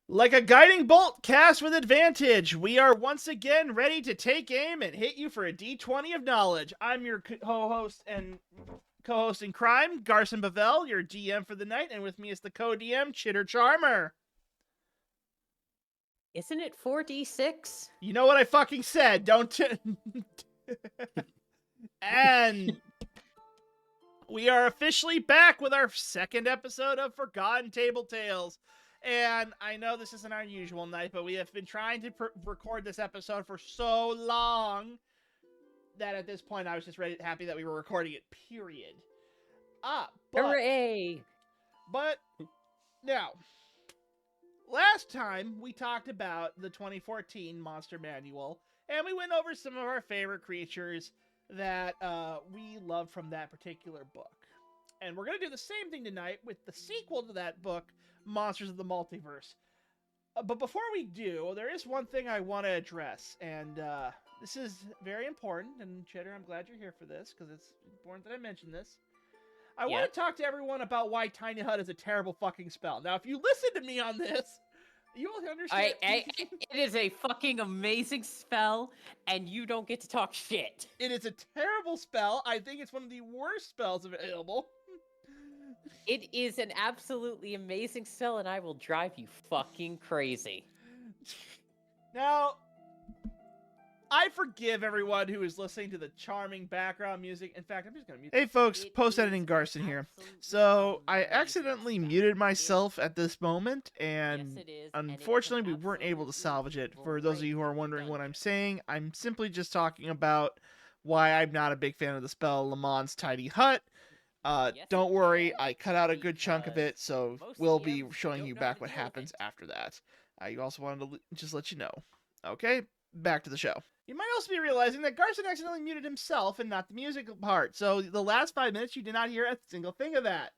Like a guiding bolt cast with advantage, we are once again ready to take aim and hit you for a D20 of knowledge. I'm your co-host and co-host in crime, Garson Bavel, your DM for the night, and with me is the co-DM, Chitter Charmer. Isn't it 4d6? You know what I fucking said, don't And we are officially back with our second episode of Forgotten Table Tales. And I know this isn't our usual night, but we have been trying to record this episode for so long that at this point I was just happy that we were recording it, period. Hooray! But now, last time we talked about the 2014 Monster Manual, and we went over some of our favorite creatures that we love from that particular book. And we're going to do the same thing tonight with the sequel to that book, Monsters of the Multiverse. But before we do, there is one thing I want to address, and this is very important, and Cheddar, I'm glad you're here for this, because it's important that I mention this. I want to talk to everyone about why Tiny Hut is a terrible fucking spell. Now, if you listen to me on this, you will understand. It is a fucking amazing spell, and you don't get to talk shit. It is a terrible spell. I think it's one of the worst spells available. It is an absolutely amazing spell, and I will drive you fucking crazy. Now, I forgive everyone who is listening to the charming background music. In fact, I'm just going to mute. Hey folks, post-editing Garson here. So, I accidentally muted myself at this moment, and unfortunately we weren't able to salvage it. For those of you who are wondering what I'm saying, I'm simply just talking about why I'm not a big fan of the spell Lamont's Tidy Hut. Don't worry, I cut out a good chunk of it, so we'll be showing you back what happens after that. I also wanted to just let you know. Okay, back to the show. You might also be realizing that Garson accidentally muted himself and not the musical part, so the last 5 minutes you did not hear a single thing of that.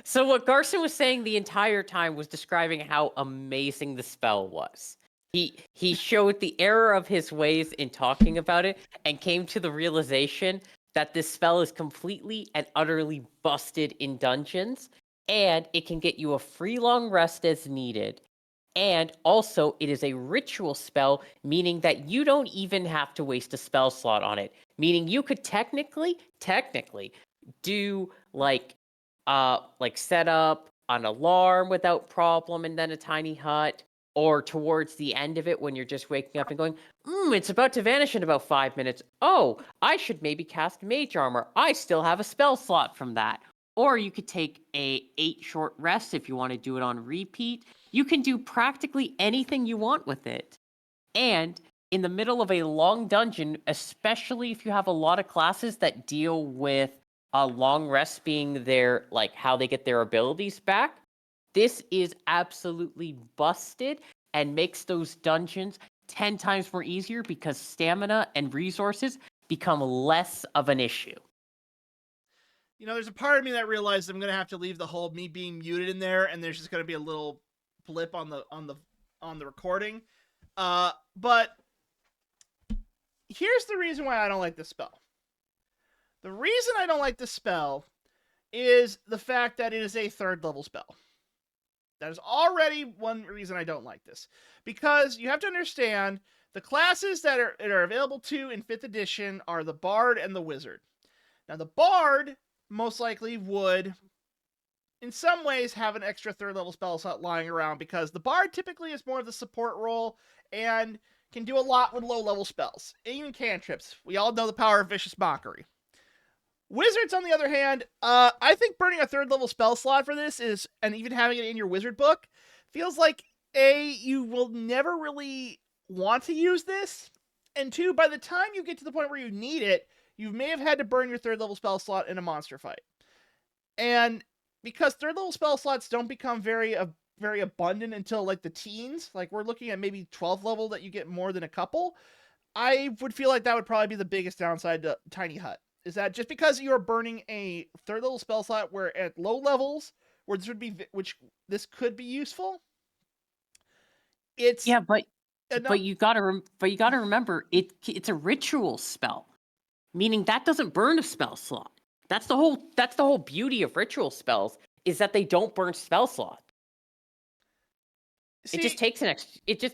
So what Garson was saying the entire time was describing how amazing the spell was. He showed the error of his ways in talking about it and came to the realization that this spell is completely and utterly busted in dungeons, and it can get you a free long rest as needed. And also, it is a ritual spell, meaning that you don't even have to waste a spell slot on it. Meaning you could technically do like set up an alarm without problem and then a tiny hut, or towards the end of it when you're just waking up and going, it's about to vanish in about 5 minutes. Oh, I should maybe cast Mage Armor. I still have a spell slot from that. Or you could take a 8 short rest if you want to do it on repeat. You can do practically anything you want with it. And in the middle of a long dungeon, especially if you have a lot of classes that deal with a long rest being their, like, how they get their abilities back, this is absolutely busted and makes those dungeons 10 times more easier because stamina and resources become less of an issue. You know, there's a part of me that realized I'm going to have to leave the whole me being muted in there, and there's just going to be a little blip on the recording. But here's the reason why I don't like this spell. The reason I don't like this spell is the fact that it is a 3rd level spell. That is already one reason I don't like this. Because you have to understand, the classes that are available to in 5th edition are the Bard and the Wizard. Now, the Bard most likely would, in some ways, have an extra 3rd level spell slot lying around, because the Bard typically is more of the support role and can do a lot with low level spells, even cantrips. We all know the power of Vicious Mockery. Wizards, on the other hand, I think burning a 3rd level spell slot for this is, and even having it in your wizard book, feels like, A, you will never really want to use this, and 2, by the time you get to the point where you need it, you may have had to burn your 3rd level spell slot in a monster fight. And because 3rd level spell slots don't become very abundant until, like, the teens, like, we're looking at maybe 12th level that you get more than a couple, I would feel like that would probably be the biggest downside to Tiny Hut. Is that just because you're burning a 3rd level spell slot where at low levels, where this could be useful, it's but you gotta remember it's a ritual spell, meaning that doesn't burn a spell slot. That's the whole beauty of ritual spells, is that they don't burn spell slot. It just See,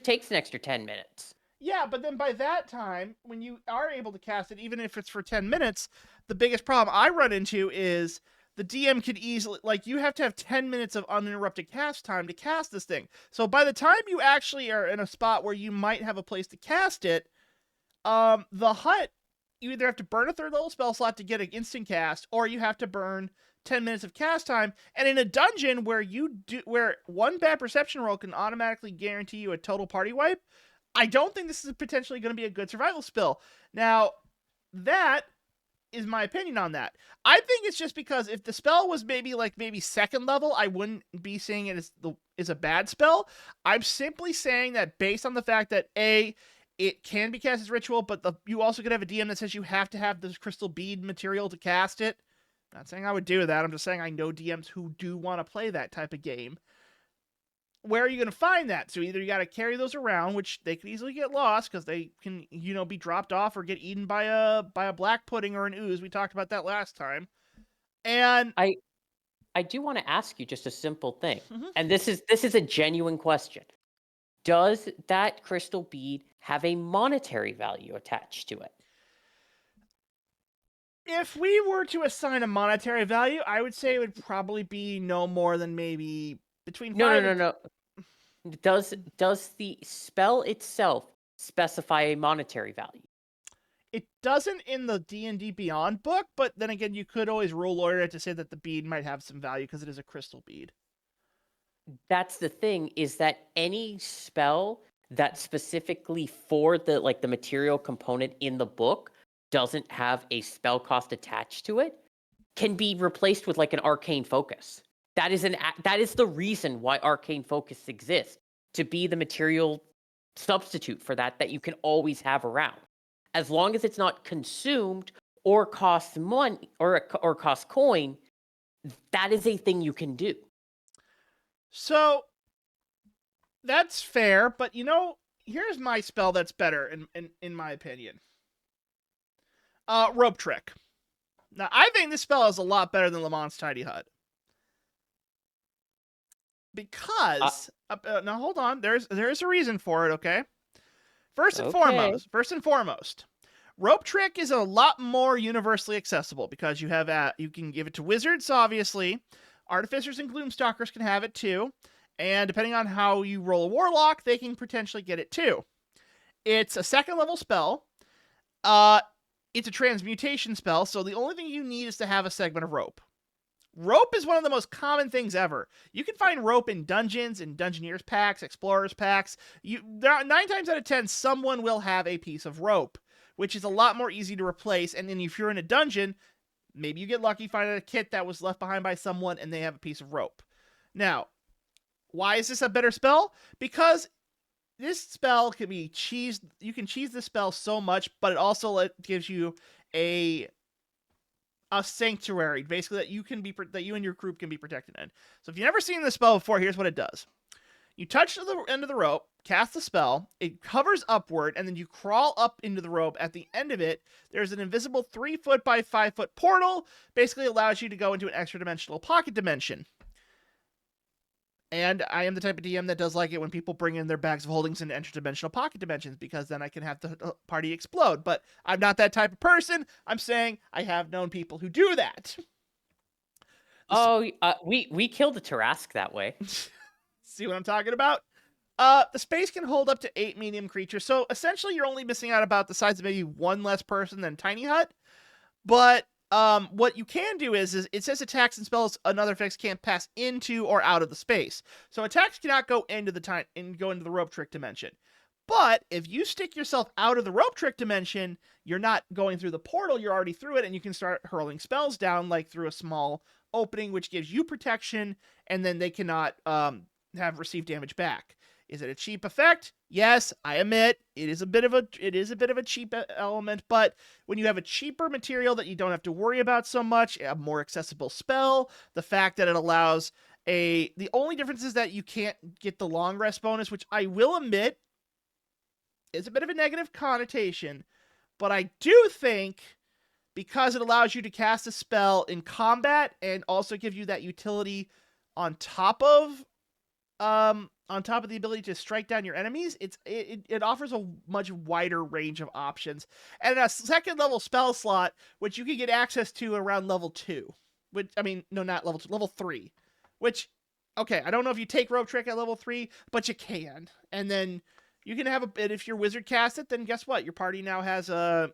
takes an extra 10 minutes. yeah, but then by that time, when you are able to cast it, even if it's for 10 minutes, the biggest problem I run into is the DM could easily, like, you have to have 10 minutes of uninterrupted cast time to cast this thing. So by the time you actually are in a spot where you might have a place to cast it, the hut, you either have to burn a third level spell slot to get an instant cast, or you have to burn 10 minutes of cast time. And in a dungeon where one bad perception roll can automatically guarantee you a total party wipe, I don't think this is potentially going to be a good survival spell. Now, that is my opinion on that. I think it's just because if the spell was maybe second level, I wouldn't be saying it is a bad spell. I'm simply saying that based on the fact that it can be cast as ritual, but you also could have a DM that says you have to have this crystal bead material to cast it. Not saying I would do that. I'm just saying I know DMs who do want to play that type of game. Where are you going to find that? So either you got to carry those around, which they could easily get lost because they can, be dropped off or get eaten by a black pudding or an ooze. We talked about that last time. And I do want to ask you just a simple thing, Mhm. and this is a genuine question. Does that crystal bead have a monetary value attached to it? If we were to assign a monetary value, I would say it would probably be no more than maybe between No, five no, and no, no. Does the spell itself specify a monetary value? It doesn't in the D&D Beyond book, but then again, you could always rule lawyer it to say that the bead might have some value because it is a crystal bead. That's the thing, is that any spell that specifically for the material component in the book doesn't have a spell cost attached to it can be replaced with an arcane focus. That is the reason why arcane focus exists, to be the material substitute for that you can always have around. As long as it's not consumed or costs money or costs coin, that is a thing you can do. So that's fair, but here's my spell that's better in my opinion. Rope trick. Now I think this spell is a lot better than Lamont's Tidy Hut. Because now hold on, there's a reason for it, okay? First and foremost, rope trick is a lot more universally accessible because you can give it to wizards, obviously. Artificers and gloomstalkers can have it too, and depending on how you roll a warlock, they can potentially get it too. It's a second level spell. It's a transmutation spell, so the only thing you need is to have a segment of rope. Rope is one of the most common things ever. You can find rope in dungeons, in Dungeoneers packs, Explorers packs. 9 times out of 10, someone will have a piece of rope, which is a lot more easy to replace. And then if you're in a dungeon, maybe you get lucky, find a kit that was left behind by someone, and they have a piece of rope. Now, why is this a better spell? Because this spell can be cheesed. You can cheese this spell so much, but it also gives you a sanctuary, basically, that you and your group can be protected in. So if you've never seen this spell before, here's what it does. You touch the end of the rope, cast the spell, it hovers upward, and then you crawl up into the rope. At the end of it, there's an invisible 3-foot by 5-foot portal, basically allows you to go into an extra dimensional pocket dimension. And I am the type of DM that does like it when people bring in their bags of holdings into interdimensional pocket dimensions, because then I can have the party explode. But I'm not that type of person. I'm saying I have known people who do that. We killed a Tarask that way. See what I'm talking about? The space can hold up to 8 medium creatures, so essentially you're only missing out about the size of maybe one less person than Tiny Hut. But what you can do is it says attacks and spells and other effects can't pass into or out of the space. So attacks cannot go into the rope trick dimension. But if you stick yourself out of the rope trick dimension, you're not going through the portal, you're already through it, and you can start hurling spells down through a small opening, which gives you protection, and then they cannot have received damage back. Is it a cheap effect? Yes, I admit it is a bit of a cheap element, but when you have a cheaper material that you don't have to worry about so much, a more accessible spell, the fact that it allows the only difference is that you can't get the long rest bonus, which I will admit is a bit of a negative connotation, but I do think because it allows you to cast a spell in combat and also give you that utility on top of on top of the ability to strike down your enemies, it offers a much wider range of options. And a second level spell slot, which you can get access to around level 2. Which, I mean, no, not level 2, level 3. Which, okay, I don't know if you take Rope Trick at level 3, but you can. And then you can have a bit, if your wizard casts it, then guess what? Your party now has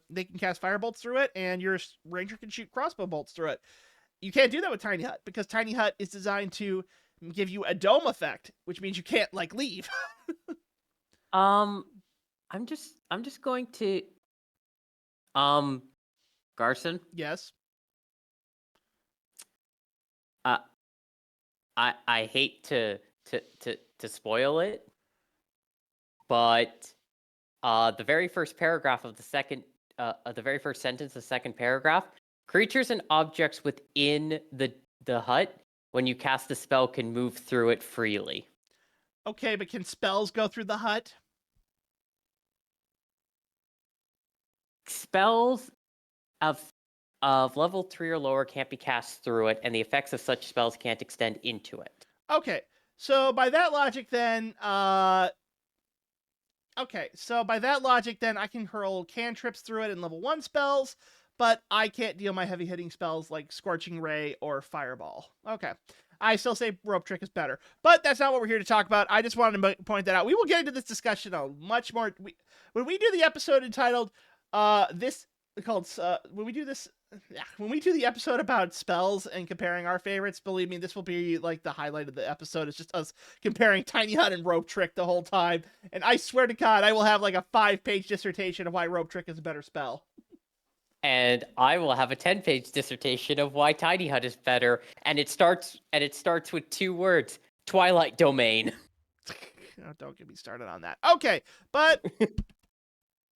they can cast fire bolts through it, and your ranger can shoot crossbow bolts through it. You can't do that with Tiny Hut, because Tiny Hut is designed to give you a dome effect, which means you can't like leave. I'm just going to Garson. Yes. I hate to spoil it, but the very first paragraph of the very first sentence, the second paragraph, creatures and objects within the hut, when you cast a spell, can move through it freely. Okay, but can spells go through the hut? Spells of level 3 or lower can't be cast through it, and the effects of such spells can't extend into it. Okay, so by that logic, then, I can hurl cantrips through it in level 1 spells, but I can't deal my heavy hitting spells like Scorching Ray or Fireball. Okay. I still say Rope Trick is better, but that's not what we're here to talk about. I just wanted to point that out. We will get into this discussion much more when we do the episode entitled when we do the episode about spells and comparing our favorites. Believe me, this will be like the highlight of the episode. It's just us comparing Tiny Hut and Rope Trick the whole time, and I swear to God, I will have like a 5-page dissertation of why Rope Trick is a better spell. And I will have a 10-page dissertation of why Tiny Hut is better, and it starts with 2 words: Twilight Domain. Oh, don't get me started on that. Okay, but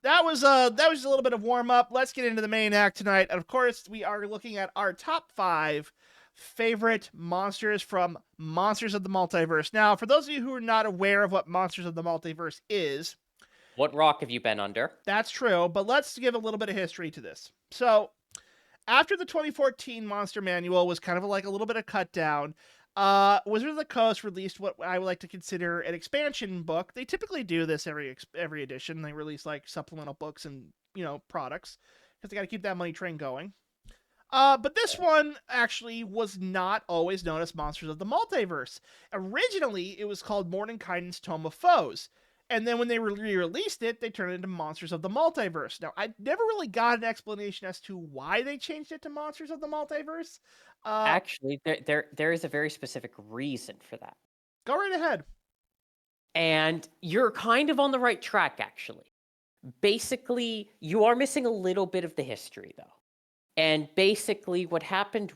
that was just a little bit of warm up. Let's get into the main act tonight. And of course, we are looking at our top 5 favorite monsters from Monsters of the Multiverse. Now, for those of you who are not aware of what Monsters of the Multiverse is, what rock have you been under? That's true, but let's give a little bit of history to this. So, after the 2014 Monster Manual was kind of like a little bit of cut down, Wizards of the Coast released what I would like to consider an expansion book. They typically do this every edition. They release like supplemental books and products because they got to keep that money train going. But this one actually was not always known as Monsters of the Multiverse. Originally, it was called Mordenkainen's Tome of Foes. And then when they re-released it, they turned it into Monsters of the Multiverse. Now, I never really got an explanation as to why they changed it to Monsters of the Multiverse. Actually, there is a very specific reason for that. Go right ahead. And you're kind of on the right track, actually. Basically, you are missing a little bit of the history, though. And basically, what happened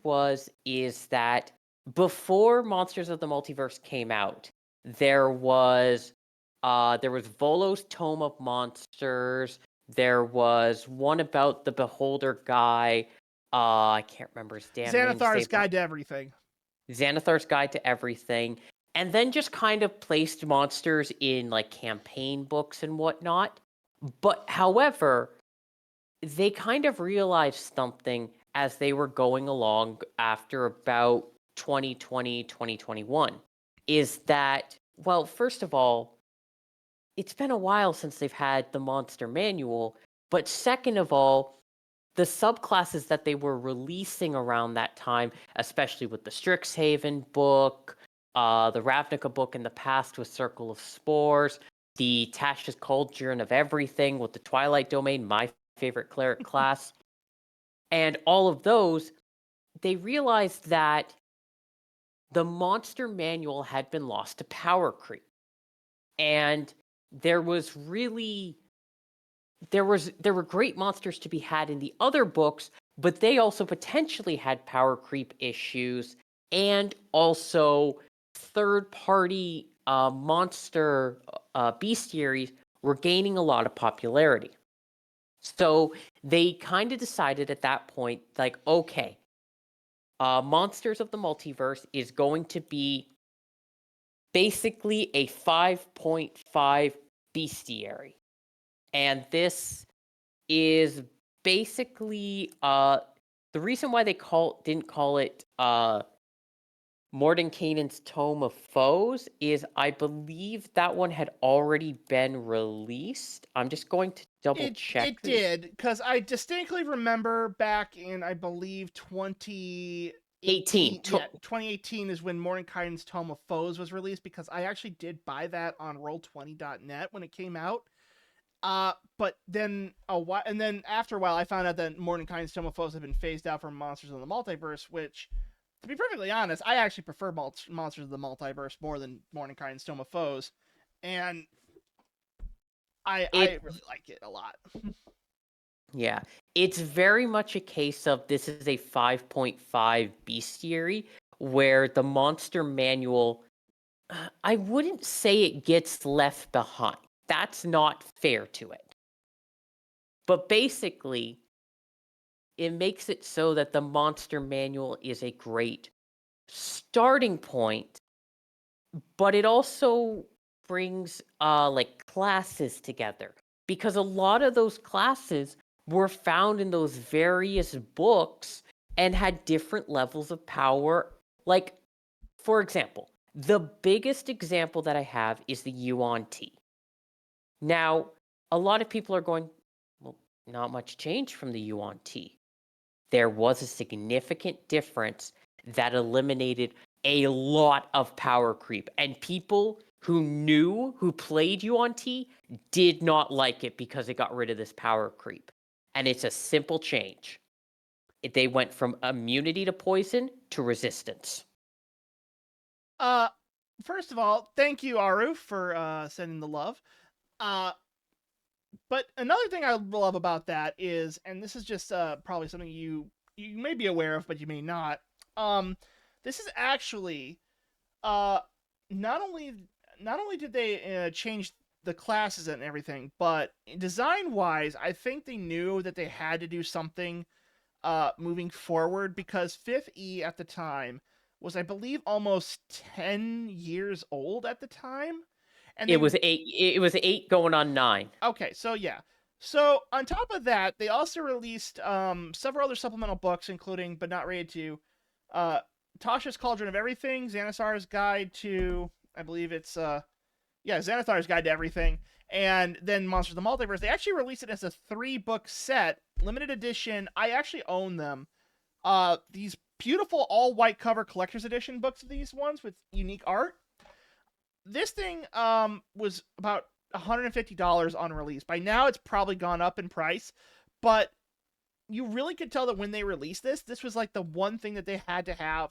is that before Monsters of the Multiverse came out, there was Volo's Tome of Monsters. There was one about the Beholder guy. I can't remember his damn name. Xanathar's Guide to Everything. Xanathar's Guide to Everything. And then just kind of placed monsters in like campaign books and whatnot. But however, they kind of realized something as they were going along after about 2020, 2021. Is that, well, first of all, it's been a while since they've had the Monster Manual, but second of all, the subclasses that they were releasing around that time, especially with the Strixhaven book, the Ravnica book in the past with Circle of Spores, the Tasha's Cauldron of Everything with the Twilight Domain, my favorite cleric class, and all of those, they realized that the Monster Manual had been lost to power creep. And there were great monsters to be had in the other books, but they also potentially had power creep issues, and also third-party monster bestiaries were gaining a lot of popularity. So they kind of decided at that point, like, okay, Monsters of the Multiverse is going to be basically a 5.5 bestiary. And this is basically the reason why they didn't call it Mordenkainen's Tome of Foes is, I believe that one had already been released. I'm just going to double check. It did, because I distinctly remember back in, I believe, 18. 2018 is when Mordenkainen's Tome of Foes was released, because I actually did buy that on Roll20.net when it came out. But then after a while, I found out that Mordenkainen's Tome of Foes had been phased out from Monsters of the Multiverse, which, to be perfectly honest, I actually prefer Monsters of the Multiverse more than Mordenkainen's Tome of Foes, and I really like it a lot. Yeah, it's very much a case of this is a 5.5 bestiary where the monster manual, I wouldn't say it gets left behind. That's not fair to it. But basically, it makes it so that the monster manual is a great starting point, but it also brings like classes together, because a lot of those classes were found in those various books and had different levels of power. Like, for example, the biggest example that I have is the Yuan Ti. Now, a lot of people are going, well, not much change from the Yuan Ti. There was a significant difference that eliminated a lot of power creep, and people who played Yuan Ti did not like it because it got rid of this power creep. And it's a simple change. They went from immunity to poison to resistance. First of all, thank you, Aru, for sending the love. But another thing I love about that is, and this is just probably something you may be aware of, but you may not. This is actually not only did they change the classes and everything, but design wise, I think they knew that they had to do something moving forward, because 5th E at the time was, I believe, almost 10 years old at the time. And it was 8. It was 8 going on 9. Okay, so yeah. So on top of that, they also released several other supplemental books, including, but not rated to, Tasha's Cauldron of Everything, Xanathar's Guide to, I believe it's Xanathar's Guide to Everything, and then Monsters of the Multiverse. They actually released it as a 3-book set, limited edition. I actually own them. These beautiful all-white cover collector's edition books of these ones with unique art. This thing was about $150 on release. By now, it's probably gone up in price, but you really could tell that when they released this was like the one thing that they had to have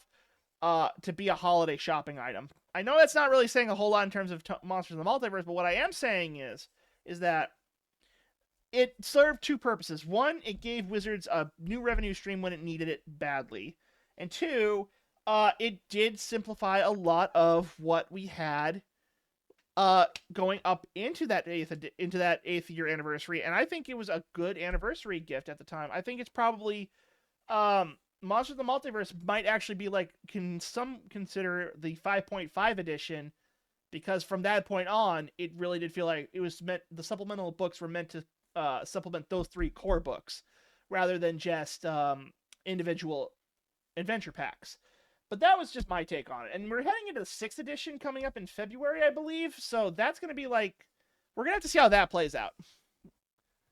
to be a holiday shopping item. I know that's not really saying a whole lot in terms of Monsters of the Multiverse, but what I am saying is that it served two purposes. One, it gave Wizards a new revenue stream when it needed it badly. And two, it did simplify a lot of what we had going up into that eighth year anniversary, and I think it was a good anniversary gift at the time. I think it's probably Monsters of the Multiverse might actually be like, can some consider the 5.5 edition, because from that point on, it really did feel like it was meant, the supplemental books were meant to supplement those 3 core books rather than just individual adventure packs. But that was just my take on it. And we're heading into the 6th edition coming up in February, I believe. So that's going to be like, we're going to have to see how that plays out.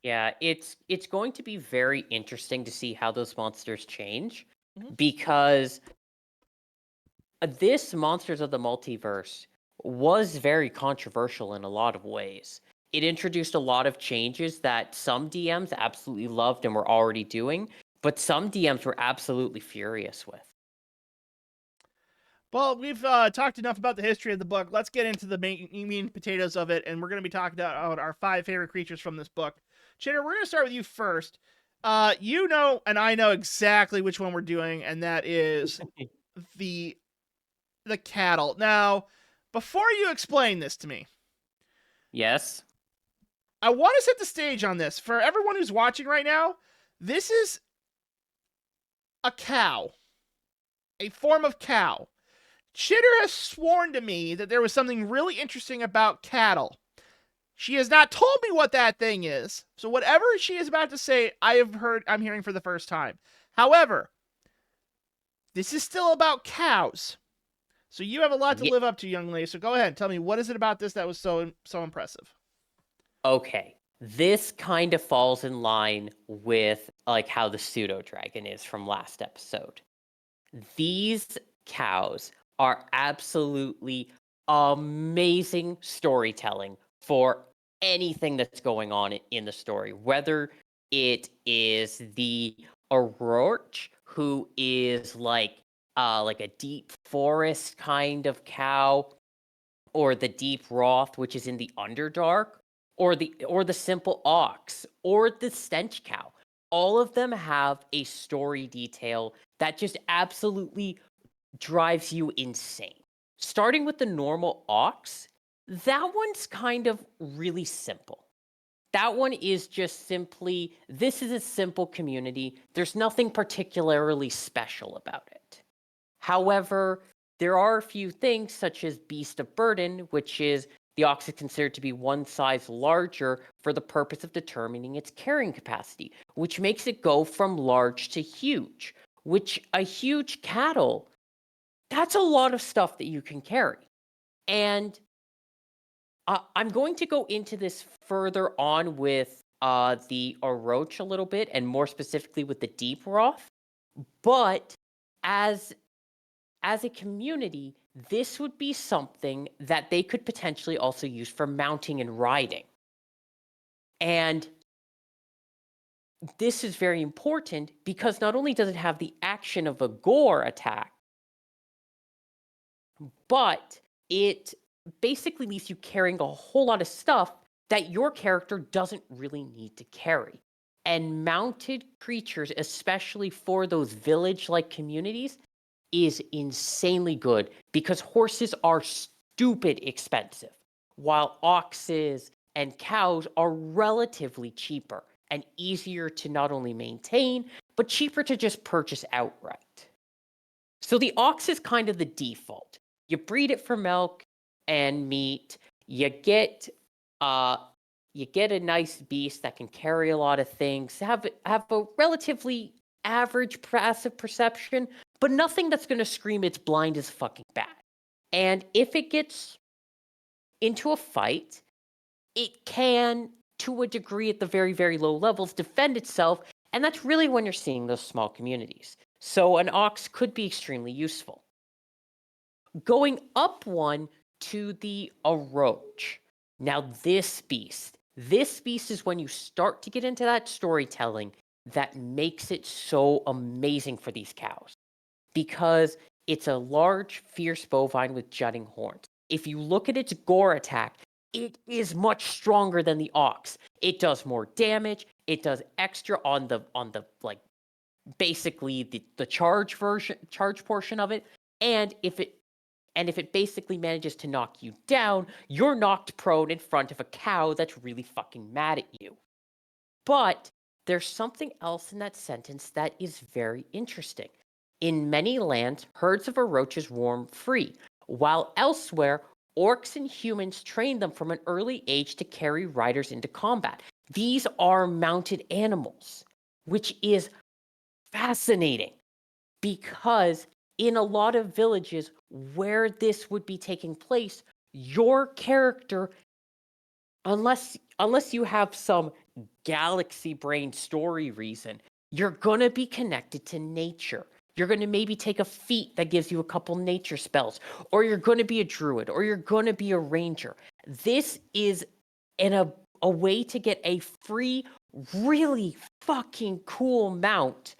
Yeah, it's going to be very interesting to see how those monsters change, because this Monsters of the Multiverse was very controversial in a lot of ways. It introduced a lot of changes that some DMs absolutely loved and were already doing, but some DMs were absolutely furious with. Well, we've talked enough about the history of the book. Let's get into the main potatoes of it, and we're going to be talking about our 5 favorite creatures from this book. Chitter, we're going to start with you first. You know, and I know exactly which one we're doing, and that is the cattle. Now, before you explain this to me, yes, I want to set the stage on this for everyone who's watching right now. This is a cow, a form of cow. Chitter has sworn to me that there was something really interesting about cattle. She has not told me what that thing is, so whatever she is about to say, I'm hearing for the first time. However, this is still about cows. So you have a lot to Yeah, live up to, young lady. So go ahead, tell me, what is it about this that was so impressive? okay. This kind of falls in line with like how the pseudo dragon is from last episode. These cows are absolutely amazing storytelling for anything that's going on in the story, whether it is the Aurorch, who is like a deep forest kind of cow, or the deep Roth, which is in the Underdark, or the simple ox, or the stench cow. All of them have a story detail that just absolutely drives you insane. Starting with the normal ox, that one's kind of really simple. That one is just simply, this is a simple community. There's nothing particularly special about it. However, there are a few things such as Beast of Burden, which is the ox is considered to be one size larger for the purpose of determining its carrying capacity, which makes it go from large to huge, which a huge cattle, that's a lot of stuff that you can carry. And I'm going to go into this further on with the Oroch a little bit, and more specifically with the Deep Roth. But as as a community, this would be something that they could potentially also use for mounting and riding. And this is very important because not only does it have the action of a gore attack, but it basically leaves you carrying a whole lot of stuff that your character doesn't really need to carry. And mounted creatures, especially for those village like communities, is insanely good because horses are stupid expensive, while oxes and cows are relatively cheaper and easier to not only maintain, but cheaper to just purchase outright. So the ox is kind of the default. You breed it for milk and meat. Uh you get a nice beast that can carry a lot of things, have a relatively average passive perception, but nothing that's going to scream it's blind as fucking bad. And if it gets into a fight, it can, to a degree at the very, very low levels, defend itself. And that's really when you're seeing those small communities. So an ox could be extremely useful. Going up one to the Oroch. Now this beast is when you start to get into that storytelling that makes it so amazing for these cows. Because it's a large, fierce bovine with jutting horns. If you look at its gore attack, it is much stronger than the ox. It does more damage. It does extra on the like basically the charge portion of it. And if it basically manages to knock you down, you're knocked prone in front of a cow that's really fucking mad at you. But there's something else in that sentence that is very interesting. In many lands, herds of roaches roam free, while elsewhere, orcs and humans train them from an early age to carry riders into combat. These are mounted animals, which is fascinating because in a lot of villages where this would be taking place, your character, unless you have some galaxy brain story reason, you're gonna be connected to nature. You're gonna maybe take a feat that gives you a couple nature spells, or you're gonna be a druid, or you're gonna be a ranger. This is a way to get a free, really fucking cool mount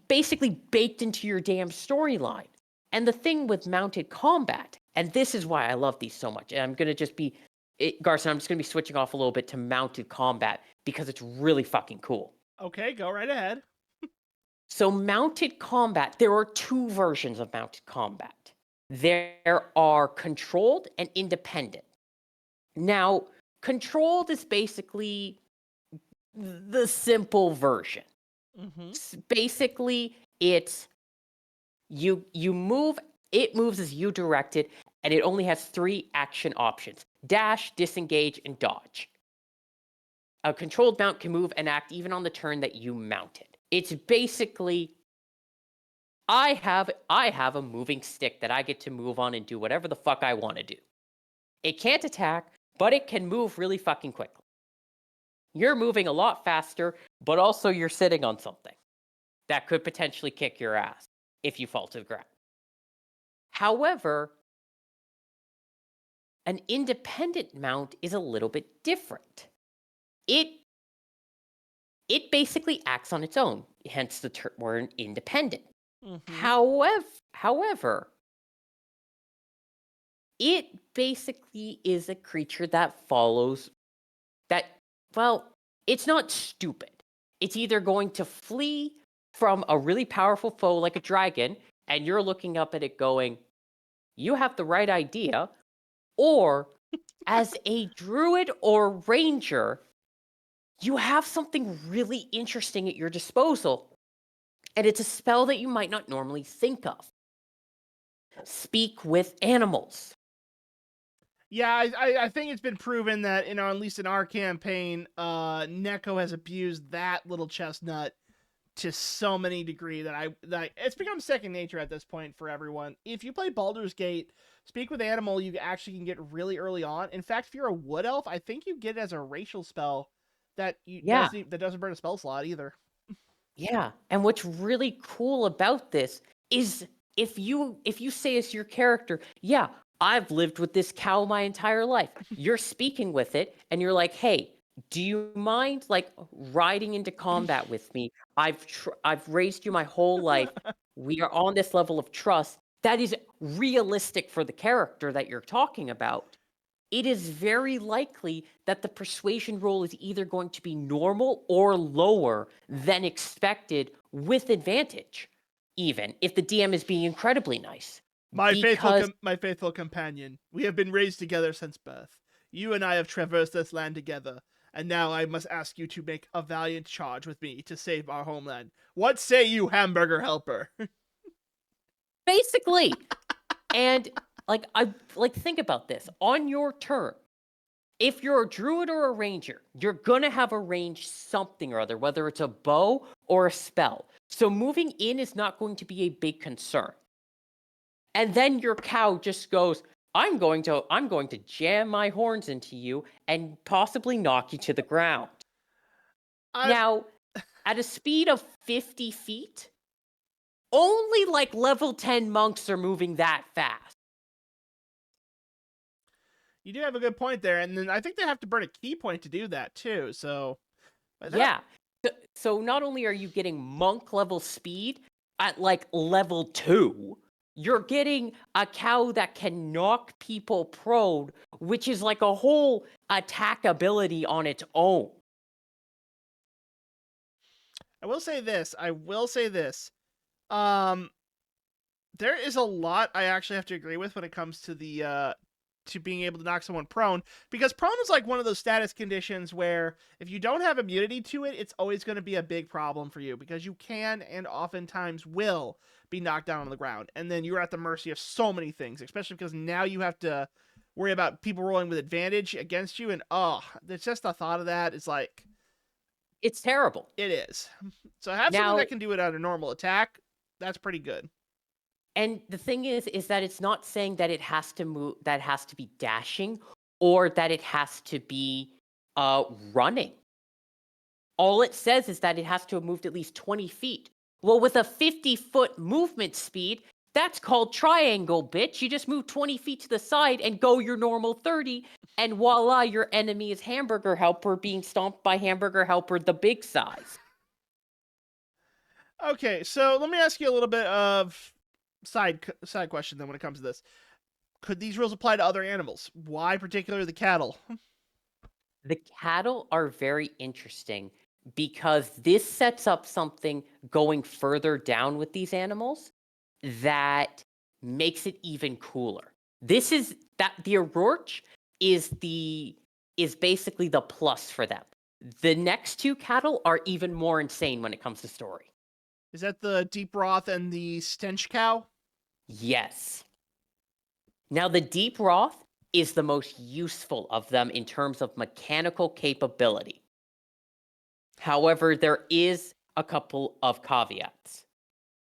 basically baked into your damn storyline. And the thing with mounted combat, and this is why I love these so much, and I'm going to just be, Garson, I'm just going to be switching off a little bit to mounted combat because it's really fucking cool. Okay, go right ahead. So, mounted combat, there are two versions of mounted combat. There are controlled and independent. Now, controlled is basically the simple version. Mm-hmm. Basically, it's you move, it moves as you direct it, and it only has 3 action options: dash, disengage, and dodge. A controlled mount can move and act even on the turn that you mount it. It's basically I have a moving stick that I get to move on and do whatever the fuck I want to do. It can't attack, but it can move really fucking quickly. You're moving a lot faster, but also you're sitting on something that could potentially kick your ass if you fall to the ground. However, an independent mount is a little bit different. It basically acts on its own, hence the word independent. However, it basically is a creature that follows that, well, it's not stupid. It's either going to flee from a really powerful foe like a dragon, and you're looking up at it going, you have the right idea, or as a druid or ranger, you have something really interesting at your disposal, and it's a spell that you might not normally think of. Speak with animals. Yeah, I think it's been proven that at least in our campaign, Neko has abused that little chestnut to so many degree that it's become second nature at this point for everyone. If you play Baldur's Gate, Speak with Animal, you actually can get really early on. In fact, if you're a wood elf, I think you get it as a racial spell that doesn't burn a spell slot either. Yeah, and what's really cool about this is if you say as your character, yeah, I've lived with this cow my entire life. You're speaking with it and you're like, "Hey, do you mind like riding into combat with me? I've raised you my whole life. We are on this level of trust that is realistic for the character that you're talking about." It is very likely that the persuasion roll is either going to be normal or lower than expected with advantage, even if the DM is being incredibly nice. My Because faithful companion, we have been raised together since birth. You and I have traversed this land together, and now I must ask you to make a valiant charge with me to save our homeland. What say you, hamburger helper? basically, and think about this. On your turn, if you're a druid or a ranger, you're gonna have arranged something or other, whether it's a bow or a spell. So moving in is not going to be a big concern. And then your cow just goes, I'm going to jam my horns into you and possibly knock you to the ground. Now, at a speed of 50 feet, only like level 10 monks are moving that fast. You do have a good point there, and then I think they have to burn a key point to do that too. So Yeah. So not only are you getting monk level speed at like level 2, you're getting a cow that can knock people prone, which is like a whole attack ability on its own. I will say this. Um, there is a lot I actually have to agree with when it comes to the to being able to knock someone prone, because prone is like one of those status conditions where if you don't have immunity to it, it's always going to be a big problem for you, because you can and oftentimes will be knocked down on the ground, and then you're at the mercy of so many things, especially because now you have to worry about people rolling with advantage against you, and it's just the thought of that is like, It's terrible. it is. So have something Now, that can do it on a normal attack, that's pretty good. and the thing is that it's not saying that it has to move, that has to be dashing, or that it has to be running. All it says is that it has to have moved at least 20 feet. Well, with a 50-foot movement speed, that's called triangle, bitch. You just move 20 feet to the side and go your normal 30, and voila, your enemy is Hamburger Helper being stomped by Hamburger Helper the big size. Okay, so let me ask you a little bit of side question then when it comes to this. Could these rules apply to other animals? Why particularly the cattle? The cattle are very interesting because this sets up something going further down with these animals that makes it even cooler. This is that the Aurorch is basically the plus for them. The next two cattle are even more insane when it comes to story. Is that the Deep Roth and the Stench Cow? Yes. Now the Deep Roth is the most useful of them in terms of mechanical capability. However, there is a couple of caveats.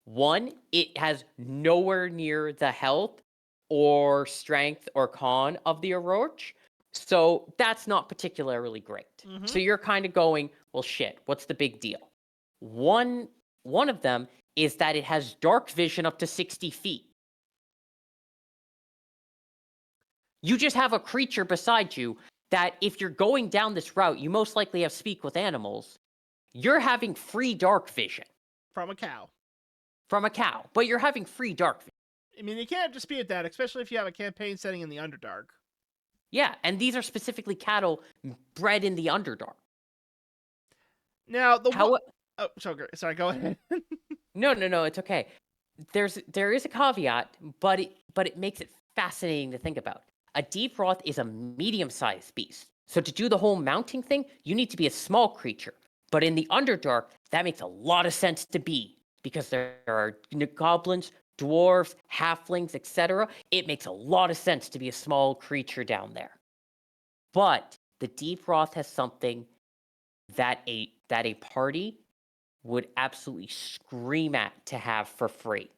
One, it has nowhere near the health or strength or con of the Oroch. So that's not particularly great. Mm-hmm. So you're kind of going, well, shit, what's the big deal? One of them is that it has dark vision up to 60 feet. You just have a creature beside you that if you're going down this route, you most likely have speak with animals. You're having free dark vision From a cow. from a cow, but you're having free dark vision. I mean, you can't dispute that, especially if you have a campaign setting in the Underdark. Yeah, and these are specifically cattle bred in the Underdark. Now, How? Oh, sorry, go ahead. No, it's okay. There is a caveat, but it makes it fascinating to think about. A deep Roth is a medium-sized beast, so to do the whole mounting thing, you need to be a small creature. But in the Underdark, that makes a lot of sense to be because there are goblins, dwarves, halflings, etc. It makes a lot of sense to be a small creature down there. But the deep Roth has something that a party would absolutely scream at to have for free.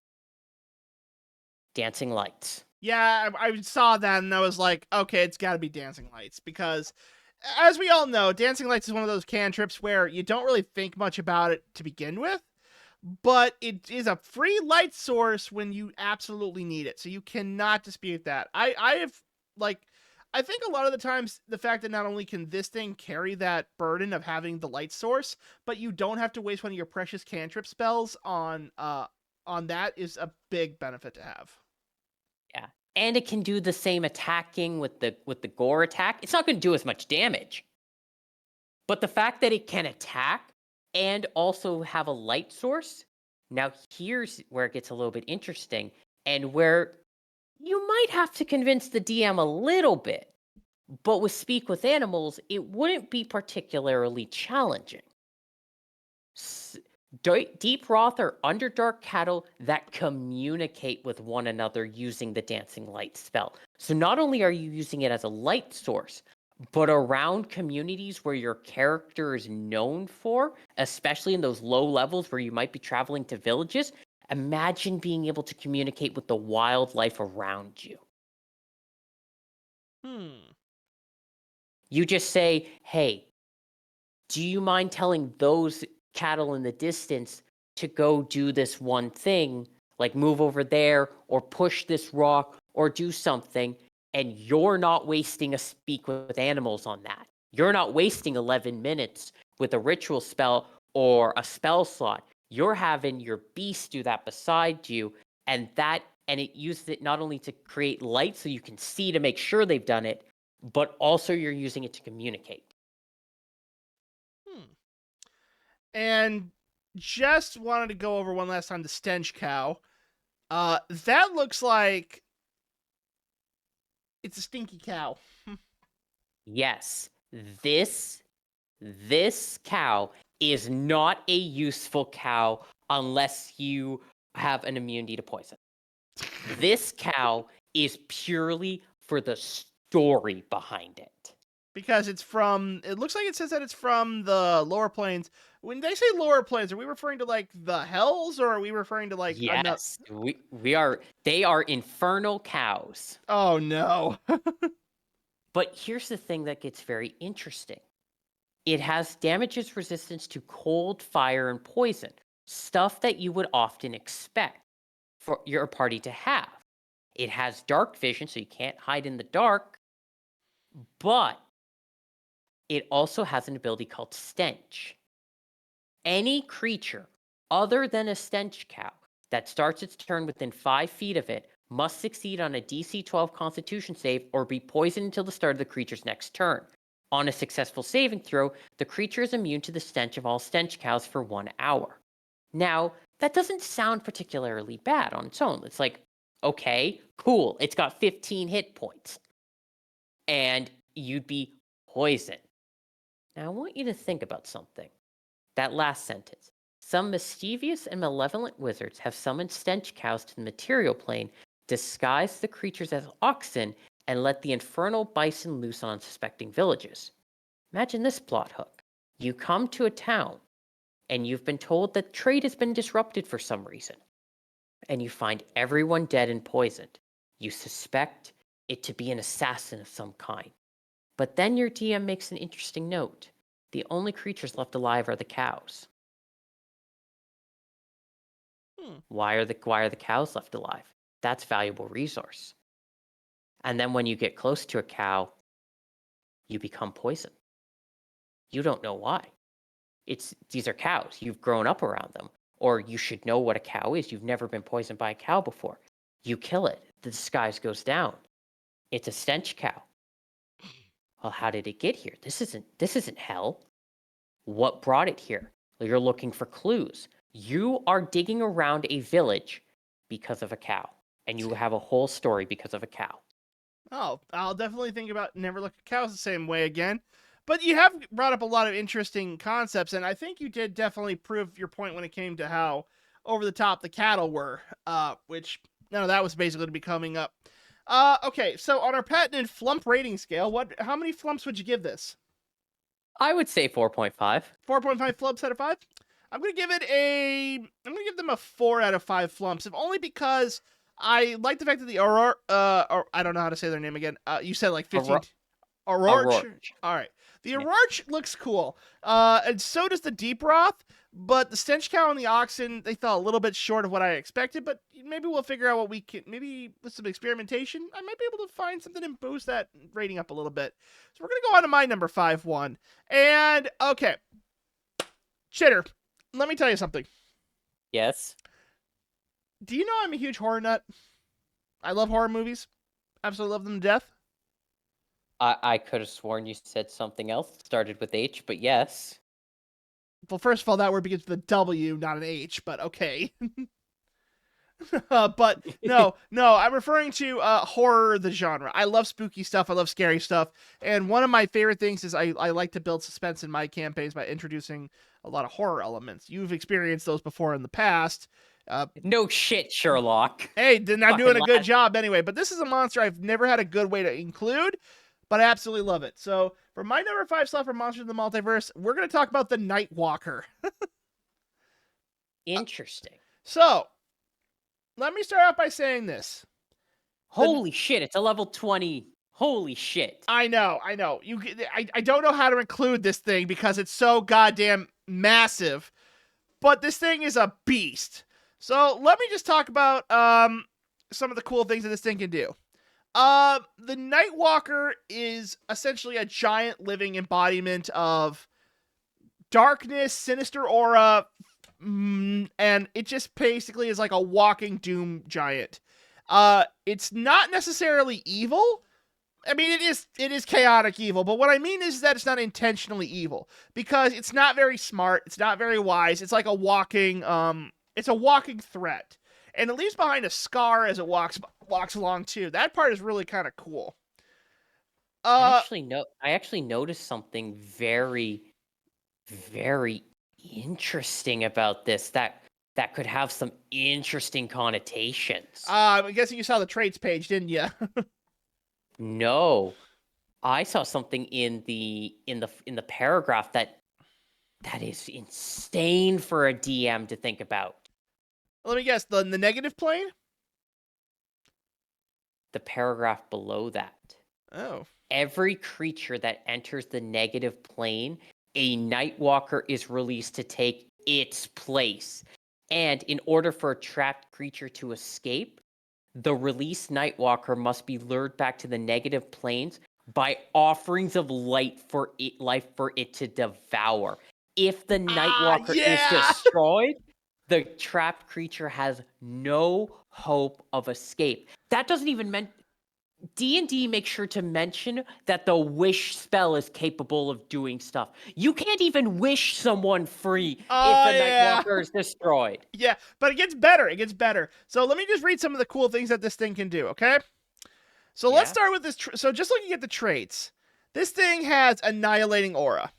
Dancing lights. Yeah, I saw that and I was like, okay, it's got to be Dancing Lights because, as we all know, Dancing Lights is one of those cantrips where you don't really think much about it to begin with, but it is a free light source when you absolutely need it. So you cannot dispute that. I think a lot of the times the fact that not only can this thing carry that burden of having the light source, but you don't have to waste one of your precious cantrip spells on that is a big benefit to have. Yeah. And it can do the same attacking with the gore attack. It's not going to do as much damage. But the fact that it can attack and also have a light source, now here's where it gets a little bit interesting and where you might have to convince the DM a little bit. But with Speak with Animals, it wouldn't be particularly challenging. Deep Roth are Underdark cattle that communicate with one another using the Dancing Light spell. So not only are you using it as a light source, but around communities where your character is known for, especially in those low levels where you might be traveling to villages, imagine being able to communicate with the wildlife around you. You just say, hey, do you mind telling those cattle in the distance to go do this one thing, like move over there or push this rock or do something, and you're not wasting a speak with animals on that. You're not wasting 11 minutes with a ritual spell or a spell slot. You're having your beast do that beside you, and it uses it not only to create light so you can see to make sure they've done it, but also you're using it to communicate. And just wanted to go over one last time the stench cow. That looks like it's a stinky cow. Yes, this cow is not a useful cow unless you have an immunity to poison. This cow is purely for the story behind it. Because it looks like it says that it's from the lower planes. When they say lower planes, are we referring to like the hells or are we referring to like another? Yes, we are. They are infernal cows. Oh no. But here's the thing that gets very interesting. It has damages resistance to cold, fire, and poison, stuff that you would often expect for your party to have. It has dark vision, so you can't hide in the dark, but it also has an ability called Stench. Any creature other than a Stench cow that starts its turn within 5 feet of it must succeed on a DC 12 Constitution save or be poisoned until the start of the creature's next turn. On a successful saving throw, the creature is immune to the stench of all stench cows for 1 hour. Now, that doesn't sound particularly bad on its own. It's like, okay, cool, it's got 15 hit points. And you'd be poisoned. Now, I want you to think about something. That last sentence. Some mischievous and malevolent wizards have summoned stench cows to the material plane, disguised the creatures as oxen, and let the infernal bison loose on unsuspecting villages. Imagine this plot hook. You come to a town, and you've been told that trade has been disrupted for some reason. and you find everyone dead and poisoned. You suspect it to be an assassin of some kind. But then your DM makes an interesting note. The only creatures left alive are the cows. Why are the cows left alive? That's valuable resource. And then when you get close to a cow, you become poisoned. You don't know why. These are cows. You've grown up around them. Or you should know what a cow is. You've never been poisoned by a cow before. You kill it. The disguise goes down. It's a stench cow. Well, how did it get here? This isn't hell. What brought it here? You're looking for clues. You are digging around a village because of a cow. And you have a whole story because of a cow. Oh, I'll definitely think about never look at cows the same way again. But you have brought up a lot of interesting concepts, and I think you did definitely prove your point when it came to how over the top the cattle were, which none of that was basically to be coming up. Okay, so on our patented flump rating scale, how many flumps would you give this? I would say 4.5. 4.5 flumps out of 5? I'm gonna give them a 4 out of 5 flumps, if only because I like the fact that the Aurora, I don't know how to say their name again. You said like 15. Aurora. All right. The Aurora looks cool. And so does the Deep Broth, but the Stench Cow and the Oxen, they fell a little bit short of what I expected, but maybe we'll figure out what we can, maybe with some experimentation, I might be able to find something and boost that rating up a little bit. So we're going to go on to my number 5-1. And, okay. Chitter, let me tell you something. Yes? Do you know I'm a huge horror nut? I love horror movies. Absolutely love them to death. I could have sworn you said something else that started with H, but yes. Well, first of all, that word begins with a W, not an H, but okay. But no, I'm referring to horror, the genre. I love spooky stuff. I love scary stuff. And one of my favorite things is I like to build suspense in my campaigns by introducing a lot of horror elements. You've experienced those before in the past. No shit, Sherlock. Hey, then I'm doing a good job anyway. But this is a monster I've never had a good way to include, but I absolutely love it. So for my number 5 slot for Monsters in the Multiverse, we're going to talk about the Night Walker. Interesting. So let me start out by saying this. Holy shit, it's a level 20. Holy shit. I know. I don't know how to include this thing because it's so goddamn massive, but this thing is a beast. So let me just talk about some of the cool things that this thing can do. The Nightwalker is essentially a giant living embodiment of darkness, sinister aura, and it just basically is like a walking doom giant. It's not necessarily evil. I mean, it is chaotic evil, but what I mean is that it's not intentionally evil because it's not very smart. It's not very wise. It's like a walking threat. And it leaves behind a scar as it walks along too. That part is really kind of cool. I actually noticed something very, very interesting about this that could have some interesting connotations. I'm guessing you saw the traits page, didn't you? No, I saw something in the paragraph that is insane for a DM to think about. Let me guess, the negative plane? The paragraph below that. Oh. Every creature that enters the negative plane, a Nightwalker is released to take its place. And in order for a trapped creature to escape, the released Nightwalker must be lured back to the negative planes by offerings of life for it to devour. If the Nightwalker is destroyed, the trapped creature has no hope of escape. That doesn't even mean D&D makes sure to mention that the wish spell is capable of doing stuff. You can't even wish someone free if the Nightwalker is destroyed. Yeah, but it gets better. So let me just read some of the cool things that this thing can do, okay? So let's start with this. So just looking at the traits, this thing has annihilating aura.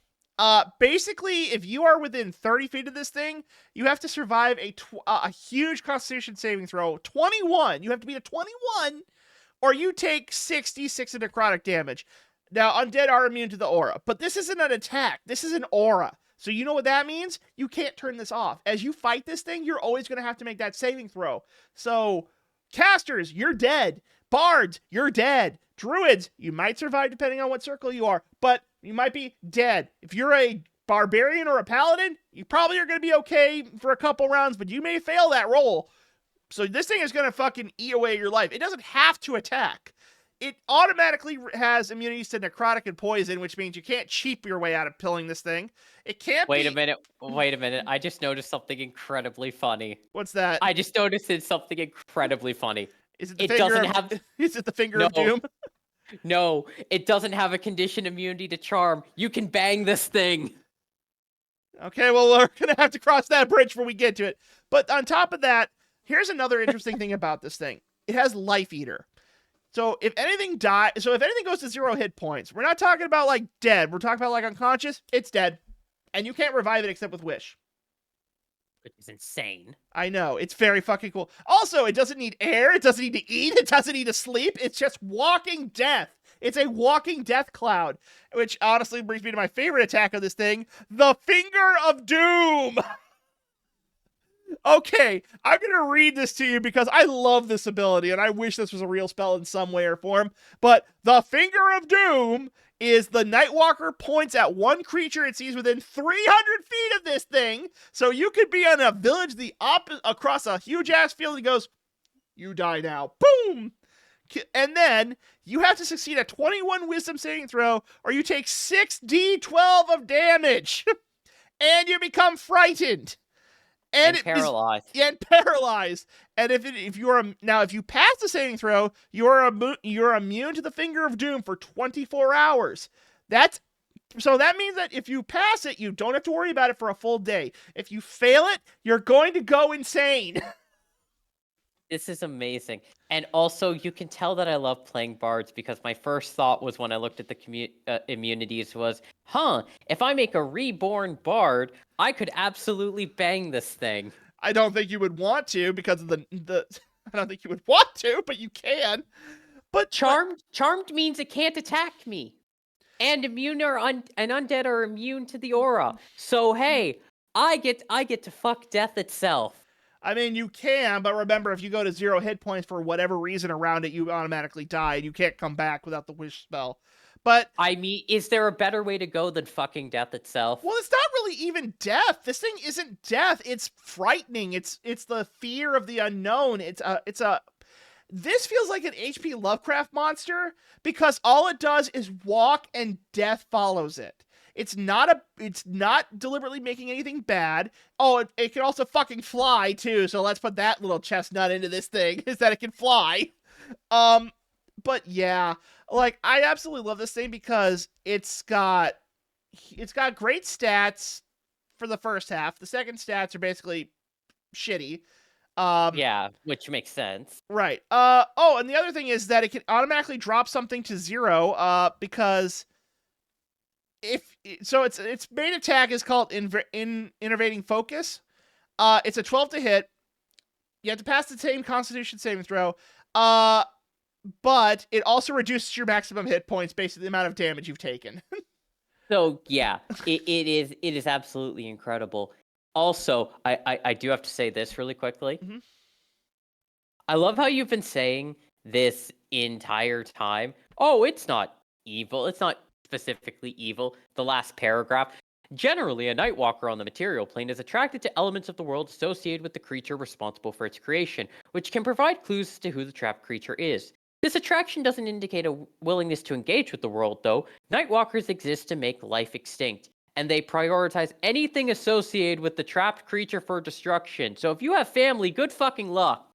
Basically, if you are within 30 feet of this thing, you have to survive a huge Constitution saving throw. 21. You have to beat a 21, or you take 66 of necrotic damage. Now, undead are immune to the aura, but this isn't an attack. This is an aura. So you know what that means? You can't turn this off. As you fight this thing, you're always going to have to make that saving throw. So casters, you're dead. Bards, you're dead. Druids, you might survive depending on what circle you are, but you might be dead. If you're a barbarian or a paladin, you probably are going to be okay for a couple rounds, but you may fail that roll. So this thing is going to fucking eat away your life. It doesn't have to attack. It automatically has immunities to necrotic and poison, which means you can't cheap your way out of killing this thing. It can't Wait a minute. I just noticed something incredibly funny. What's that? I just noticed it's something incredibly funny. Is it the Is it the finger of doom? No, it doesn't have a condition immunity to charm. You can bang this thing. Okay, well, we're going to have to cross that bridge when we get to it. But on top of that, here's another interesting thing about this thing. It has Life Eater. So if anything goes to 0 hit points, we're not talking about like dead. We're talking about like unconscious. It's dead. And you can't revive it except with Wish. Which is insane. I know. It's very fucking cool. Also, it doesn't need air. It doesn't need to eat. It doesn't need to sleep. It's just walking death. It's a walking death cloud. Which honestly brings me to my favorite attack of this thing. The Finger of Doom. Okay, I'm going to read this to you because I love this ability and I wish this was a real spell in some way or form. But the Finger of Doom is the Nightwalker points at one creature it sees within 300 feet of this thing. So you could be on a village across a huge ass field and goes, you die now. Boom! And then you have to succeed a 21 wisdom saving throw or you take 6d12 of damage. And you become frightened. And paralyzed. And paralyzed. And if you pass the saving throw, you're immune to the Finger of Doom for 24 hours. So that means that if you pass it, you don't have to worry about it for a full day. If you fail it, you're going to go insane. This is amazing. And also, you can tell that I love playing bards because my first thought was when I looked at the immunities was, if I make a reborn bard, I could absolutely bang this thing. I don't think you would want to because of the I don't think you would want to, but you can. But charmed means it can't attack me. And undead are immune to the aura. So hey, I get to fuck death itself. I mean, you can, but remember, if you go to 0 hit points for whatever reason around it, you automatically die, and you can't come back without the Wish spell. But I mean, is there a better way to go than fucking death itself? Well, it's not really even death. This thing isn't death. It's frightening. It's the fear of the unknown. This feels like an H.P. Lovecraft monster because all it does is walk and death follows it. It's not deliberately making anything bad. Oh, it can also fucking fly too. So let's put that little chestnut into this thing is that it can fly. But yeah, like I absolutely love this thing because it's got great stats for the first half. The second stats are basically shitty. Yeah, which makes sense. Right. And the other thing is that it can automatically drop something to 0 because its main attack is called Innervating Focus. It's a 12 to hit. You have to pass the same Constitution saving throw. But it also reduces your maximum hit points based on the amount of damage you've taken. So yeah, it is absolutely incredible. Also, I do have to say this really quickly. Mm-hmm. I love how you've been saying this entire time. Oh, it's not evil. It's not specifically evil. The last paragraph. Generally, a Nightwalker on the material plane is attracted to elements of the world associated with the creature responsible for its creation, which can provide clues as to who the trapped creature is. This attraction doesn't indicate a willingness to engage with the world, though. Nightwalkers exist to make life extinct, and they prioritize anything associated with the trapped creature for destruction. So if you have family, good fucking luck.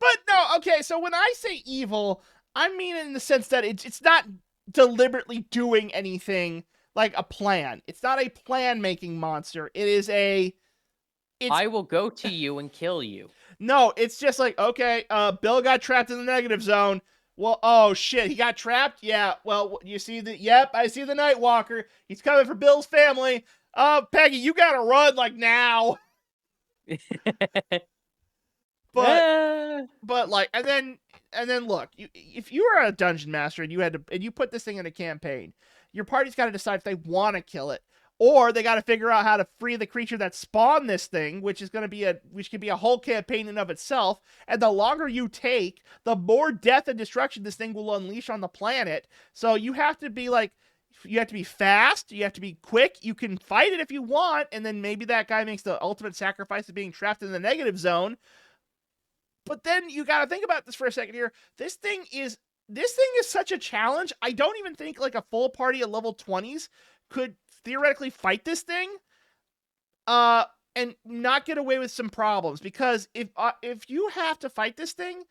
But no, okay, so when I say evil, I mean in the sense that it's not deliberately doing anything like a plan. It's not a plan-making monster. I will go to you and kill you. No, it's just like, okay, Bill got trapped in the negative zone. Well, oh shit, he got trapped? Yeah, well, you see I see the Nightwalker. He's coming for Bill's family. Peggy, you gotta run, like, now. But like, and then look, if you were a dungeon master and you put this thing in a campaign, your party's got to decide if they want to kill it, or they got to figure out how to free the creature that spawned this thing, which could be a whole campaign in of itself. And the longer you take, the more death and destruction this thing will unleash on the planet. So you have to be fast, you have to be quick, you can fight it if you want, and then maybe that guy makes the ultimate sacrifice of being trapped in the negative zone. But then you got to think about this for a second here. This thing is such a challenge. I don't even think like a full party at level 20s could theoretically fight this thing and not get away with some problems, because if you have to fight this thing,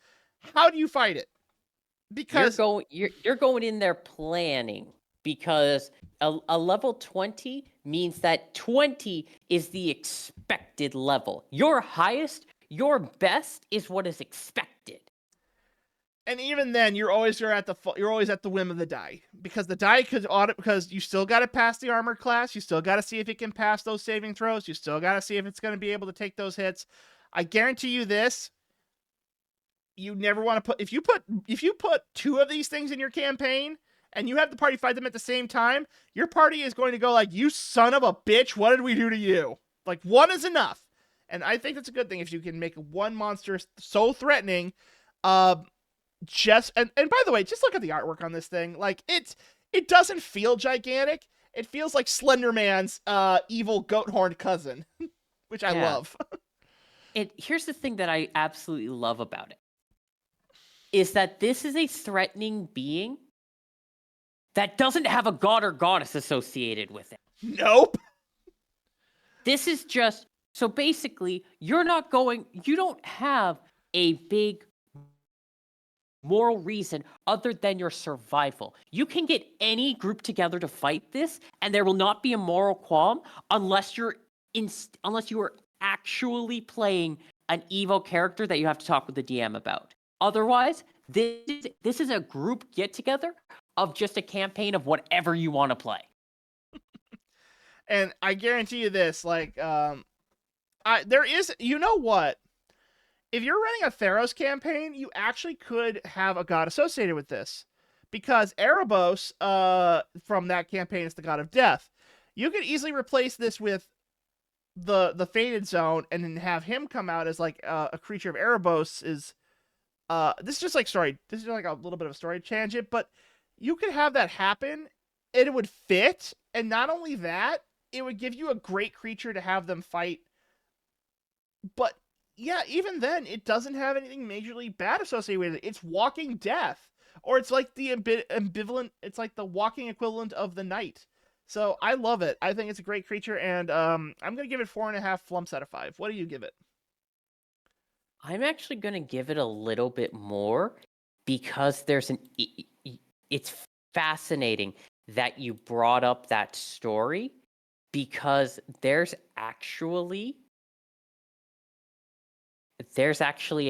how do you fight it? Because you're going in there planning, because a level 20 means that 20 is the expected level. Your highest, your best is what is expected. And even then, you're always at the whim of the die, because the die could audit, because you still got to pass the armor class, you still got to see if it can pass those saving throws, you still got to see if it's going to be able to take those hits. I guarantee you this: you never want to put if you put 2 of these things in your campaign and you have the party fight them at the same time, your party is going to go like, "You son of a bitch! What did we do to you?" Like, 1 is enough, and I think that's a good thing if you can make 1 monster so threatening. And by the way, just look at the artwork on this thing. Like, it doesn't feel gigantic. It feels like Slender Man's evil goat horned cousin, which I love. And here's the thing that I absolutely love about it, is that this is a threatening being that doesn't have a god or goddess associated with it. Nope. This is just, so basically, you don't have a big moral reason other than your survival. You can get any group together to fight this, and there will not be a moral qualm unless you are actually playing an evil character that you have to talk with the DM about. Otherwise, this is a group get together of just a campaign of whatever you want to play. And I guarantee you this, like, there is, you know what? If you're running a Theros campaign, you actually could have a god associated with this, because Erebos, from that campaign, is the god of death. You could easily replace this with the Fated Zone, and then have him come out as like a creature of Erebos. This is just like story. This is like a little bit of a story tangent, but you could have that happen, and it would fit. And not only that, it would give you a great creature to have them fight. But yeah, even then, it doesn't have anything majorly bad associated with it. It's walking death, or it's like the ambivalent. It's like the walking equivalent of the night. So I love it. I think it's a great creature, and I'm gonna give it 4.5 flumps out of 5. What do you give it? I'm actually gonna give it a little bit more, because it's fascinating that you brought up that story, because there's actually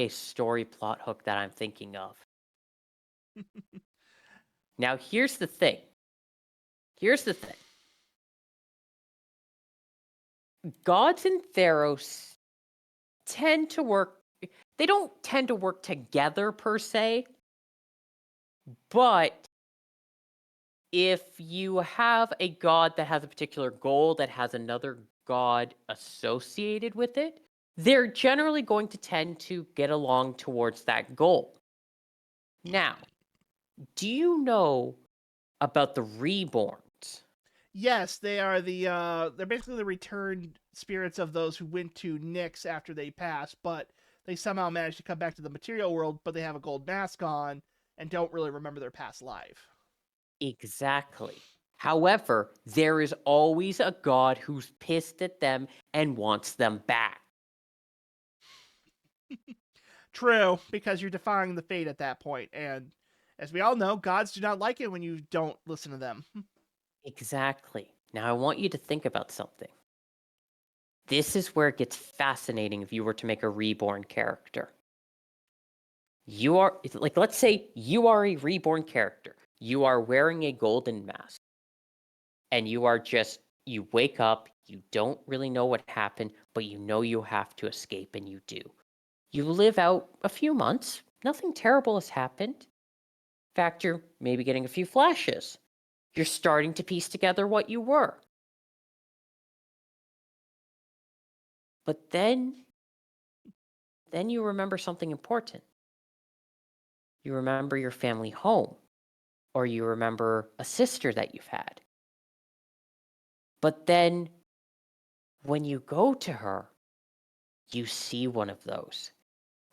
a story plot hook that I'm thinking of. Now, here's the thing. Gods and Theros tend to work. They don't tend to work together per se, but if you have a god that has a particular goal that has another god associated with it, they're generally going to tend to get along towards that goal. Now, do you know about the Reborns? Yes, they are they're basically the returned spirits of those who went to Nyx after they passed, but they somehow managed to come back to the material world, but they have a gold mask on and don't really remember their past life. Exactly. However, there is always a god who's pissed at them and wants them back. True, because you're defying the fate at that point, and as we all know, gods do not like it when you don't listen to them. Exactly. Now, I want you to think about something. This is where it gets fascinating if you were to make a reborn character. You are, like, let's say you are a reborn character. You are wearing a golden mask. And you wake up, you don't really know what happened, but you know you have to escape, and you do. You live out a few months. Nothing terrible has happened. In fact, you're maybe getting a few flashes. You're starting to piece together what you were. But then you remember something important. You remember your family home, or you remember a sister that you've had. But then when you go to her, you see one of those.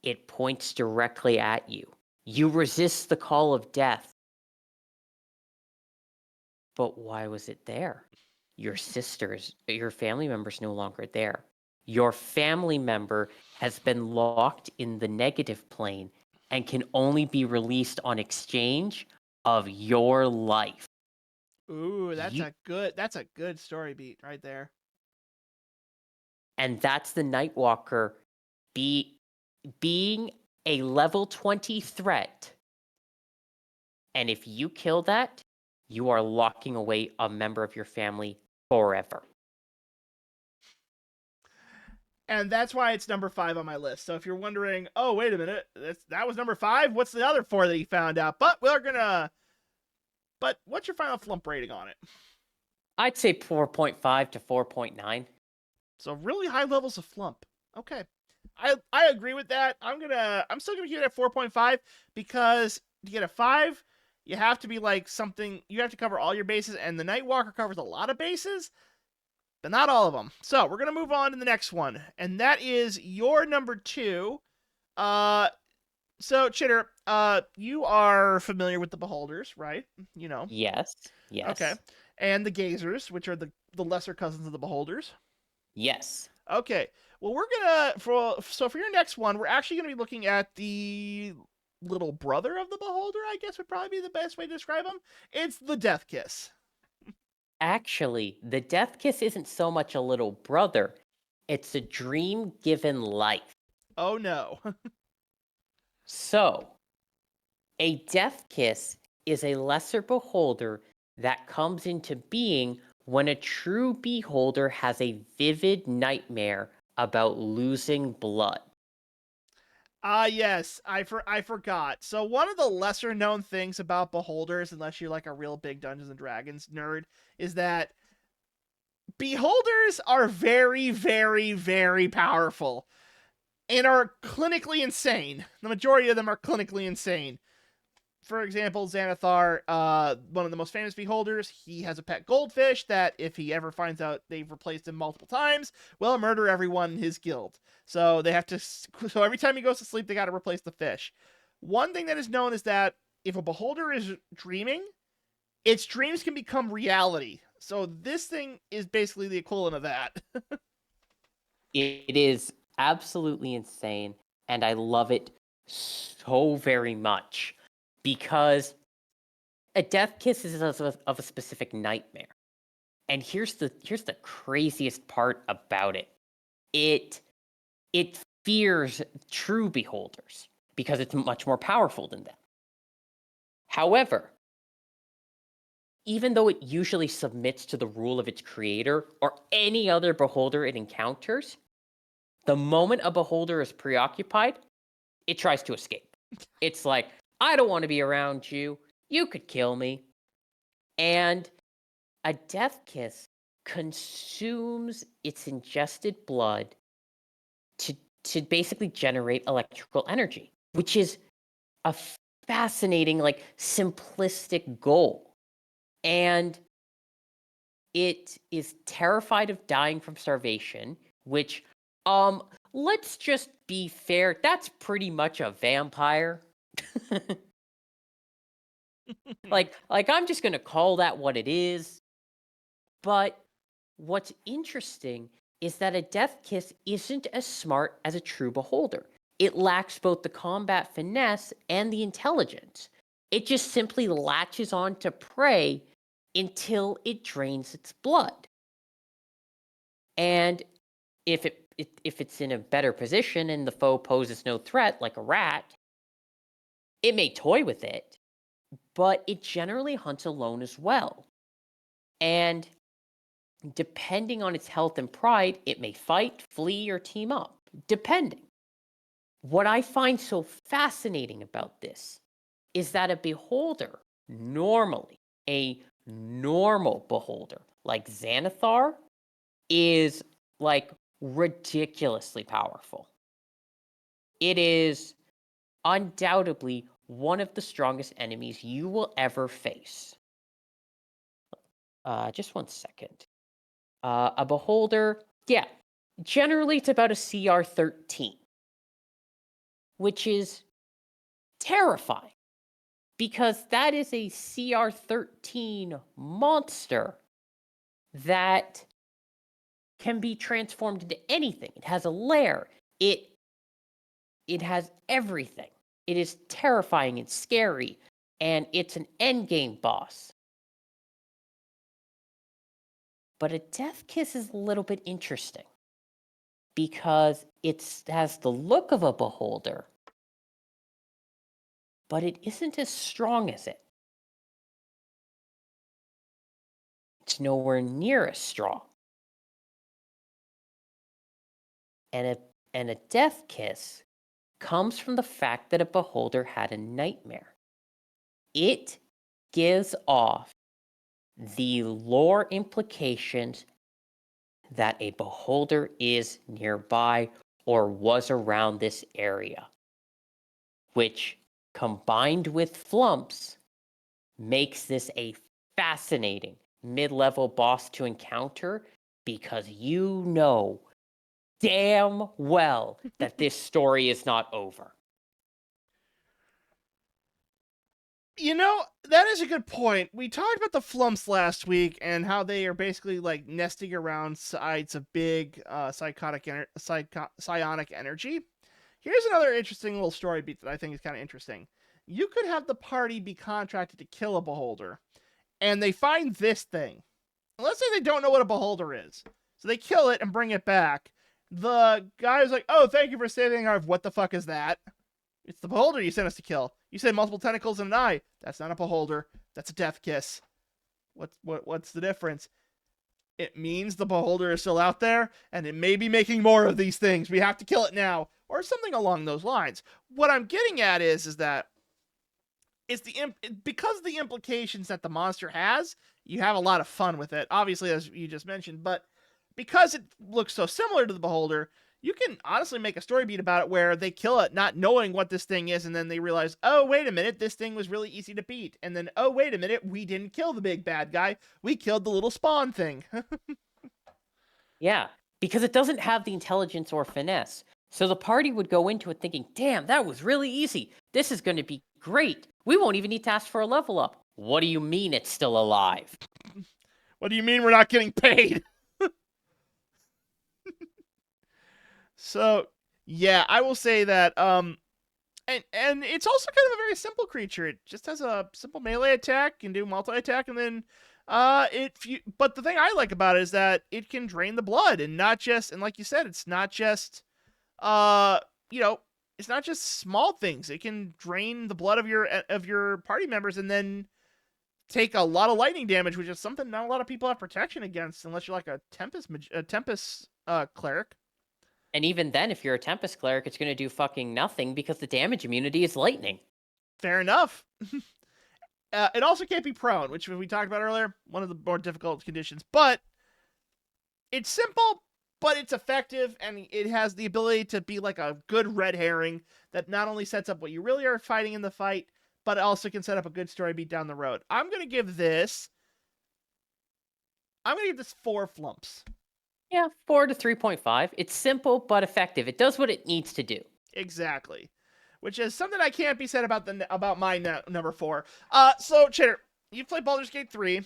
It points directly at you. You resist the call of death. But why was it there? Your family member's no longer there. Your family member has been locked in the negative plane and can only be released on exchange of your life. Ooh, that's a good story beat right there. And that's the Nightwalker being a level 20 threat. And if you kill that, you are locking away a member of your family forever. And that's why it's number 5 on my list. So if you're wondering, oh, wait a minute, that was number 5? What's the other 4 that he found out? But what's your final flump rating on it? I'd say 4.5 to 4.9. So really high levels of flump. Okay. I agree with that. I'm still gonna give it at 4.5 because to get a 5, you have to be like something. You have to cover all your bases, and the Nightwalker covers a lot of bases, but not all of them. So we're gonna move on to the next one, and that is your number 2. So Chitter, you are familiar with the Beholders, right? You know. Yes. Okay. And the Gazers, which are the lesser cousins of the Beholders. Yes. Okay. Well, we're gonna for your next one, we're actually gonna be looking at the little brother of the Beholder. I guess would probably be the best way to describe him. It's the Death Kiss. Actually, the Death Kiss isn't so much a little brother. It's a dream given life. Oh no. So, a Death Kiss is a lesser beholder that comes into being when a true beholder has a vivid nightmare about losing blood. Yes, I forgot. So one of the lesser known things about Beholders, unless you're like a real big Dungeons and Dragons nerd, is that Beholders are very, very, very powerful and are clinically insane. The majority of them are clinically insane. For example, Xanathar, one of the most famous Beholders, he has a pet goldfish that if he ever finds out they've replaced him multiple times, will murder everyone in his guild. So they have to. So every time he goes to sleep, they got to replace the fish. One thing that is known is that if a Beholder is dreaming, its dreams can become reality. So this thing is basically the equivalent of that. It is absolutely insane, and I love it so very much because a Death Kiss is of a specific nightmare. And here's the craziest part about it. It fears true beholders because it's much more powerful than them. However, even though it usually submits to the rule of its creator or any other beholder it encounters, the moment a beholder is preoccupied, it tries to escape. It's like, I don't want to be around you. You could kill me. And a Death Kiss consumes its ingested blood to basically generate electrical energy, which is a fascinating, like, simplistic goal. And it is terrified of dying from starvation, which, let's just be fair, that's pretty much a vampire. like I'm just gonna call that what it is. But what's interesting is that a Death Kiss isn't as smart as a true beholder. It lacks both the combat finesse and the intelligence. It just simply latches on to prey until it drains its blood. And if it's in a better position and the foe poses no threat, like a rat, it may toy with it, but it generally hunts alone as well. And depending on its health and pride, it may fight, flee, or team up, depending. What I find so fascinating about this is that a beholder, normally, a normal beholder, like Xanathar, is like ridiculously powerful. It is undoubtedly one of the strongest enemies you will ever face. Just 1 second. A beholder, yeah, generally it's about a CR 13, which is terrifying because that is a CR 13 monster that can be transformed into anything. It has a lair. It has everything. It is terrifying and scary, and it's an endgame boss. But a Death Kiss is a little bit interesting because it has the look of a beholder, but it isn't as strong as it. It's nowhere near as strong. And a Death Kiss comes from the fact that a beholder had a nightmare. It gives off the lore implications that a beholder is nearby or was around this area, which, combined with flumps, makes this a fascinating mid-level boss to encounter because you know damn well that this story is not over. You know, that is a good point. We talked about the flumps last week and how they are basically like nesting around sides of big psionic energy. Here's another interesting little story beat that I think is kind of interesting. You could have the party be contracted to kill a beholder, and they find this thing. Let's say they don't know what a beholder is. So they kill it and bring it back. The guy is like, oh, thank you for saving our... What the fuck is that? It's the beholder you sent us to kill. You said multiple tentacles and an eye. That's not a beholder. That's a death kiss. What's the difference? It means the beholder is still out there, and it may be making more of these things. We have to kill it now, or something along those lines. What I'm getting at is that it's because of the implications that the monster has, you have a lot of fun with it. Obviously, as you just mentioned, but because it looks so similar to the beholder, you can honestly make a story beat about it where they kill it not knowing what this thing is, and then they realize, oh, wait a minute, this thing was really easy to beat. And then, oh, wait a minute, we didn't kill the big bad guy. We killed the little spawn thing. Yeah, because it doesn't have the intelligence or finesse. So the party would go into it thinking, damn, that was really easy. This is going to be great. We won't even need to ask for a level up. What do you mean it's still alive? What do you mean we're not getting paid? So, yeah, I will say that, and it's also kind of a very simple creature. It just has a simple melee attack, can do multi-attack, and then, but the thing I like about it is that it can drain the blood, and not just, and like you said, it's not just, it's not just small things. It can drain the blood of your party members, and then take a lot of lightning damage, which is something not a lot of people have protection against, unless you're like a Tempest cleric. And even then, if you're a Tempest cleric, it's going to do fucking nothing because the damage immunity is lightning. Fair enough. It also can't be prone, which we talked about earlier, one of the more difficult conditions. But it's simple, but it's effective, and it has the ability to be like a good red herring that not only sets up what you really are fighting in the fight, but also can set up a good story beat down the road. I'm going to give this 4 flumps. Yeah, 4 to 3.5. It's simple but effective. It does what it needs to do. Exactly. Which is something I can't be said about my number 4. So, Chitter, you've played Baldur's Gate 3.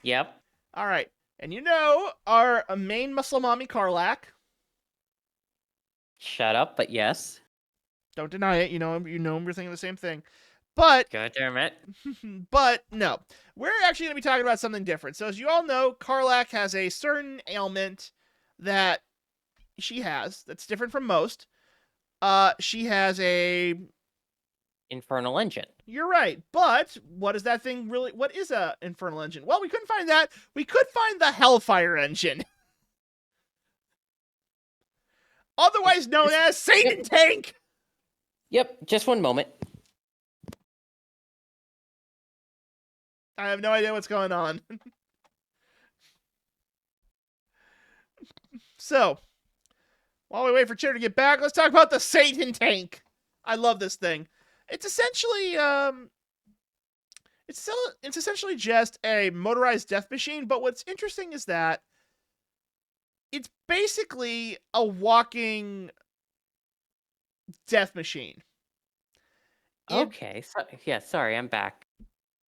Yep. All right. And you know our main muscle mommy, Karlach. Shut up, but yes. Don't deny it. You know him. We're thinking the same thing. But God damn it. But no, we're actually going to be talking about something different. So as you all know, Karlach has a certain ailment that she has that's different from most. She has a Infernal Engine. You're right, but what is that thing really? What is a Infernal Engine? Well, we couldn't find that. We could find the Hellfire Engine, otherwise known as Satan Tank. Yep, just one moment. I have no idea what's going on. So, while we wait for Chitter to get back, let's talk about the Satan tank. I love this thing. It's essentially it's essentially just a motorized death machine, but what's interesting is that it's basically a walking death machine. Okay. So, yeah, sorry, I'm back.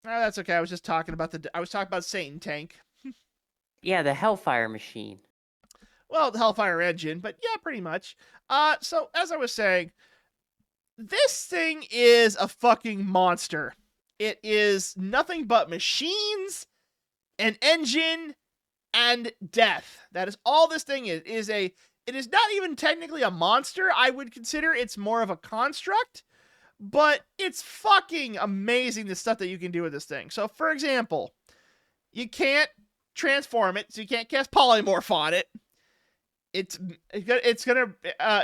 Oh, that's okay. I was just talking about Satan tank. Yeah, the Hellfire machine. Well, the Hellfire engine, but yeah, pretty much. So as I was saying, this thing is a fucking monster. It is nothing but machines, an engine, and death. That is all this thing is. It is not even technically a monster. I would consider it's more of a construct, but it's fucking amazing the stuff that you can do with this thing. So, for example, you can't transform it, so you can't cast polymorph on it. It's gonna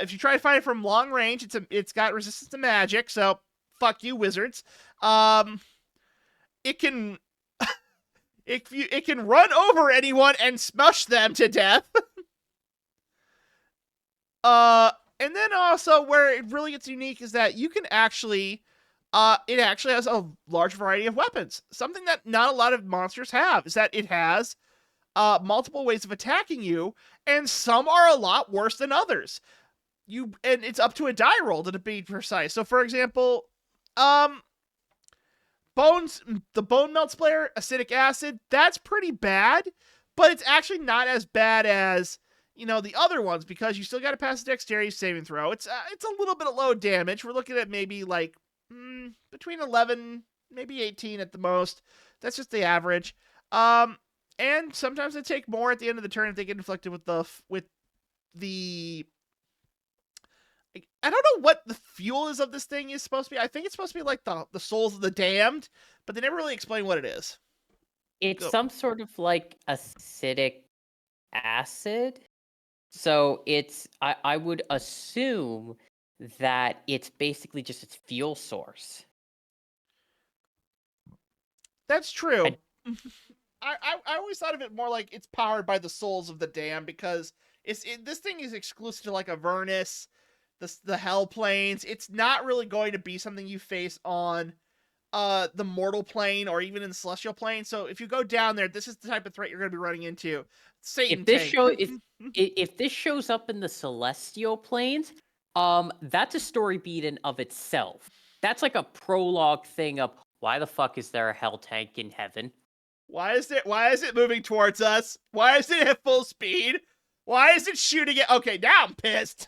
if you try to fight it from long range, it's got resistance to magic, so fuck you, wizards. It can it can run over anyone and smush them to death. And then also where it really gets unique is that you can actually it actually has a large variety of weapons. Something that not a lot of monsters have is that it has multiple ways of attacking you, and some are a lot worse than others. And it's up to a die roll to be precise. So, for example, the bone melt splayer, acidic acid, that's pretty bad, but it's actually not as bad as the other ones because you still got to pass the dexterity saving throw. It's a little bit of low damage. We're looking at maybe like between 11, maybe 18 at the most. That's just the average. And sometimes they take more at the end of the turn if they get inflicted with the I don't know what the fuel is of this thing is supposed to be. I think it's supposed to be like the souls of the damned, but they never really explain what it is. It's some sort of like acidic acid. So I would assume that it's basically just its fuel source. That's true. I always thought of it more like it's powered by the souls of the damned because this thing is exclusive to like Avernus, the Hell Planes. It's not really going to be something you face on the mortal plane or even in the celestial plane. So if you go down there, this is the type of threat you're going to be running into. Satan tank. If this shows up in the celestial planes, that's a story beat in of itself. That's like a prologue thing of why the fuck is there a hell tank in heaven? Why is it moving towards us? Why is it at full speed? Why is it shooting it? Okay, now I'm pissed.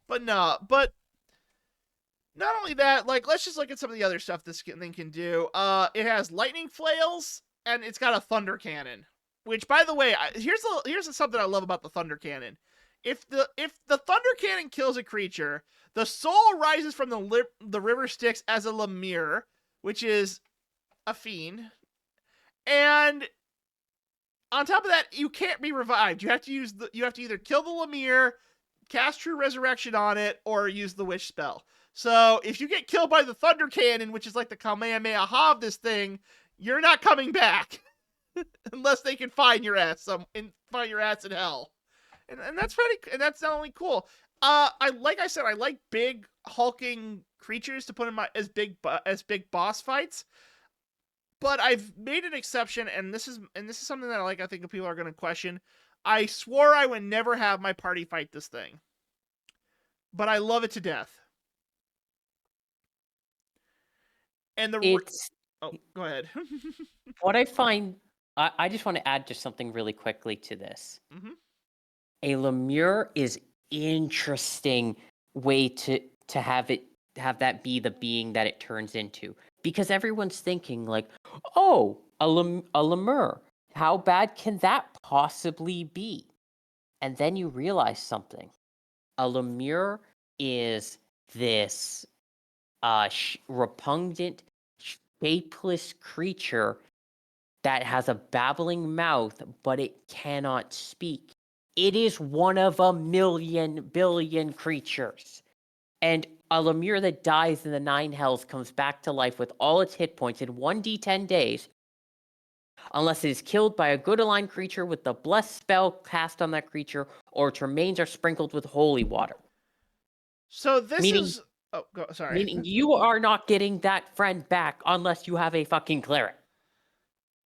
But not only that, like, let's just look at some of the other stuff this thing can do. It has lightning flails, and it's got a thunder cannon. Which, by the way, here's something I love about the thunder cannon. If the thunder cannon kills a creature, the soul rises from the river Styx as a Lemure, which is a fiend, and on top of that, you can't be revived. You have to either kill the Lemure, cast True Resurrection on it, or use the Wish spell. So if you get killed by the Thunder Cannon, which is like the Kamehameha of this thing, you're not coming back unless they can find your ass in hell. And that's that's not only cool. I like big hulking creatures to put in as big boss fights. But I've made an exception, and this is something that I think people are going to question. I swore I would never have my party fight this thing, but I love it to death. And oh, go ahead. What I find, I just want to add just something really quickly to this. Mm-hmm. A Lemure is interesting way to have that be the being that it turns into. Because everyone's thinking like, oh, a Lemure, how bad can that possibly be? And then you realize something. A Lemure is this repugnant, shapeless creature that has a babbling mouth, but it cannot speak. It is one of a million billion creatures. And A Lemure that dies in the 9 hells comes back to life with all its hit points in 1d10 days, unless it is killed by a good aligned creature with the blessed spell cast on that creature, or its remains are sprinkled with holy water. So this Meaning, is... Oh, sorry. meaning you are not getting that friend back unless you have a fucking cleric.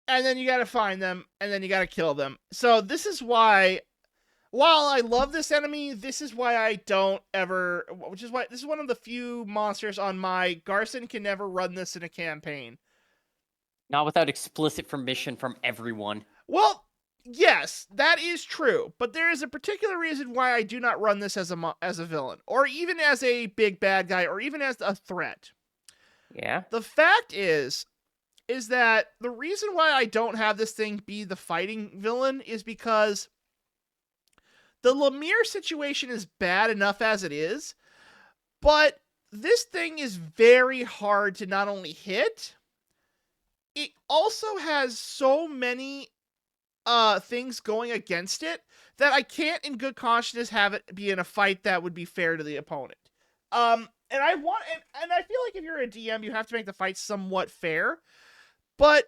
And then you gotta find them, and then you gotta kill them. So this is why, while I love this enemy, this is why I don't ever... Which is why this is one of the few monsters on my... Garson can never run this in a campaign. Not without explicit permission from everyone. Well, yes, that is true, but there is a particular reason why I do not run this as a villain, or even as a big bad guy, or even as a threat. Yeah? The fact is that the reason why I don't have this thing be the fighting villain is because the Lemire situation is bad enough as it is, but this thing is very hard to not only hit, it also has so many things going against it that I can't in good conscience have it be in a fight that would be fair to the opponent. And I want, and I feel like if you're a DM, you have to make the fight somewhat fair, but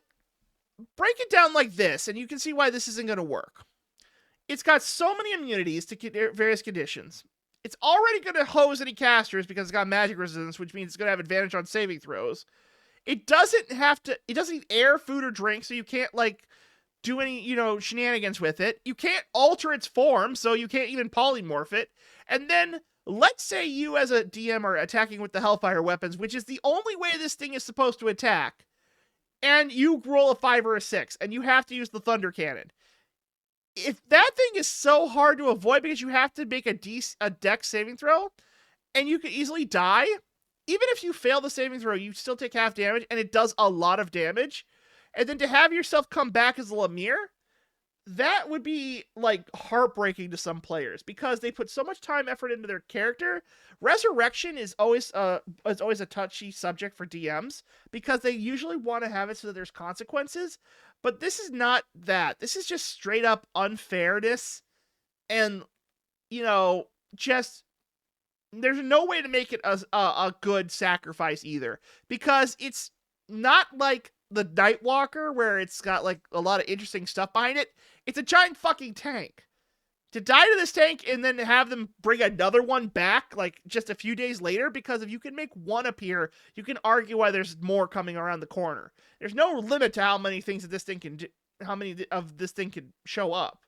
break it down like this, and you can see why this isn't going to work. It's got so many immunities to various conditions. It's already going to hose any casters because it's got magic resistance, which means it's going to have advantage on saving throws. It doesn't eat air, food, or drink, so you can't, like, do any, shenanigans with it. You can't alter its form, so you can't even polymorph it. And then, let's say you as a DM are attacking with the Hellfire weapons, which is the only way this thing is supposed to attack, and you roll a 5 or a 6, and you have to use the Thunder Cannon. If that thing is so hard to avoid because you have to make a dex saving throw, and you could easily die, even if you fail the saving throw, you still take half damage, and it does a lot of damage. And then to have yourself come back as a Lemire, that would be, like, heartbreaking to some players because they put so much time, effort into their character. Resurrection is always a touchy subject for DMs because they usually want to have it so that there's consequences. But this is not that. This is just straight up unfairness, and just there's no way to make it a good sacrifice either because it's not like the Nightwalker where it's got like a lot of interesting stuff behind it. It's a giant fucking tank. To die to this tank and then have them bring another one back like just a few days later, because if you can make one appear, you can argue why there's more coming around the corner. There's no limit to how many things that this thing can do, how many of this thing can show up.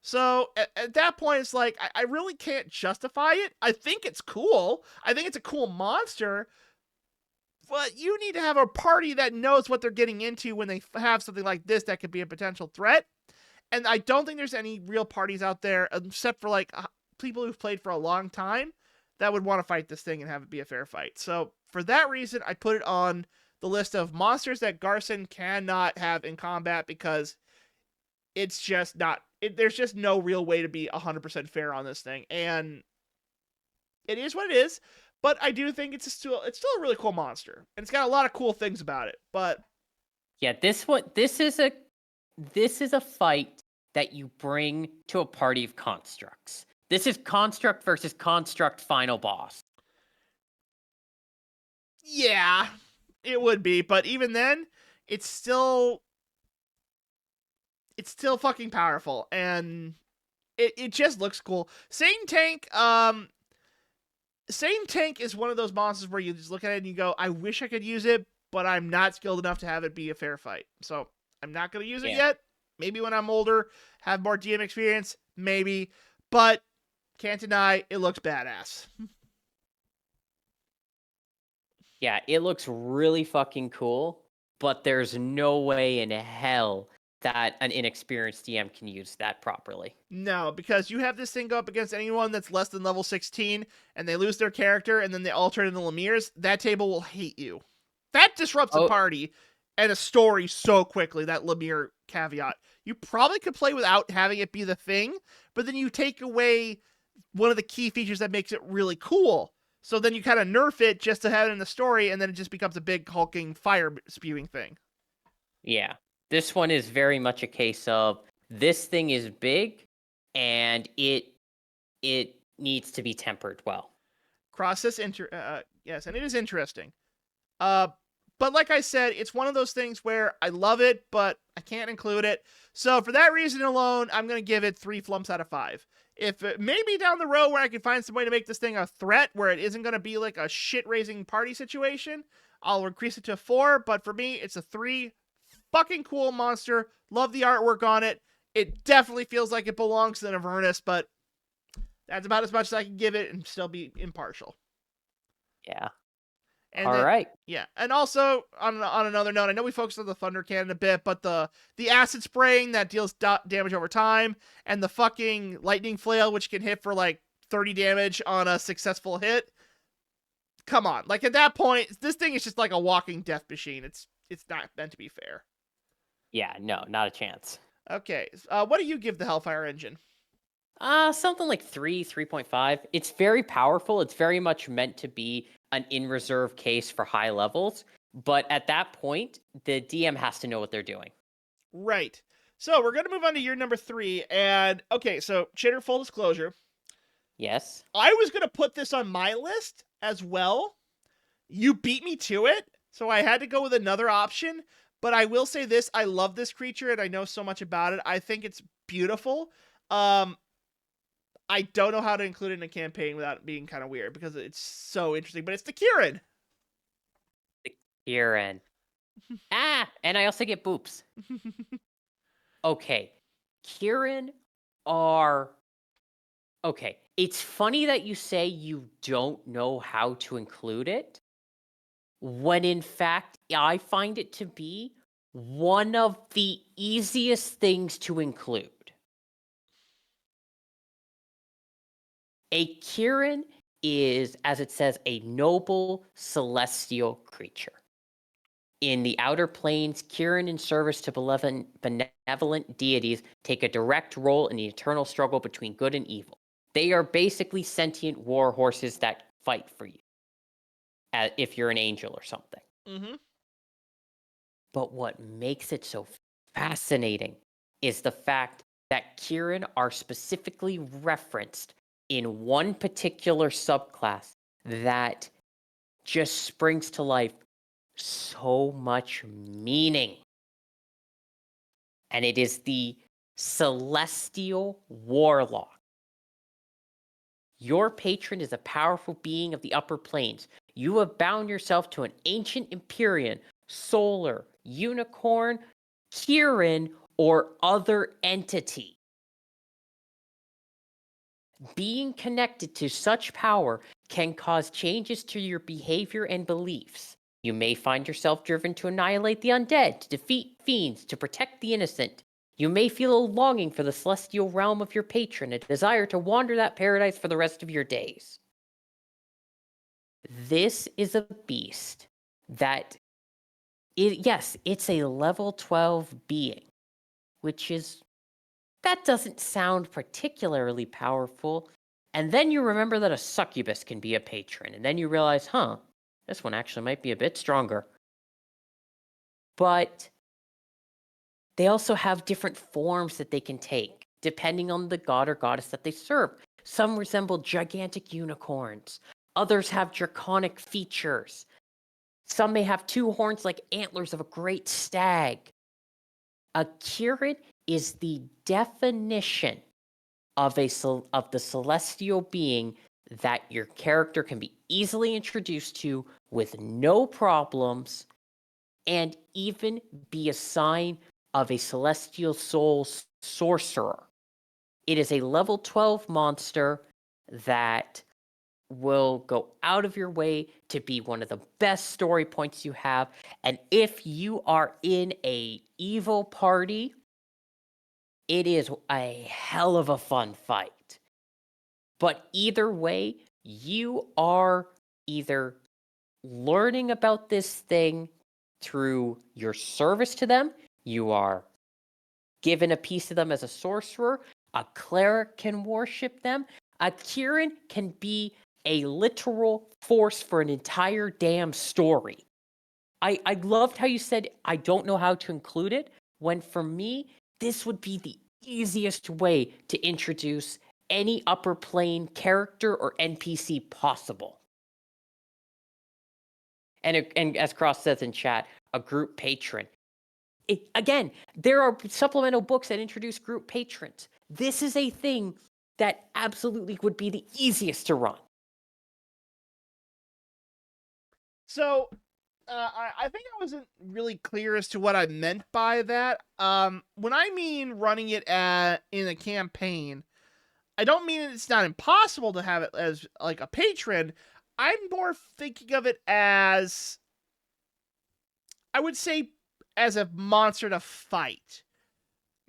So at that point, it's like, I really can't justify it. I think it's cool. I think it's a cool monster. But you need to have a party that knows what they're getting into when they have something like this that could be a potential threat. And I don't think there's any real parties out there, except for like people who've played for a long time, that would want to fight this thing and have it be a fair fight. So for that reason, I put it on the list of monsters that Garson cannot have in combat because it's just not... there's just no real way to be 100% fair on this thing. And it is what it is. But I do think it's still a really cool monster, and it's got a lot of cool things about it. But yeah, this is a fight that you bring to a party of constructs. This is construct versus construct final boss. Yeah, it would be, but even then, it's still fucking powerful, and it just looks cool. Satan Tank is one of those monsters where you just look at it and you go, I wish I could use it, but I'm not skilled enough to have it be a fair fight. So I'm not going to use it yet. Maybe when I'm older, have more DM experience, maybe. But can't deny, it looks badass. Yeah, it looks really fucking cool, but there's no way in hell that an inexperienced DM can use that properly. No, because you have this thing go up against anyone that's less than level 16, and they lose their character, and then they alter it into Lemire's, that table will hate you. That disrupts a party and a story so quickly, that Lemire caveat. You probably could play without having it be the thing, but then you take away one of the key features that makes it really cool. So then you kind of nerf it just to have it in the story, and then it just becomes a big hulking fire spewing thing. Yeah. This one is very much a case of this thing is big and it needs to be tempered well. Process yes, and it is interesting. But like I said, it's one of those things where I love it, but I can't include it. So for that reason alone, I'm going to give it 3 flumps out of 5. If it, maybe down the road where I can find some way to make this thing a threat where it isn't going to be like a shit-raising party situation, I'll increase it to 4. But for me, it's a 3. Fucking cool monster. Love the artwork on it. It definitely feels like it belongs in Avernus, but that's about as much as I can give it and still be impartial. Yeah. And All then, right. yeah, and also on another note, I know we focused on the Thunder Cannon a bit, but the acid spraying that deals damage over time, and the fucking lightning flail, which can hit for like 30 damage on a successful hit. Come on, like at that point, this thing is just like a walking death machine. It's not meant to be fair. Yeah, no, not a chance. Okay, what do you give the Hellfire Engine? Something like 3.5. It's very powerful. It's very much meant to be an in reserve case for high levels. But at that point, the DM has to know what they're doing. Right. So we're gonna move on to year number 3, and okay, so Chitter, full disclosure, Yes. I was gonna put this on my list as well. You beat me to it, so I had to go with another option. But I will say this: I love this creature, and I know so much about it. I think it's beautiful. I don't know how to include it in a campaign without it being kind of weird because it's so interesting. But it's the Kieran. The Kieran. And I also get boops. Okay. Kieran are... Okay. It's funny that you say you don't know how to include it, when in fact, I find it to be one of the easiest things to include. A Kieran is, as it says, a noble celestial creature. In the outer planes, Kieran in service to benevolent deities take a direct role in the eternal struggle between good and evil. They are basically sentient war horses that fight for you, if you're an angel or something. Mm-hmm. But what makes it so fascinating is the fact that Kieran are specifically referenced in one particular subclass that just springs to life so much meaning. And it is the Celestial Warlock. Your patron is a powerful being of the upper planes. You have bound yourself to an ancient Empyrean, solar, unicorn, Kieran, or other entity. Being connected to such power can cause changes to your behavior and beliefs. You may find yourself driven to annihilate the undead, to defeat fiends, to protect the innocent. You may feel a longing for the celestial realm of your patron, a desire to wander that paradise for the rest of your days. This is a beast that, yes, it's a level 12 being, which is... that doesn't sound particularly powerful. And then you remember that a succubus can be a patron, and then you realize, this one actually might be a bit stronger. But they also have different forms that they can take, depending on the god or goddess that they serve. Some resemble gigantic unicorns. Others have draconic features. Some may have 2 horns like antlers of a great stag. A Kieran is the definition of the celestial being that your character can be easily introduced to with no problems, and even be a sign of a celestial soul sorcerer. It is a level 12 monster that will go out of your way to be one of the best story points you have. And if you are in a evil party, it is a hell of a fun fight. But either way, you are either learning about this thing through your service to them, you are given a piece of them as a sorcerer, a cleric can worship them, a Kieran can be a literal force for an entire damn story. I loved how you said, I don't know how to include it, when for me, this would be the easiest way to introduce any upper plane character or NPC possible. And as Cross says in chat, a group patron. Again, there are supplemental books that introduce group patrons. This is a thing that absolutely would be the easiest to run. So, I think I wasn't really clear as to what I meant by that. When I mean running it in a campaign, I don't mean it's not impossible to have it as like a patron. I'm more thinking of it as, I would say, as a monster to fight.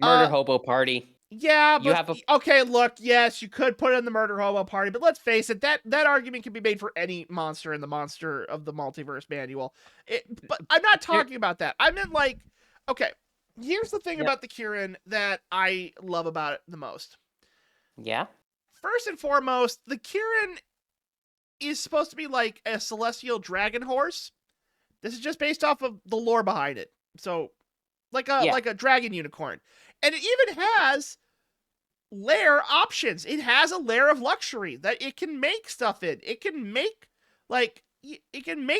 Murder Hobo Party. Yeah, but okay, look, yes, you could put it in the Murder Hobo Party, but let's face it, that argument can be made for any monster in the Monster of the Multiverse manual. But I'm not talking about that. I meant like, okay, here's the thing about the Kieran that I love about it the most. Yeah? First and foremost, the Kieran is supposed to be like a celestial dragon horse. This is just based off of the lore behind it. So, like a dragon unicorn. And it even has lair options. It has a lair of luxury that it can make stuff in. It can make,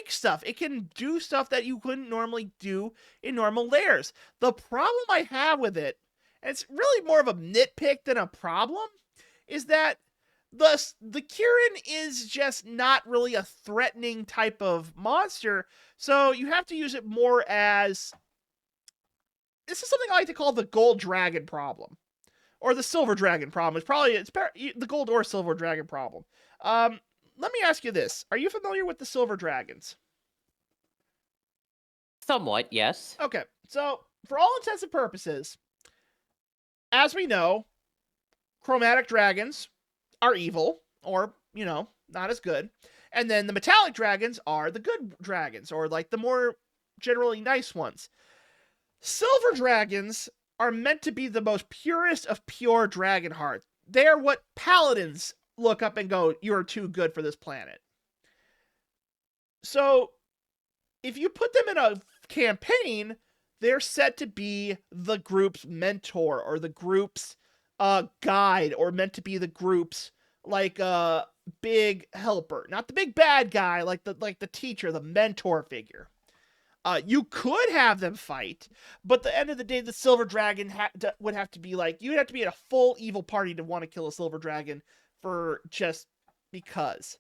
stuff. It can do stuff that you couldn't normally do in normal lairs. The problem I have with it, and it's really more of a nitpick than a problem, is that the Kieran is just not really a threatening type of monster, so you have to use it more as... This is something I like to call the gold dragon problem. Or the silver dragon problem. It's the gold or silver dragon problem. Let me ask you this. Are you familiar with the silver dragons? Somewhat, yes. Okay, so for all intents and purposes, as we know, chromatic dragons are evil, or, not as good. And then the metallic dragons are the good dragons, or like the more generally nice ones. Silver dragons are meant to be the most purest of pure dragon hearts. They are what paladins look up and go, you're too good for this planet. So, if you put them in a campaign, they're set to be the group's mentor, or the group's guide, or meant to be the group's big helper. Not the big bad guy, like the teacher, the mentor figure. You could have them fight, but at the end of the day, the silver dragon would have to be you'd have to be at a full evil party to want to kill a silver dragon for just because.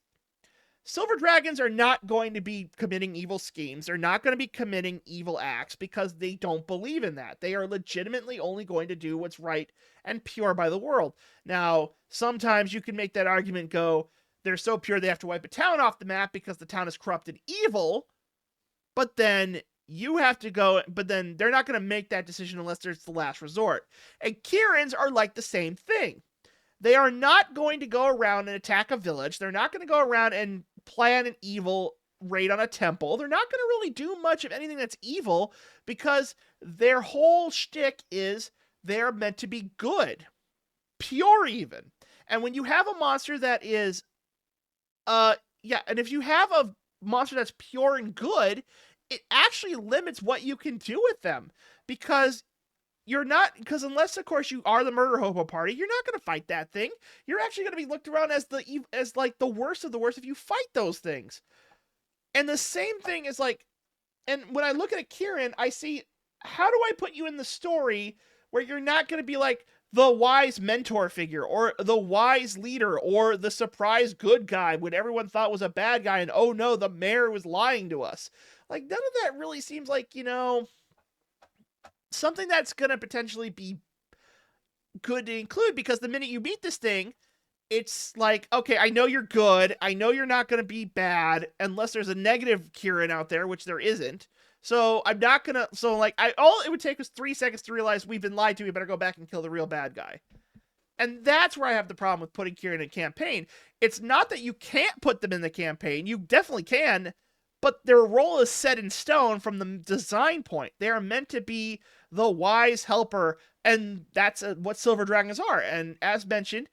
Silver dragons are not going to be committing evil schemes. They're not going to be committing evil acts because they don't believe in that. They are legitimately only going to do what's right and pure by the world. Now, sometimes you can make that argument go, they're so pure they have to wipe a town off the map because the town is corrupt and evil. But then you have to go, but then they're not going to make that decision unless it's the last resort. And Kierans are like the same thing. They are not going to go around and attack a village. They're not going to go around and plan an evil raid on a temple. They're not going to really do much of anything that's evil because their whole shtick is they're meant to be good. Pure even. And when you have a monster that is, and if you have a monster that's pure and good, it actually limits what you can do with them because unless of course you are the Murder Hobo Party, you're not going to fight that thing. You're actually going to be looked around as the worst of the worst if you fight those things. And the same thing is and when I look at a Kieran, I see, how do I put you in the story where you're not going to be like the wise mentor figure or the wise leader or the surprise good guy when everyone thought was a bad guy and oh no, the mayor was lying to us. None of that really seems like, something that's going to potentially be good to include, because the minute you meet this thing, it's like, okay, I know you're good. I know you're not going to be bad unless there's a negative Kieran out there, which there isn't. So I'm not going to, all it would take was 3 seconds to realize we've been lied to. We better go back and kill the real bad guy. And that's where I have the problem with putting Kieran in a campaign. It's not that you can't put them in the campaign. You definitely can, but their role is set in stone from the design point. They are meant to be the wise helper, and that's what silver dragons are. And as mentioned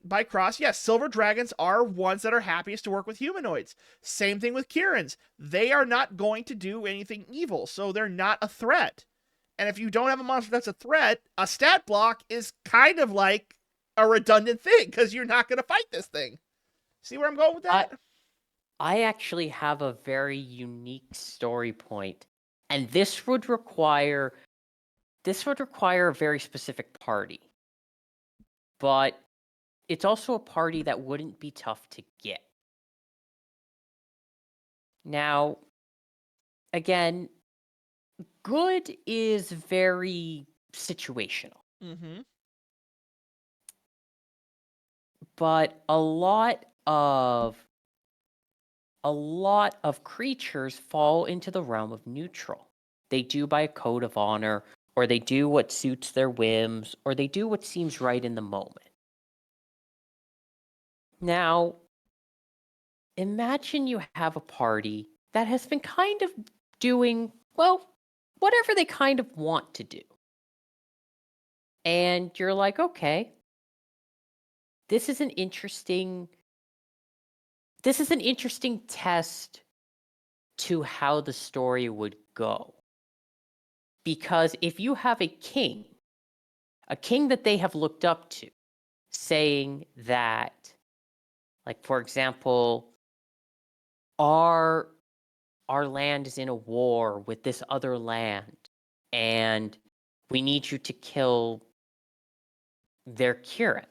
by Cross, yes, silver dragons are ones that are happiest to work with humanoids. Same thing with Kierans. They are not going to do anything evil, so they're not a threat. And if you don't have a monster that's a threat, a stat block is kind of like a redundant thing, because you're not going to fight this thing. See where I'm going with that? I actually have a very unique story point, and this would require a very specific party. But it's also a party that wouldn't be tough to get. Now, again, good is very situational. Mm-hmm. But a lot of creatures fall into the realm of neutral. They do by a code of honor, or they do what suits their whims, or they do what seems right in the moment. Now, imagine you have a party that has been kind of doing, well, whatever they kind of want to do. And you're like, okay, this is an interesting test to how the story would go. Because if you have a king that they have looked up to, saying that, like, for example, our land is in a war with this other land, and we need you to kill their Kieran.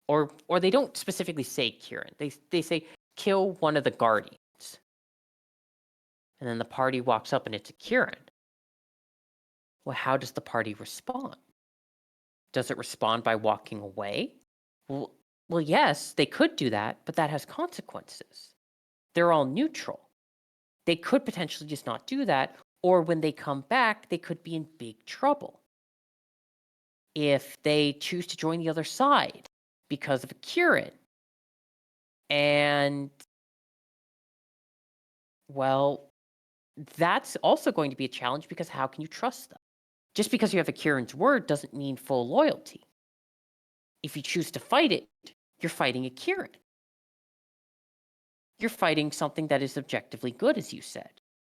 Or they don't specifically say Kieran. They say kill one of the guardians. And then the party walks up and it's a Kieran. Well, how does the party respond? Does it respond by walking away? Well, yes, they could do that, but that has consequences. They're all neutral. They could potentially just not do that, or when they come back, they could be in big trouble. If they choose to join the other side because of a Kieran. And, well, that's also going to be a challenge, because how can you trust them? Just because you have a Kieran's word doesn't mean full loyalty. If you choose to fight it, you're fighting a Kieran. You're fighting something that is objectively good, as you said.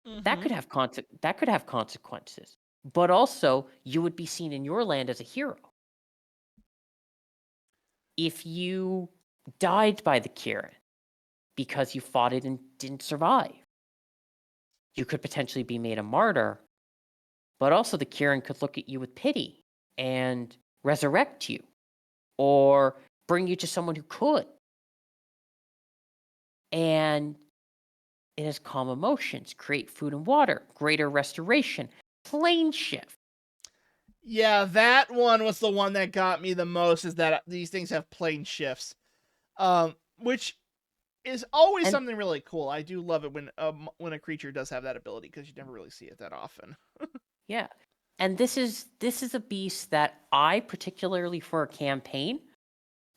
Mm-hmm. That could have consequences. But also, you would be seen in your land as a hero. If you died by the Kieran because you fought it and didn't survive, you could potentially be made a martyr. But also, the Kieran could look at you with pity and resurrect you, or bring you to someone who could. And it has calm emotions, create food and water, greater restoration, plane shift. Yeah, that one was the one that got me the most, is that these things have plane shifts. Which is always something really cool. I do love it when a creature does have that ability, because you never really see it that often. Yeah. And this is a beast that I, particularly for a campaign,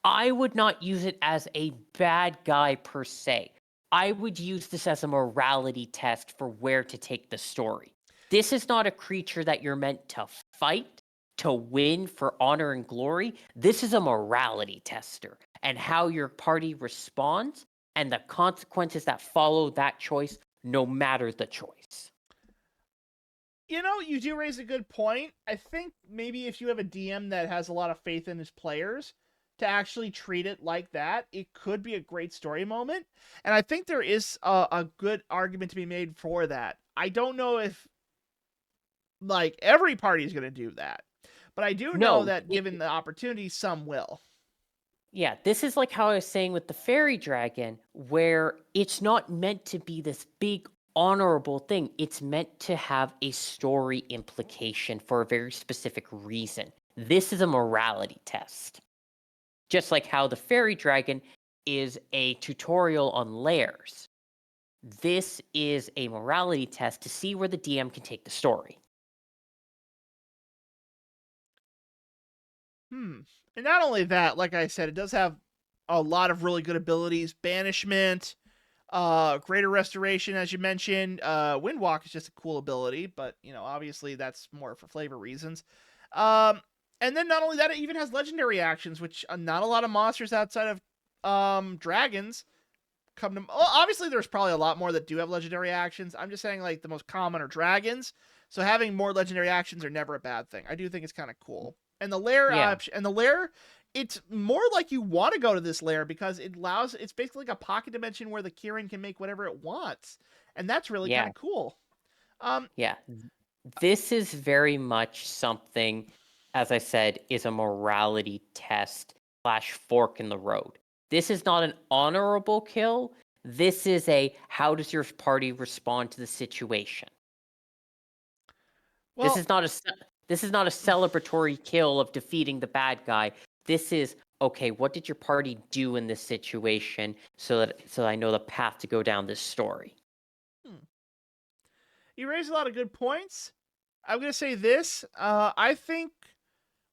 I would not use it as a bad guy per se. I would use this as a morality test for where to take the story. This is not a creature that you're meant to fight, to win for honor and glory. This is a morality tester, and how your party responds and the consequences that follow that choice, no matter the choice. You know, you do raise a good point. I think maybe if you have a DM that has a lot of faith in his players, to actually treat it like that, it could be a great story moment. And I think there is a good argument to be made for that. I don't know if, like, every party is going to do that, but I do know that given the opportunity, some will. Yeah, this is like how I was saying with the fairy dragon, where it's not meant to be this big honorable thing. It's meant to have a story implication for a very specific reason. This is a morality test. Just like how the fairy dragon is a tutorial on layers. This is a morality test to see where the DM can take the story. And not only that, like I said, it does have a lot of really good abilities. Banishment, greater restoration, as you mentioned. Windwalk is just a cool ability, but, you know, obviously that's more for flavor reasons. And then not only that, it even has legendary actions, which not a lot of monsters outside of dragons come to. Well, obviously there's probably a lot more that do have legendary actions. I'm just saying, like, the most common are dragons. So having more legendary actions are never a bad thing. I do think it's kind of cool. And the lair Yeah. option, and the lair it's more like you want to go to this lair because it's basically like a pocket dimension where the Kirin can make whatever it wants. And that's really kind Yeah. of cool. Um, Yeah. This is very much something, as I said, is a morality test slash fork in the road. This is not an honorable kill. This is a how does your party respond to the situation? This well, is not a celebratory kill of defeating the bad guy. This is okay, what did your party do in this situation so that I know the path to go down this story? you raised a lot of good points. I'm going to say this. I think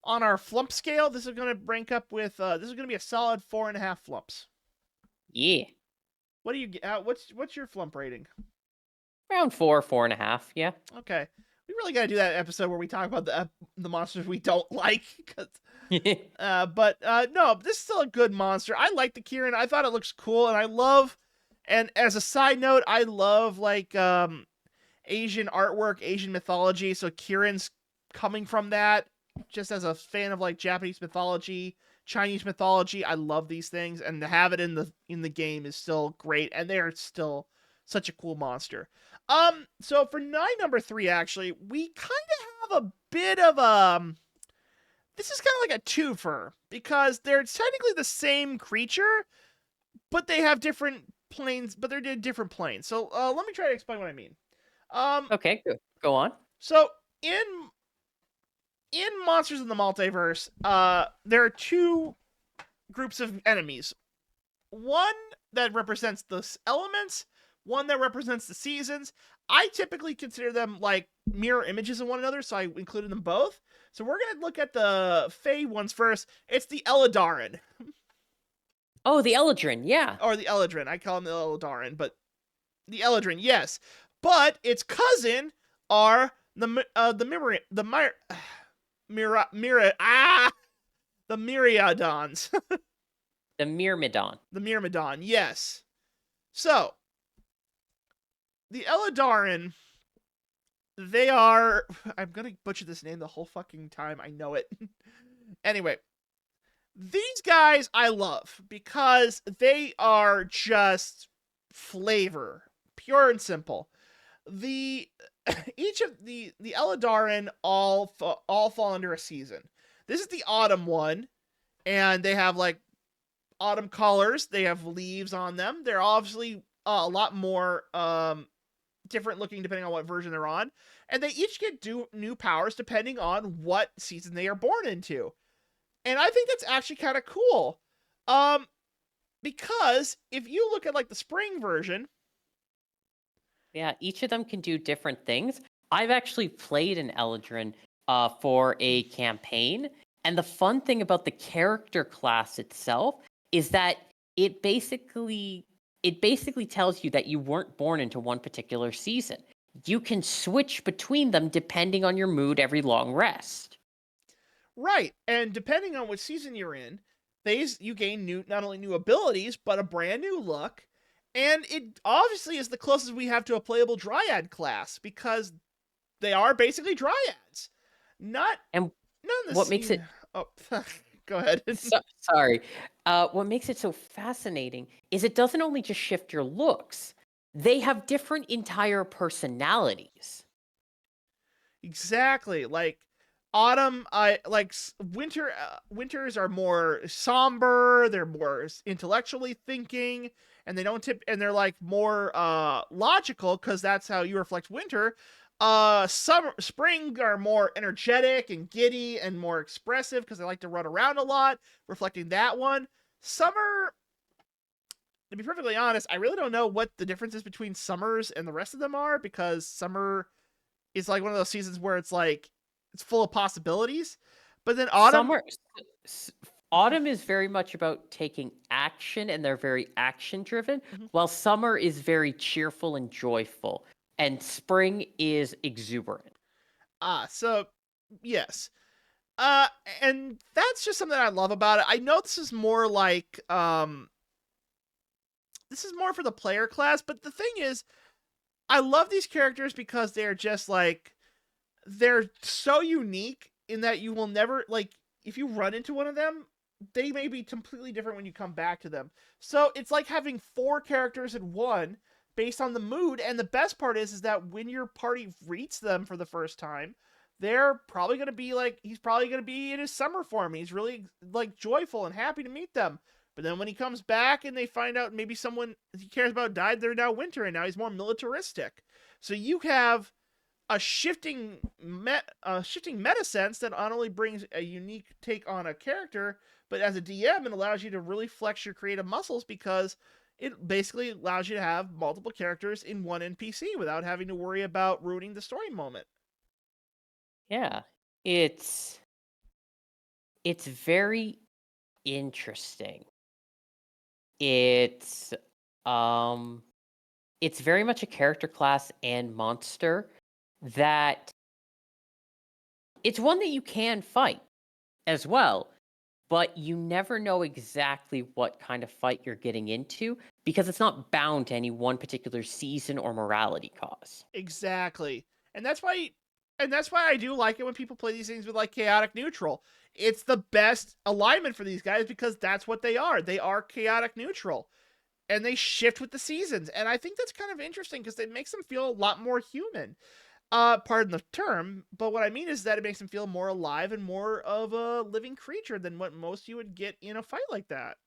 on our flump scale, this is going to rank up with, this is going to be a solid 4.5 flumps. Yeah. What do you get? What's your flump rating? Around 4.5, yeah. Okay. We really got to do that episode where we talk about the monsters we don't like. But no, this is still a good monster. I like the Kirin. I thought it looks cool, and I love. And as a side note, I love like Asian artwork, Asian mythology. So Kirin's coming from that. Just as a fan of like Japanese mythology, Chinese mythology, I love these things, and to have it in the game is still great, and they're still such a cool monster. So for number 3, actually, we kind of have a bit of this is kind of like a twofer because they're technically the same creature, but they have different planes. But they're in different planes. So let me try to explain what I mean. Okay, good. Go on. So in Monsters in the Multiverse, there are 2 groups of enemies. One that represents the elements, one that represents the seasons. I typically consider them like mirror images of one another, so I included them both. So we're going to look at the Fae ones first. It's the Eladarin. Oh, the Eladrin, yeah. Or the Eladrin. I call them the Eladarin, but the Eladrin, yes. But its cousin are the Myriadons. The Myrmidon. The Myrmidon, yes. So, the Eladarin, they are... I'm going to butcher this name the whole fucking time. I know it. Anyway, these guys I love because they are just flavor. Pure and simple. Each of the Eladarin all fall under a season. This is the autumn one, and they have like autumn colors. They have leaves on them. They're obviously a lot more different looking depending on what version they're on, and they each get new powers depending on what season they are born into. And I think that's actually kind of cool, because if you look at like the spring version, yeah, each of them can do different things. I've actually played an Eladrin for a campaign, and the fun thing about the character class itself is that it basically tells you that you weren't born into one particular season. You can switch between them depending on your mood every long rest. Right, and depending on what season you're in, you gain not only new abilities but a brand new look, and it obviously is the closest we have to a playable Dryad class because they are basically Dryads. Not what makes it Oh, go ahead. Sorry. What makes it so fascinating is it doesn't only just shift your looks; they have different entire personalities. Exactly. Like autumn, winter. Winters are more somber. They're more intellectually thinking, and they're like more logical because that's how you reflect winter. Spring are more energetic and giddy and more expressive because they like to run around a lot, reflecting that one. Summer, to be perfectly honest, I really don't know what the differences between summers and the rest of them are because summer is like one of those seasons where it's like it's full of possibilities. But then Autumn is very much about taking action, and they're very action driven, while summer is very cheerful and joyful, and spring is exuberant. So yes. And that's just something I love about it. I know this is more like this is more for the player class, but the thing is, I love these characters because they're just like they're so unique in that you will never like if you run into one of them, they may be completely different when you come back to them. So it's like having 4 characters in one based on the mood. And the best part is that when your party greets them for the first time, they're probably going to be like, he's probably going to be in his summer form. He's really like joyful and happy to meet them. But then when he comes back and they find out maybe someone he cares about died, they're now winter and now he's more militaristic. So you have a shifting meta sense that not only brings a unique take on a character, but as a DM, it allows you to really flex your creative muscles because it basically allows you to have multiple characters in one NPC without having to worry about ruining the story moment. Yeah, it's very interesting. It's um it's very much a character class and monster that it's one that you can fight as well, but you never know exactly what kind of fight you're getting into because it's not bound to any one particular season or morality cause. Exactly. And that's why I do like it when people play these things with like chaotic neutral. It's the best alignment for these guys because that's what they are. They are chaotic neutral. And they shift with the seasons. And I think that's kind of interesting because it makes them feel a lot more human. Pardon the term, but what I mean is that it makes them feel more alive and more of a living creature than what most you would get in a fight like that.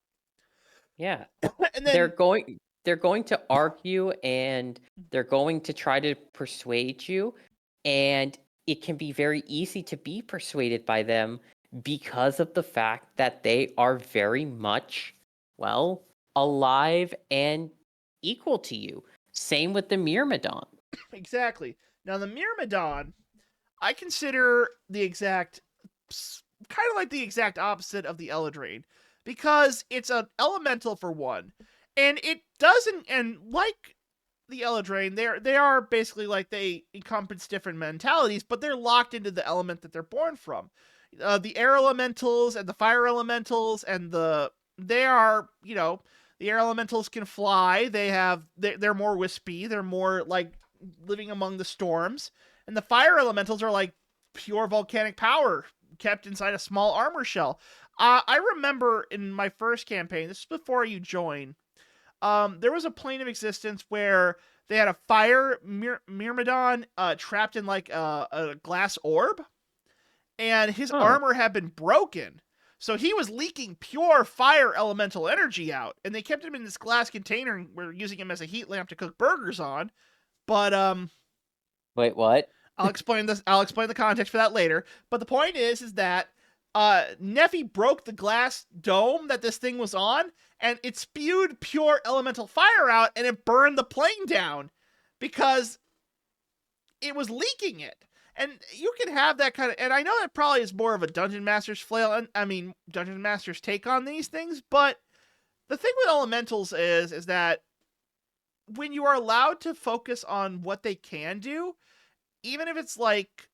Yeah. And They're then going to argue and they're going to try to persuade you, and it can be very easy to be persuaded by them because of the fact that they are very much, well, alive and equal to you. Same with the Myrmidon. exactly. Now the Myrmidon, I consider the exact kind of like the exact opposite of the Eldraine because it's an elemental for one, and it doesn't and like the Eldraine, they are basically like they encompass different mentalities, but they're locked into the element that they're born from. The air elementals and the fire elementals and they are the air elementals can fly. They're more wispy. They're more like living among the storms, and the fire elementals are like pure volcanic power kept inside a small armor shell. I remember in my first campaign, this is before you join, there was a plane of existence where they had a fire Myrmidon trapped in like a glass orb, and his Huh. armor had been broken. So he was leaking pure fire elemental energy out, and they kept him in this glass container and were using him as a heat lamp to cook burgers on. But Wait, what? I'll explain this. I'll explain the context for that later. But the point is that Neffy broke the glass dome that this thing was on, and it spewed pure elemental fire out, and it burned the plane down because it was leaking it. And you can have that kind of, and I know that probably is more of a dungeon master's flail, and I mean dungeon master's take on these things. But the thing with elementals is that when you are allowed to focus on what they can do, even if it's like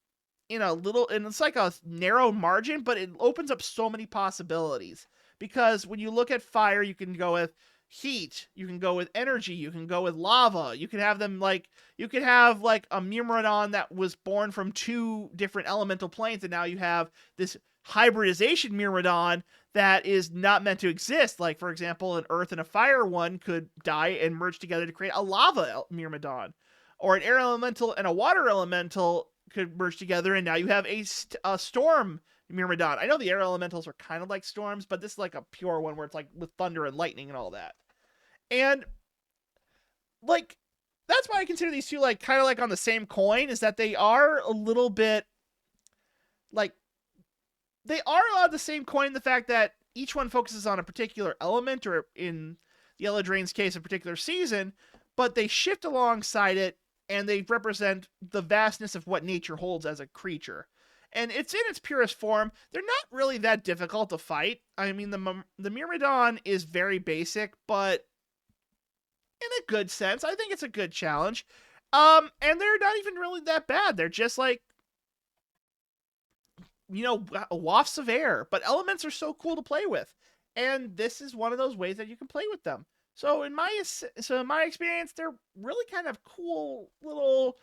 in a little, and it's like a narrow margin, but it opens up so many possibilities. Because when you look at fire, you can go with heat, you can go with energy, you can go with lava, you can have them like, you could have like a Myrmidon that was born from 2 different elemental planes, and now you have this hybridization Myrmidon that is not meant to exist. Like, for example, an earth and a fire one could die and merge together to create a lava Myrmidon, or an air elemental and a water elemental could merge together, and now you have a storm Myrmidon. I know the air elementals are kind of like storms, but this is like a pure one where it's like with thunder and lightning and all that. And like that's why I consider these two like kind of like on the same coin, is that they are a little bit like they are on the same coin, the fact that each one focuses on a particular element, or in the Eldraine's case, a particular season, but they shift alongside it and they represent the vastness of what nature holds as a creature. And it's in its purest form. They're not really that difficult to fight. I mean, the Myrmidon is very basic, but in a good sense, I think it's a good challenge. And they're not even really that bad. They're just like, wafts of air. But elements are so cool to play with, and this is one of those ways that you can play with them. So in my experience, they're really kind of cool little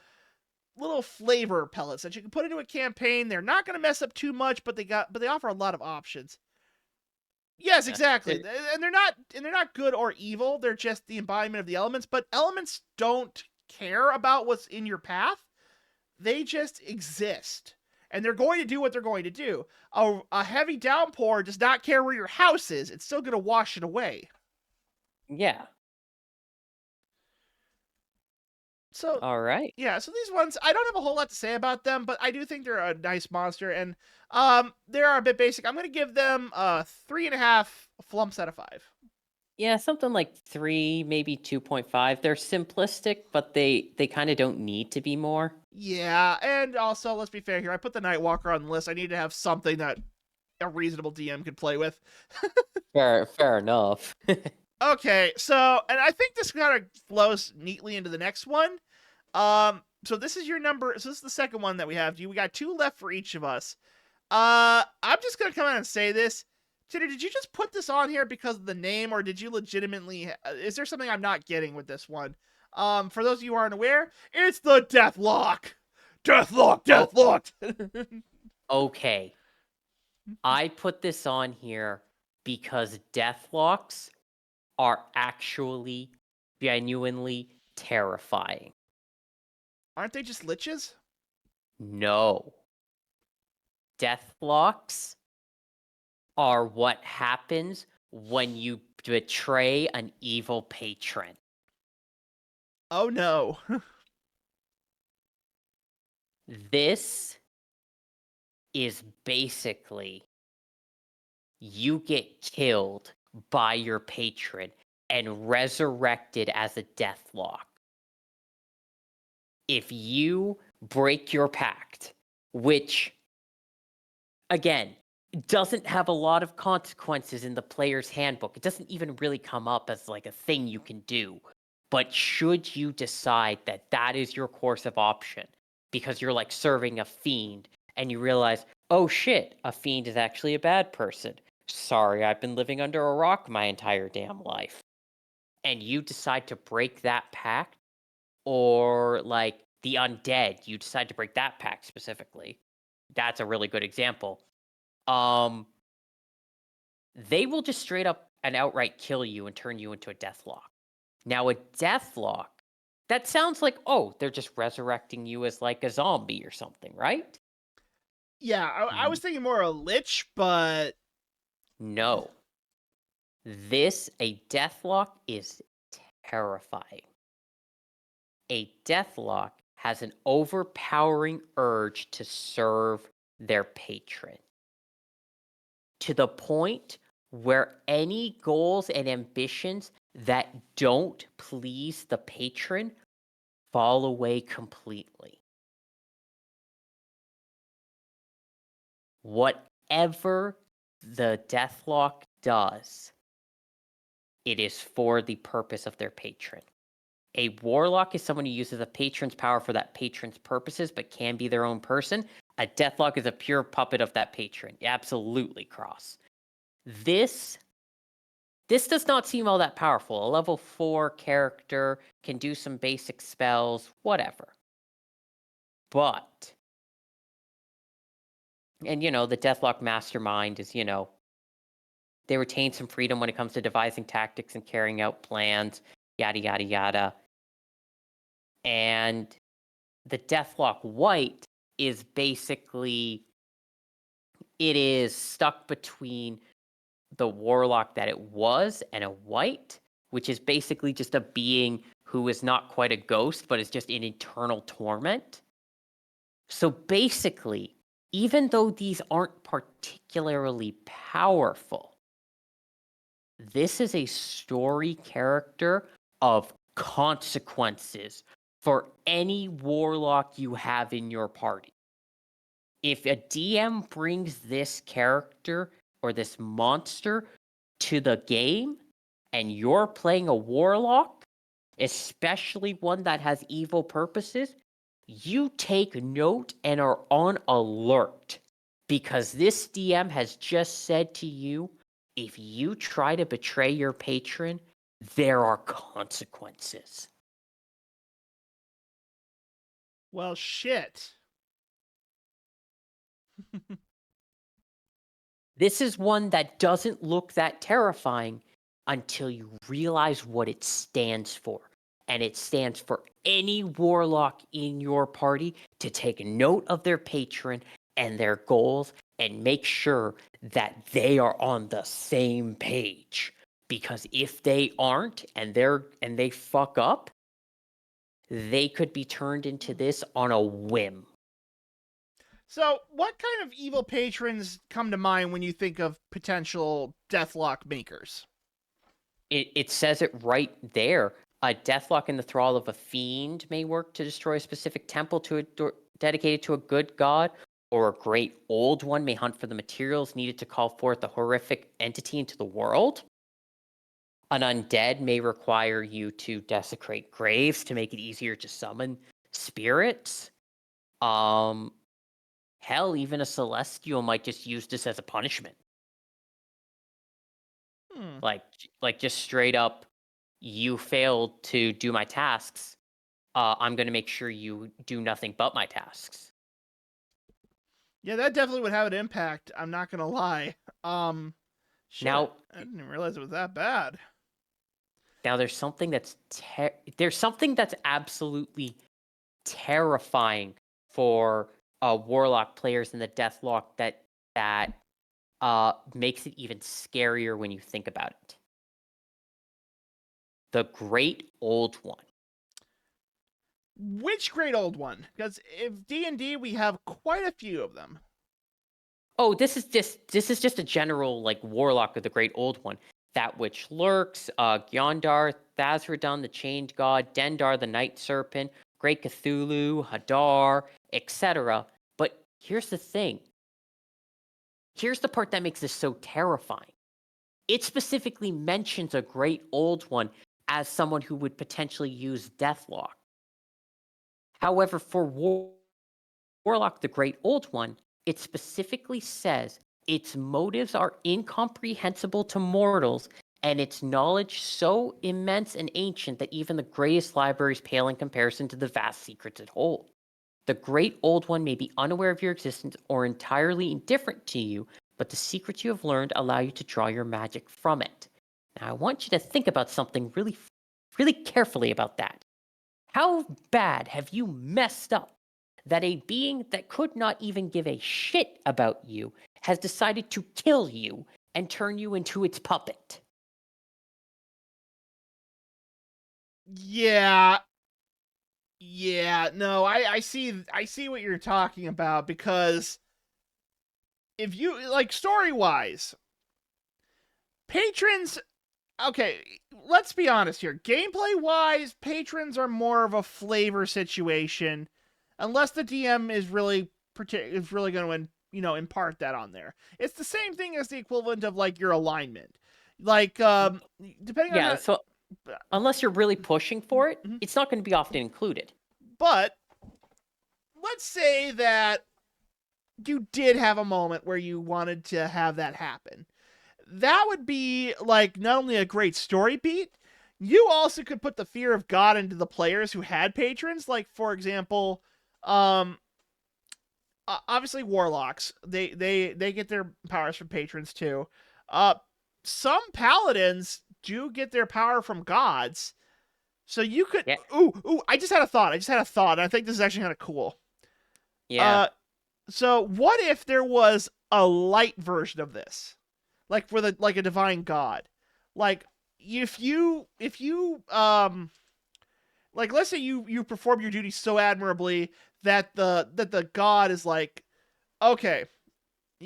flavor pellets that you can put into a campaign. They're not going to mess up too much, but they offer a lot of options. Yes, Yeah. exactly. And they're not good or evil. They're just the embodiment of the elements, but elements don't care about what's in your path. They just exist. And they're going to do what they're going to do. A heavy downpour does not care where your house is. It's still going to wash it away. Yeah. So, All right. yeah, so these ones, I don't have a whole lot to say about them, but I do think they're a nice monster, and they are a bit basic. I'm going to give them 3.5 flumps out of 5. Yeah, something like 3, maybe 2.5. They're simplistic, but they kind of don't need to be more. Yeah, and also, let's be fair here. I put the Nightwalker on the list. I need to have something that a reasonable DM could play with. Fair enough. Okay, so, and I think this kind of flows neatly into the next one. So this is your number. So this is the second one that we have. We got 2 left for each of us. I'm just gonna come out and say this. Tinder, did you just put this on here because of the name, or did you legitimately? Is there something I'm not getting with this one? For those of you who aren't aware, it's the Deathlock. Deathlock, Oh, Deathlock. okay. I put this on here because deathlocks are actually genuinely terrifying. Aren't they just liches? No. Deathlocks are what happens when you betray an evil patron. Oh no. This is basically you get killed by your patron and resurrected as a deathlock. If you break your pact, which, again, doesn't have a lot of consequences in the player's handbook. It doesn't even really come up as like a thing you can do. But should you decide that that is your course of option because you're like serving a fiend and you realize, oh shit, a fiend is actually a bad person. Sorry, I've been living under a rock my entire damn life. And you decide to break that pact, or like the undead, you decide to break that pact specifically. That's a really good example. They will just straight up and outright kill you and turn you into a deathlock. Now, a deathlock, that sounds like, oh, they're just resurrecting you as like a zombie or something, right? Yeah, I was thinking more a lich, but No. A deathlock is terrifying. A deathlock has an overpowering urge to serve their patron, to the point where any goals and ambitions that don't please the patron fall away completely. Whatever the Deathlock does, it is for the purpose of their patron. A warlock is someone who uses a patron's power for that patron's purposes, but can be their own person. A Deathlock is a pure puppet of that patron. Absolutely, Cross. This does not seem all that powerful. A level 4 character can do some basic spells, whatever. But, and the Deathlock Mastermind is, they retain some freedom when it comes to devising tactics and carrying out plans, yada, yada, yada. And the Deathlock White is basically, it is stuck between the warlock that it was and a white, which is basically just a being who is not quite a ghost, but is just in eternal torment. So basically, even though these aren't particularly powerful, this is a story character of consequences for any warlock you have in your party. If a DM brings this character or this monster to the game and you're playing a warlock, especially one that has evil purposes, you take note and are on alert, because this DM has just said to you, if you try to betray your patron, there are consequences. well, shit. This is one that doesn't look that terrifying until you realize what it stands for. And it stands for any warlock in your party to take note of their patron and their goals and make sure that they are on the same page. Because if they aren't and they fuck up, they could be turned into this on a whim. So, what kind of evil patrons come to mind when you think of potential Deathlock makers? It says it right there. A Deathlock in the thrall of a fiend may work to destroy a specific temple dedicated to a good god, or a great old one may hunt for the materials needed to call forth a horrific entity into the world. An undead may require you to desecrate graves to make it easier to summon spirits. Hell, even a celestial might just use this as a punishment. Like just straight up, you failed to do my tasks. I'm going to make sure you do nothing but my tasks. Yeah, that definitely would have an impact. I'm not gonna lie. Shit, Now, I didn't even realize it was that bad. now there's something that's absolutely terrifying for warlock players in the Deathlock that makes it even scarier when you think about it. The Great Old One. Which great old one? Because if D&D, we have quite a few of them. Oh, this is just a general like warlock of the Great Old One. That which lurks, Gyondar, Thazradun, the Chained God, Dendar, the Night Serpent, Great Cthulhu, Hadar, etc. But here's the thing. Here's the part that makes this so terrifying. It specifically mentions a Great Old One as someone who would potentially use Deathlock. However, for Warlock, the Great Old One, it specifically says its motives are incomprehensible to mortals, and its knowledge so immense and ancient that even the greatest libraries pale in comparison to the vast secrets it holds. The Great Old One may be unaware of your existence or entirely indifferent to you, but the secrets you have learned allow you to draw your magic from it. Now, I want you to think about something really, really carefully about that. How bad have you messed up that a being that could not even give a shit about you has decided to kill you and turn you into its puppet? Yeah. No, I see what you're talking about, because if you like, story-wise, patrons, okay, let's be honest here. Gameplay-wise, patrons are more of a flavor situation, unless the DM is really going to impart that on there. It's the same thing as the equivalent of like your alignment. Like depending on Yeah, how, so unless you're really pushing for it, Mhm. it's not going to be often included. But let's say that you did have a moment where you wanted to have that happen. That would be like not only a great story beat, you also could put the fear of God into the players who had patrons. Like, for example, obviously warlocks, they get their powers from patrons too. Uh, some paladins do get their power from gods. So you could, Yeah, I just had a thought. And I think this is actually kind of cool. yeah. So what if there was a light version of this, like with a divine god, like if you like, let's say you perform your duty so admirably that the god is like, okay,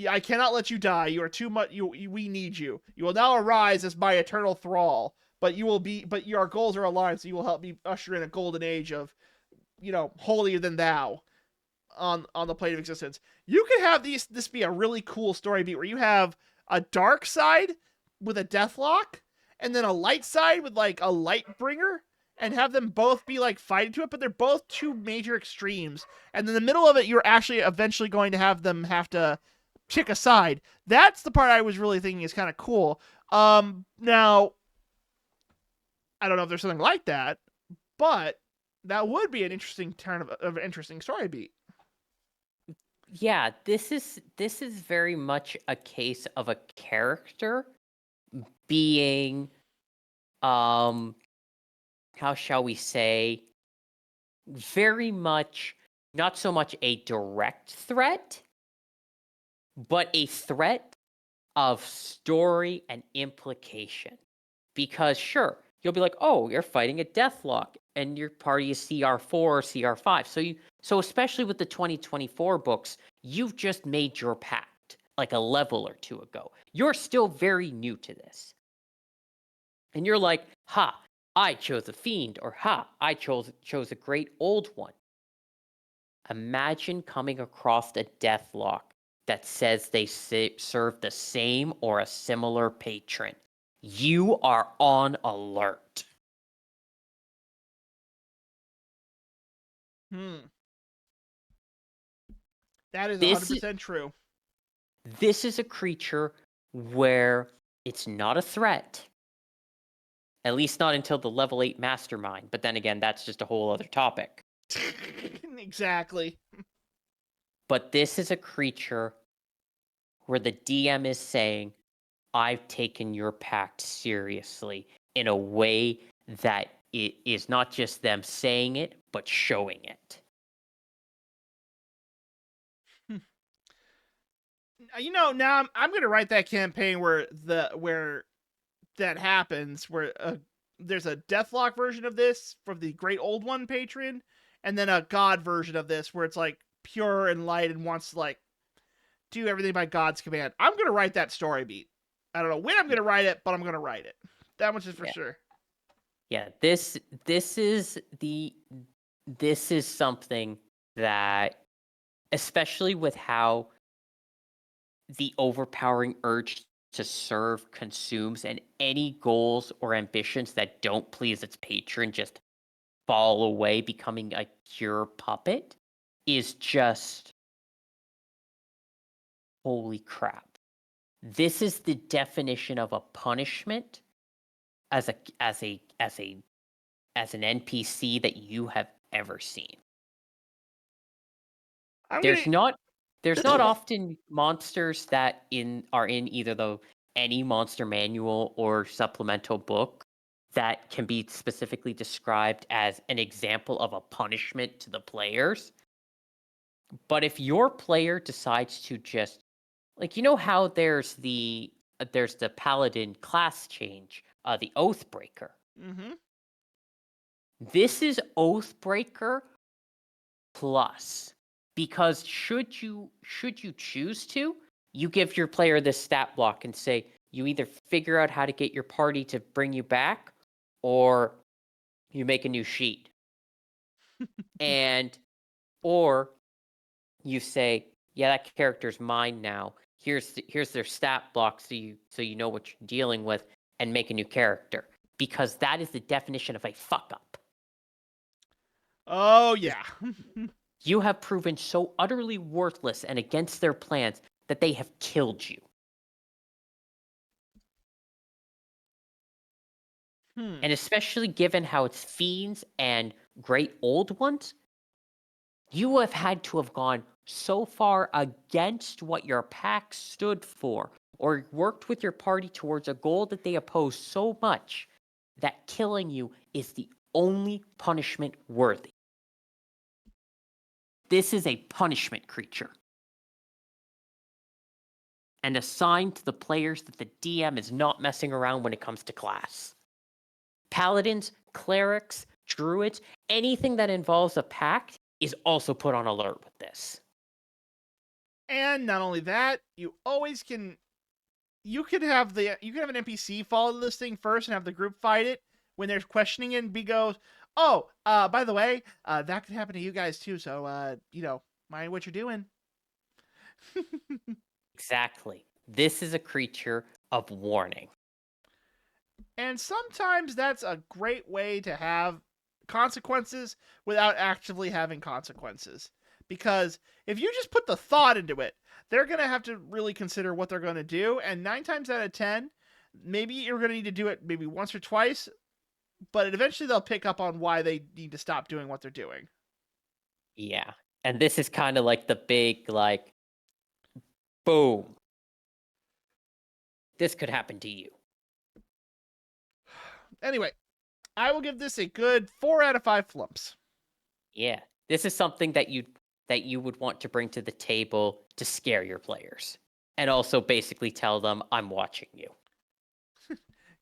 I cannot let you die. You are too much. We need you. You will now arise as my eternal thrall. But your goals are aligned, so you will help me usher in a golden age of, holier than thou on the plane of existence. You could have this be a really cool story beat where you have a dark side with a deathlock, and then a light side with like a light bringer, and have them both be like fighting to it, but they're both two major extremes. And in the middle of it, you're actually eventually going to have them have to pick a side. That's the part I was really thinking is kind of cool. Now I don't know if there's something like that, but that would be an interesting turn of an interesting story beat. Yeah, this is very much a case of a character being um how shall we say, very much not so much a direct threat, but a threat of story and implication. Because sure, you'll be like, "Oh, you're fighting a deathlock and your party is CR4 or CR5." So especially with the 2024 books, you've just made your pact like a level or two ago. You're still very new to this. And you're like, "Ha, I chose a fiend," or "Ha, I chose a great old one." Imagine coming across a deathlock that says they serve the same or a similar patron. You are on alert. Hmm. That is This 100% true. this is a creature where it's not a threat. At least not until the level 8 mastermind, but then again, that's just a whole other topic. Exactly. But this is a creature where the DM is saying, "I've taken your pact seriously," in a way that it is not just them saying it, but showing it. Now I'm gonna write that campaign where that happens, where there's a Deathlock version of this from the Great Old One patron, and then a God version of this where it's like pure and light and wants to like do everything by God's command. I'm gonna write that story beat. I don't know when I'm gonna write it, but I'm gonna write it. That much is for Yeah. sure. Yeah, this is something that, especially with how the overpowering urge to serve consumes, and any goals or ambitions that don't please its patron just fall away, becoming a pure puppet, is just holy crap. This is the definition of a punishment as an NPC that you have ever seen. I'm There's gonna. not there's not often monsters that are in either any monster manual or supplemental book that can be specifically described as an example of a punishment to the players. But if your player decides to just, like, how there's the paladin class change, the Oathbreaker. Mm-hmm. This is Oathbreaker plus, because should you choose to, you give your player this stat block and say you either figure out how to get your party to bring you back, or you make a new sheet. And or you say, yeah, that character's mine now. Here's their stat block, so you know what you're dealing with, and make a new character, because that is the definition of a fuck up. Oh yeah. You have proven so utterly worthless and against their plans that they have killed you. And especially given how it's fiends and great old ones, you have had to have gone so far against what your pack stood for, or worked with your party towards a goal that they oppose so much, that killing you is the only punishment worthy. This is a punishment creature, and a sign to the players that the DM is not messing around when it comes to class. Paladins, clerics, druids, anything that involves a pact is also put on alert with this. And not only that, you always can. You can have an NPC follow this thing first and have the group fight it when they're questioning it. And B goes, "Oh, by the way, that could happen to you guys too. So, mind what you're doing." Exactly. This is a creature of warning. And sometimes that's a great way to have consequences without actively having consequences. Because if you just put the thought into it, they're going to have to really consider what they're going to do. And 9 times out of 10, maybe you're going to need to do it maybe once or twice, but eventually they'll pick up on why they need to stop doing what they're doing. Yeah. And this is kind of like the big, like, boom. This could happen to you. Anyway, I will give this a good 4 out of 5 flumps. Yeah. This is something that you would want to bring to the table to scare your players. And also basically tell them, I'm watching you.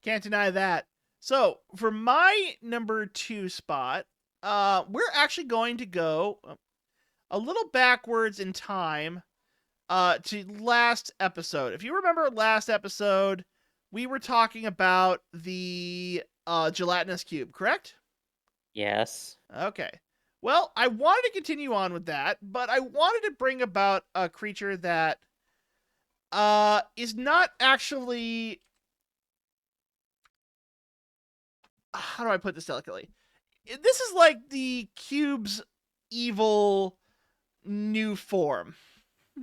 Can't deny that. So, for my number 2 spot, we're actually going to go a little backwards in time to last episode. If you remember last episode, we were talking about the gelatinous cube, correct? Yes. Okay. Well, I wanted to continue on with that, but I wanted to bring about a creature that is not actually, how do I put this delicately? This is like the cube's evil new form,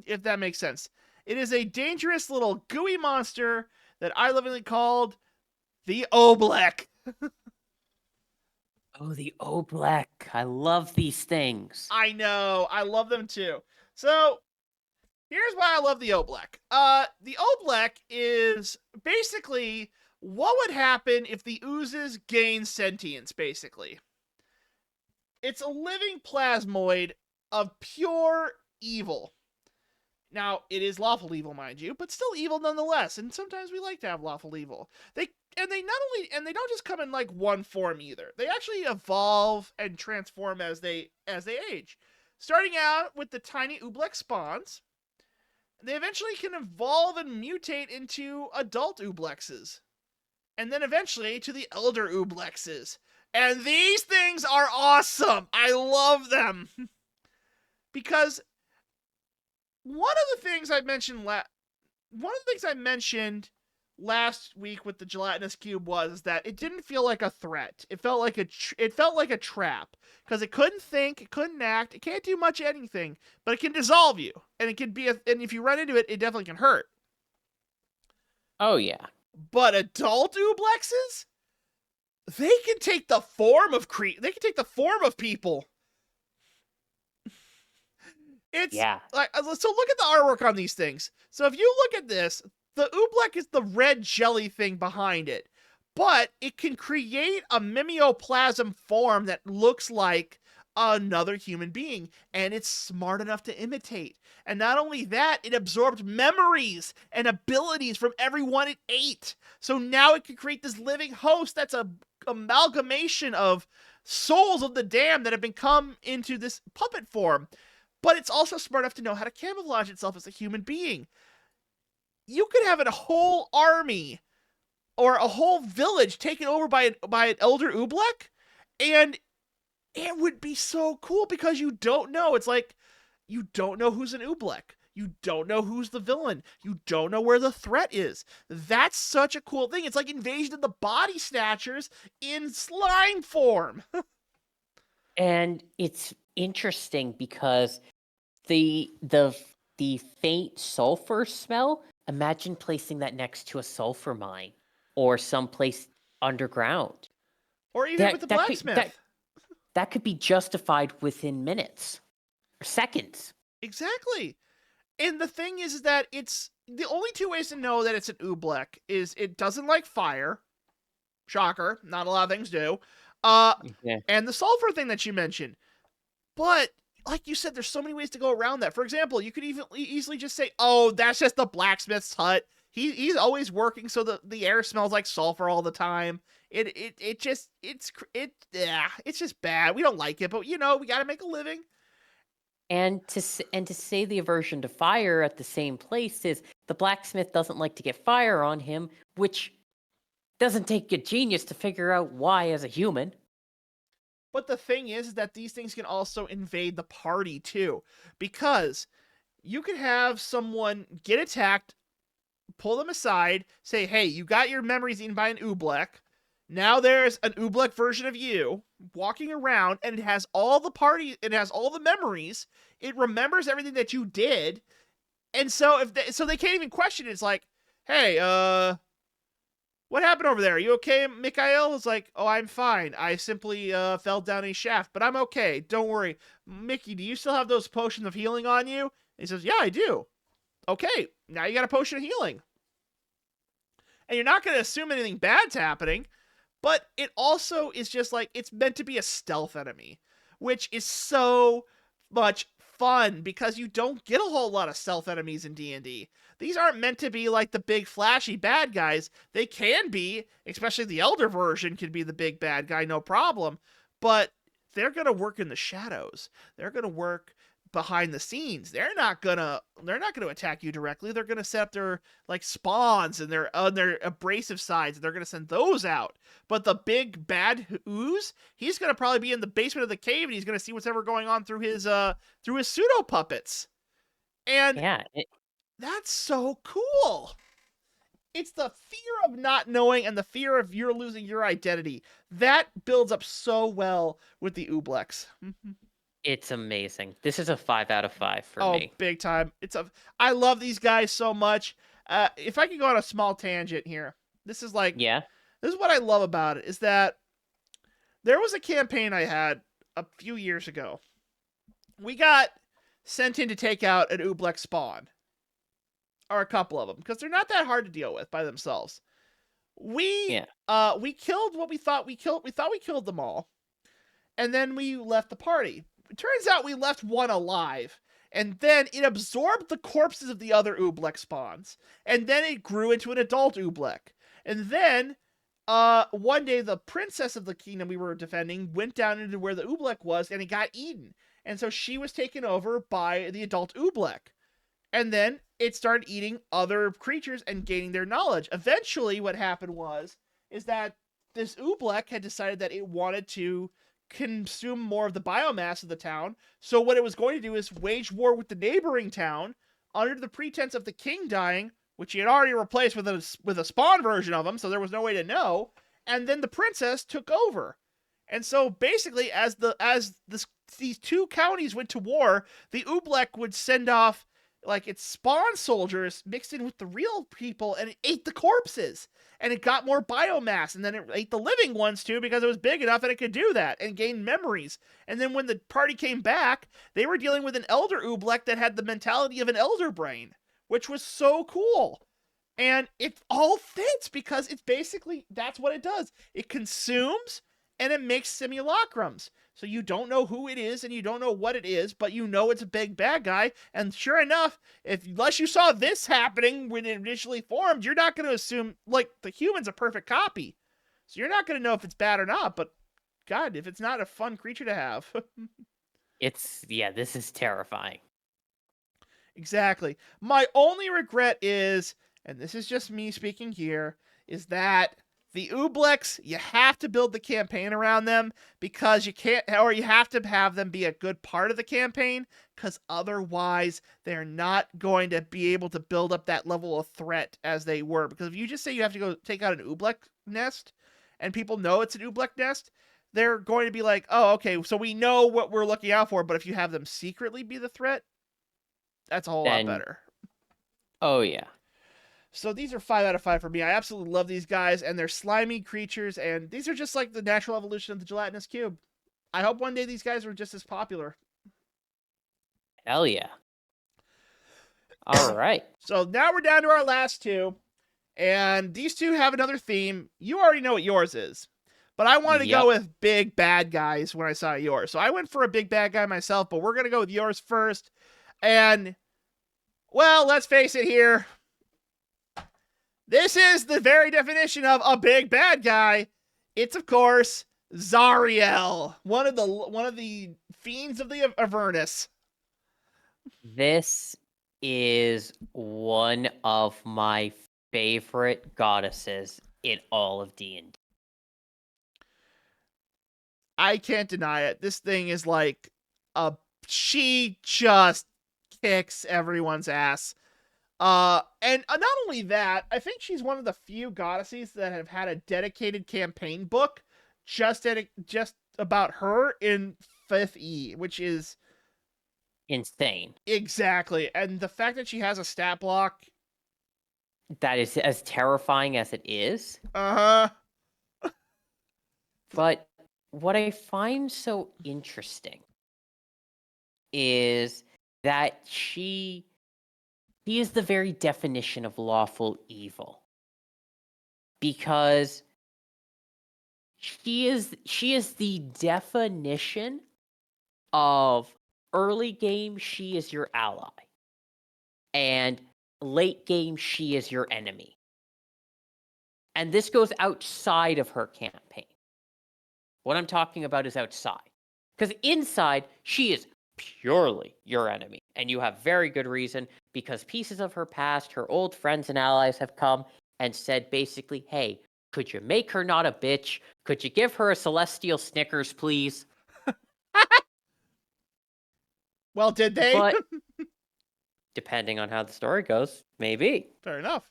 if that makes sense. It is a dangerous little gooey monster that I lovingly called the Oblek. Oh, the Oblek. I love these things. I know. I love them too. So, here's why I love the Oblek. The Oblek is basically what would happen if the oozes gain sentience, basically. It's a living plasmoid of pure evil. Now, it is lawful evil, mind you, but still evil nonetheless. And sometimes we like to have lawful evil. They don't just come in like one form either. They actually evolve and transform as they age. Starting out with the tiny Oblek spawns, they eventually can evolve and mutate into adult Oblexes. And then eventually to the elder Oblexes. And these things are awesome. I love them. Because one of the things I mentioned last week with the gelatinous cube was that it didn't feel like a threat. It felt like a trap because it couldn't think, it couldn't act, it can't do much anything, but it can dissolve you, and it can be and if you run into it, it definitely can hurt. Oh yeah. But adult Oblexes, they can take the form of people. It's like, so look at the artwork on these things. So if you look at this, the Oblek is the red jelly thing behind it, but it can create a mimeoplasm form that looks like another human being, and it's smart enough to imitate. And not only that, it absorbed memories and abilities from everyone it ate. So now it can create this living host that's a amalgamation of souls of the damned that have been come into this puppet form. But it's also smart enough to know how to camouflage itself as a human being. You could have a whole army or a whole village taken over by an elder Oblek, and it would be so cool because you don't know. It's like you don't know who's an Oblek. You don't know who's the villain. You don't know where the threat is. That's such a cool thing. It's like Invasion of the Body Snatchers in slime form. And it's interesting because the faint sulfur smell, imagine placing that next to a sulfur mine or someplace underground. Or even with the blacksmith. That could be justified within minutes or seconds. Exactly. And the thing is that it's the only two ways to know that it's an Oblek is it doesn't like fire. Shocker. Not a lot of things do. And the sulfur thing that you mentioned. But like you said, there's so many ways to go around that. For example, you could even easily just say, "Oh, that's just the blacksmith's hut. He's always working, so the air smells like sulfur all the time. It's just bad. We don't like it, but we got to make a living." And to say the aversion to fire at the same place is the blacksmith doesn't like to get fire on him, which doesn't take a genius to figure out why as a human. But the thing is that these things can also invade the party too, because you could have someone get attacked, pull them aside, say, "Hey, you got your memories eaten by an Oblek. Now there's an Oblek version of you walking around, and it has all the memories. It remembers everything that you did, and so they can't even question it. It's like, hey, what happened over there? Are you okay, Mikhail? Is like, oh, I'm fine. I simply fell down a shaft, but I'm okay. Don't worry. Mickey, do you still have those potions of healing on you? And he says, yeah, I do. Okay, now you got a potion of healing. And you're not going to assume anything bad's happening, but it also is just like, it's meant to be a stealth enemy, which is so much fun because you don't get a whole lot of stealth enemies in D&D. These aren't meant to be like the big flashy bad guys. They can be, especially the Elder version can be the big bad guy, no problem, but they're going to work in the shadows. They're going to work behind the scenes. They're not gonna attack you directly. They're gonna set up their like spawns and their abrasive sides, and they're gonna send those out. But the big bad ooze, he's gonna probably be in the basement of the cave, and he's gonna see what's ever going on through his pseudo puppets. And Yeah, that's so cool. It's the fear of not knowing and the fear of you're losing your identity that builds up so well with the Ooblex. it's amazing. This is a 5 out of 5 for Oh, me. big time. I love these guys so much. If I could go on a small tangent here, this is what I love about it is that there was a campaign I had a few years ago. We got sent in to take out an Ooblex spawn, or a couple of them, because they're not that hard to deal with by themselves. We killed what we thought we killed. We thought we killed them all, and then we left the party. It turns out we left one alive, and then it absorbed the corpses of the other Oobleck spawns, and then it grew into an adult Oobleck. And then, one day the princess of the kingdom we were defending went down into where the Oobleck was, and it got eaten. And so she was taken over by the adult Oobleck. And then it started eating other creatures and gaining their knowledge. Eventually, what happened is that this Oobleck had decided that it wanted to consume more of the biomass of the town. So what it was going to do is wage war with the neighboring town under the pretense of the king dying, which he had already replaced with a spawn version of him, so there was no way to know. And then the princess took over. And so basically, as these two counties went to war, the Oobleck would send off like its spawn soldiers mixed in with the real people, and it ate the corpses, and it got more biomass, and then it ate the living ones too because it was big enough and it could do that and gain memories. And then when the party came back, they were dealing with an elder Oobleck that had the mentality of an elder brain, which was so cool. And it all fits because it's basically, that's what it does. It consumes and it makes simulacrums. So you don't know who it is and you don't know what it is, but you know it's a big bad guy. And sure enough, unless you saw this happening when it initially formed, you're not going to assume, like, the human's a perfect copy. So you're not going to know if it's bad or not, but God, if it's not a fun creature to have. This is terrifying. Exactly. My only regret is, and this is just me speaking here, is that the Ooblex, you have to build the campaign around them because you can't, or you have to have them be a good part of the campaign because otherwise they're not going to be able to build up that level of threat as they were. Because if you just say you have to go take out an Oobleck nest and people know it's an Oobleck nest, they're going to be like, oh, okay, so we know what we're looking out for, but if you have them secretly be the threat, that's a whole lot better. Oh, yeah. So these are 5 out of 5 for me. I absolutely love these guys, and they're slimy creatures, and these are just like the natural evolution of the gelatinous cube. I hope one day these guys are just as popular. Hell yeah. All right. So now we're down to our last two, and these two have another theme. You already know what yours is, but I wanted to go with big bad guys when I saw yours. So I went for a big bad guy myself, but we're going to go with yours first. And, well, let's face it here. This is the very definition of a big bad guy. It's, of course, Zariel, one of the fiends of the Avernus. This is one of my favorite goddesses in all of D&D. I can't deny it. This thing is like she just kicks everyone's ass. And not only that, I think she's one of the few goddesses that have had a dedicated campaign book just about her in 5th E, which is insane. Exactly. And the fact that she has a stat block that is as terrifying as it is. Uh-huh. But what I find so interesting is that she is the very definition of lawful evil. Because she is the definition of early game, she is your ally. And late game, she is your enemy. And this goes outside of her campaign. What I'm talking about is outside. Because inside, she is purely your enemy. And you have very good reason, because pieces of her past, her old friends and allies have come and said basically, hey, could you make her not a bitch? Could you give her a celestial Snickers, please? Well, did they? But depending on how the story goes, maybe. Fair enough.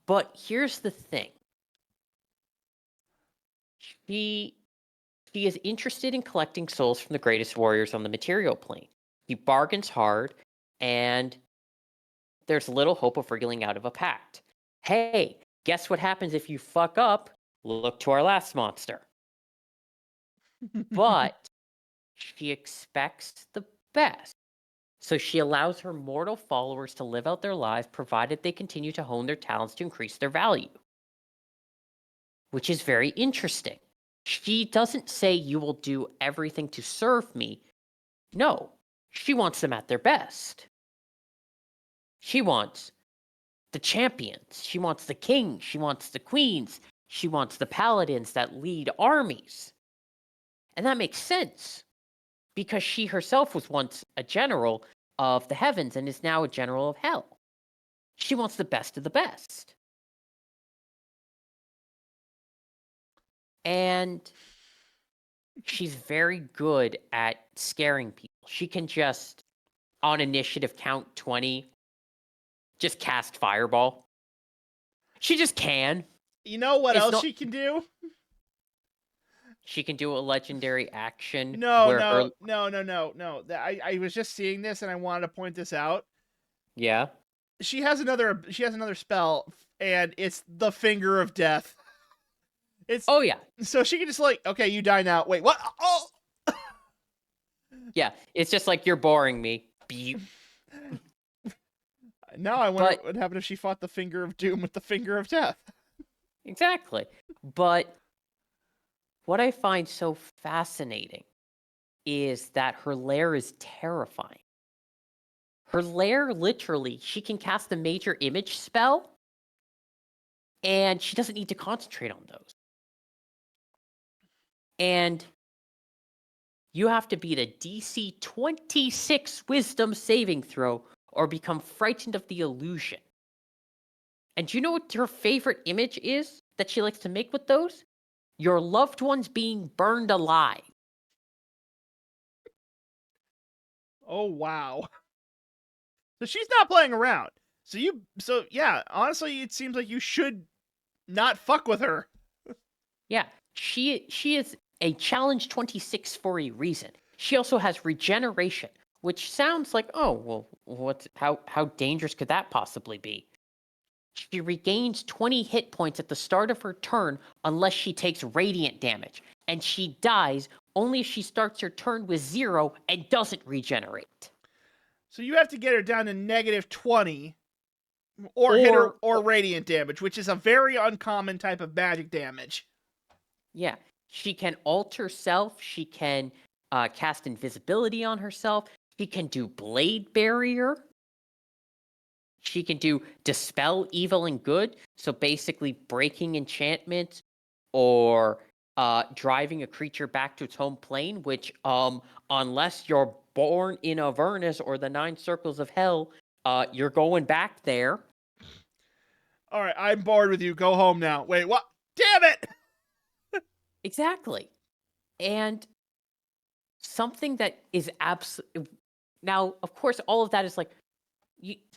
But here's the thing. She is interested in collecting souls from the greatest warriors on the material plane. He bargains hard, and there's little hope of wriggling out of a pact. Hey, guess what happens if you fuck up? Look to our last monster. But she expects the best. So she allows her mortal followers to live out their lives, provided they continue to hone their talents to increase their value. Which is very interesting. She doesn't say you will do everything to serve me. No, she wants them at their best. She wants the champions. She wants the kings. She wants the queens. She wants the paladins that lead armies. And that makes sense, because she herself was once a general of the heavens and is now a general of hell. She wants the best of the best. And she's very good at scaring people. She can just, on initiative count 20, just cast Fireball. She just can. You know what It's else not- she can do? She can do a legendary action. No. I was just seeing this and I wanted to point this out. Yeah. She has another spell, and it's the Finger of Death. Oh, yeah. So she can just okay, you die now. Wait, what? Oh! Yeah, it's just like, you're boring me. Beep. Now I wonder what would happen if she fought the Finger of Doom with the Finger of Death. Exactly. But what I find so fascinating is that her lair is terrifying. Her lair, literally, she can cast a major image spell, and she doesn't need to concentrate on those. And you have to beat a DC 26 wisdom saving throw or become frightened of the illusion. And do you know what her favorite image is that she likes to make with those? Your loved ones being burned alive. Oh, wow. So she's not playing around. So yeah, honestly, it seems like you should not fuck with her. Yeah, she is a challenge 26 for a reason. She also has regeneration, which sounds like, oh, well, how dangerous could that possibly be? She regains 20 hit points at the start of her turn unless she takes radiant damage, and she dies only if she starts her turn with 0 and doesn't regenerate. So you have to get her down to -20 or hit her or radiant damage, which is a very uncommon type of magic damage. Yeah, she can alter self. She can cast invisibility on herself. She can do blade barrier. She can do dispel evil and good. So basically breaking enchantments or driving a creature back to its home plane, which unless you're born in Avernus or the 9 circles of hell, you're going back there. All right, I'm bored with you. Go home now. Wait, what? Damn it! Exactly. And something that is absolutely... Now, of course, all of that is like,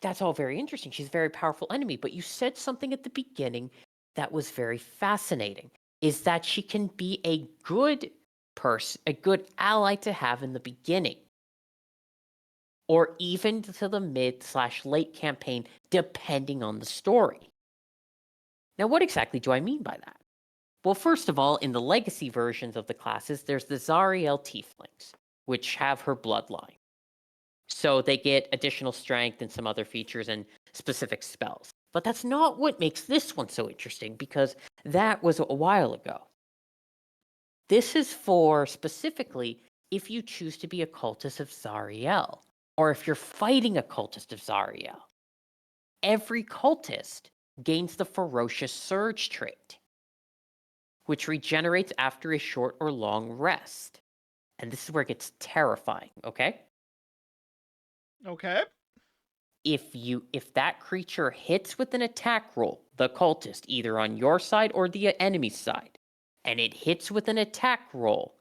that's all very interesting. She's a very powerful enemy. But you said something at the beginning that was very fascinating, is that she can be a good person, a good ally to have in the beginning. or even to the mid/late campaign, depending on the story. Now, what exactly do I mean by that? Well, first of all, in the legacy versions of the classes, there's the Zariel Tieflings, which have her bloodline. So they get additional strength and some other features and specific spells. But that's not what makes this one so interesting, because that was a while ago. This is for, specifically, if you choose to be a cultist of Zariel, or if you're fighting a cultist of Zariel. Every cultist gains the Ferocious Surge trait, which regenerates after a short or long rest. And this is where it gets terrifying, okay? Okay. If that creature hits with an attack roll, the cultist, either on your side or the enemy's side, and it hits with an attack roll,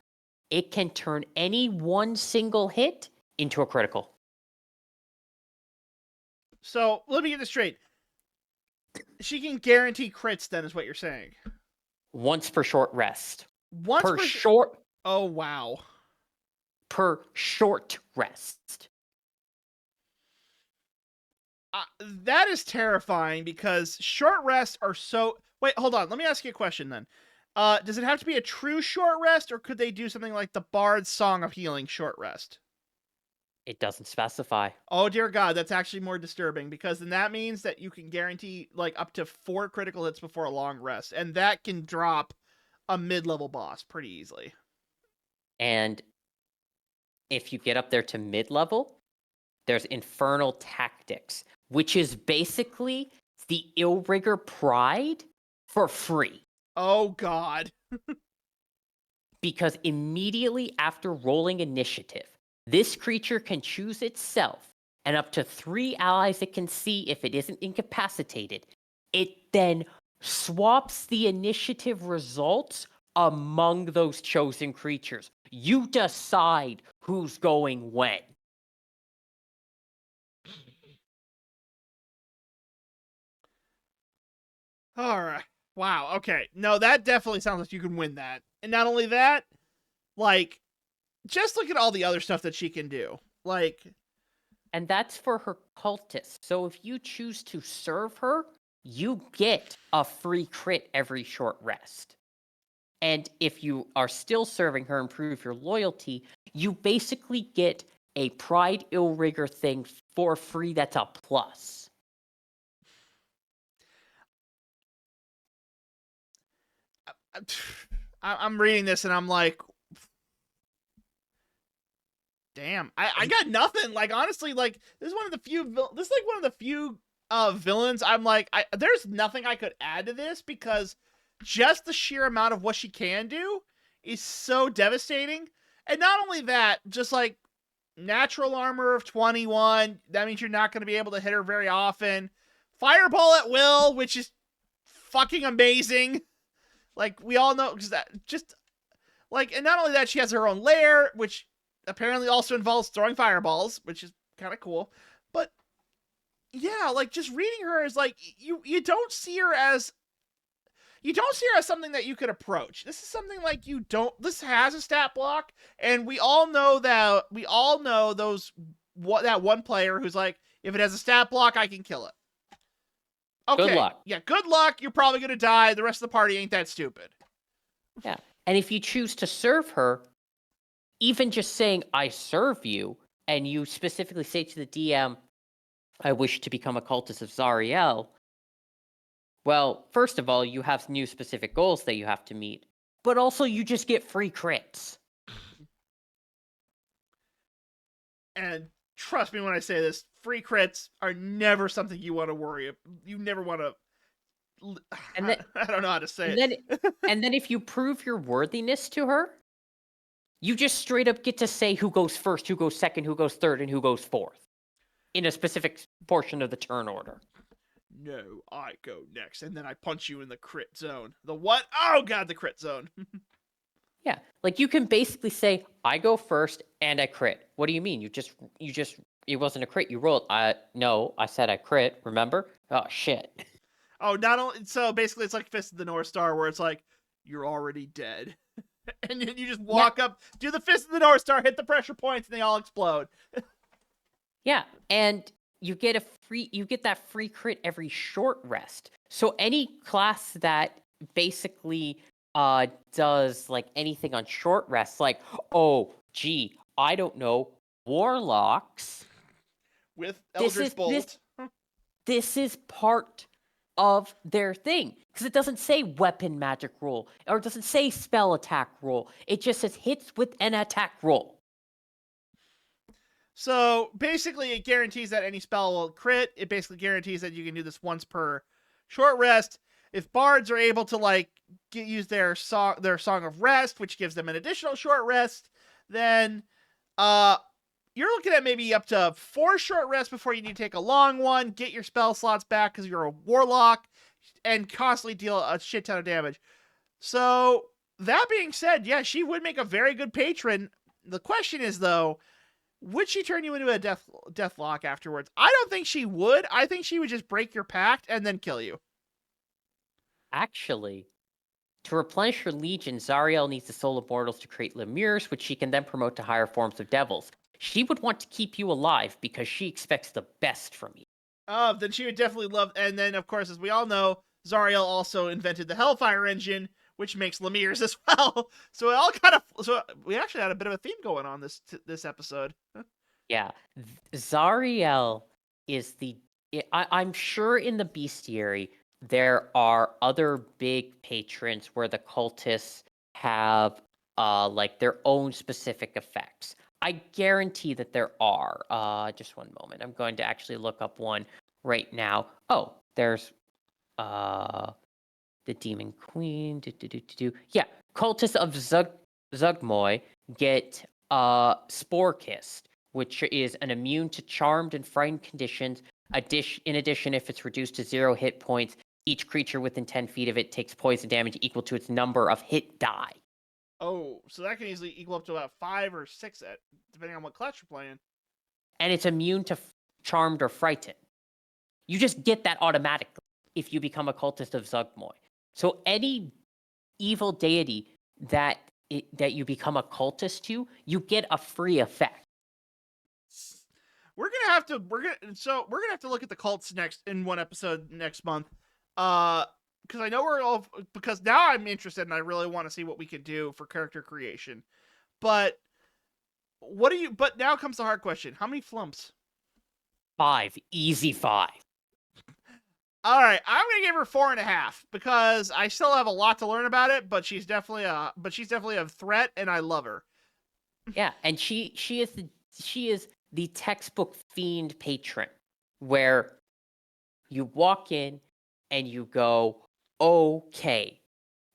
it can turn any one single hit into a critical. So let me get this straight. She can guarantee crits, then, is what you're saying. Once per short rest. Once per short. Oh, wow. Per short rest. That is terrifying, because short rests are so... Wait, hold on. Let me ask you a question, then. Does it have to be a true short rest, or could they do something like the Bard's Song of Healing short rest? It doesn't specify. Oh, dear God, that's actually more disturbing, because then that means that you can guarantee like up to 4 critical hits before a long rest, and that can drop a mid-level boss pretty easily. And if you get up there to mid-level, there's Infernal Tactics, which is basically the Illrigger Pride for free. Oh, God. Because immediately after rolling initiative, this creature can choose itself and up to 3 allies it can see if it isn't incapacitated. It then swaps the initiative results among those chosen creatures. You decide who's going when. All right. Wow. Okay. No, that definitely sounds like you can win that. And not only that, like, just look at all the other stuff that she can do. Like... And that's for her cultists. So if you choose to serve her, you get a free crit every short rest. And if you are still serving her and prove your loyalty, you basically get a Pride Illrigger thing for free that's a plus. I'm reading this and I'm like, damn, I got nothing. Like, honestly, like, this is one of the few villains I'm like, there's nothing I could add to this, because just the sheer amount of what she can do is so devastating. And not only that, just like natural armor of 21, that means you're not going to be able to hit her very often. Fireball at will, which is fucking amazing. Like, we all know, because that just like, and not only that, she has her own lair, which apparently also involves throwing fireballs, which is kind of cool. But yeah, like, just reading her is like, you don't see her as something that you could approach. This is something like this has a stat block, and we all know that that one player who's like, if it has a stat block, I can kill it. Okay. Good luck. Yeah, good luck. You're probably going to die. The rest of the party ain't that stupid. Yeah. And if you choose to serve her, even just saying, I serve you, and you specifically say to the DM, I wish to become a cultist of Zariel, well, first of all, you have new specific goals that you have to meet, but also you just get free crits. And trust me when I say this, free crits are never something you want to worry about. You never want to... And then, I don't know how to say it. And then if you prove your worthiness to her, you just straight up get to say who goes first, who goes second, who goes third, and who goes fourth in a specific portion of the turn order. No, I go next, and then I punch you in the crit zone. The what? Oh god, the crit zone. Yeah, like you can basically say, I go first and I crit. What do you mean? You just it wasn't a crit. You rolled. No, I said I crit. Remember? Oh shit. Oh, not only so basically it's like Fist of the North Star, where it's like you're already dead, and then you just walk up, do the Fist of the North Star, hit the pressure points, and they all explode. Yeah, and you get that free crit every short rest. So any class that basically does like anything on short rest, like, oh gee, I don't know, warlocks. With This Eldritch is this Bolt. this is part of their thing. Because it doesn't say weapon magic roll, or it doesn't say spell attack roll. It just says hits with an attack roll. So basically, it guarantees that any spell will crit. It basically guarantees that you can do this once per short rest. If bards are able to like use their song of rest, which gives them an additional short rest, then you're looking at maybe up to 4 short rests before you need to take a long one, get your spell slots back because you're a warlock, and constantly deal a shit ton of damage. So that being said, yeah, she would make a very good patron. The question is though, would she turn you into a death lock afterwards? I don't think she would. I think she would just break your pact and then kill you. Actually, to replenish her legion, Zariel needs the soul of mortals to create lemures, which she can then promote to higher forms of devils. She would want to keep you alive because she expects the best from you. Then she would definitely love. And then, of course, as we all know, Zariel also invented the Hellfire engine, which makes lemires as well. So it all kind of. So we actually had a bit of a theme going on this episode. Yeah, Zariel is I'm sure in the bestiary there are other big patrons where the cultists have like their own specific effects. I guarantee that there are. Just one moment. I'm going to actually look up one right now. Oh, there's the Demon Queen. Yeah, cultists of Zugmoy get Spore Kissed, which is an immune to charmed and frightened conditions. In addition, if it's reduced to 0 hit points, each creature within 10 feet of it takes poison damage equal to its number of hit die. Oh, so that can easily equal up to about 5 or 6, depending on what class you're playing. And it's immune to charmed or frightened. You just get that automatically if you become a cultist of Zugmoy. So any evil deity that you become a cultist to, you get a free effect. We're gonna have to look at the cults in one episode next month. Because I know because now I'm interested and I really want to see what we can do for character creation. But but now comes the hard question. How many flumps? 5. Easy 5. All right, I'm gonna give her 4.5 because I still have a lot to learn about it. But she's definitely a threat, and I love her. Yeah, and she is the textbook fiend patron, where you walk in and you go, okay,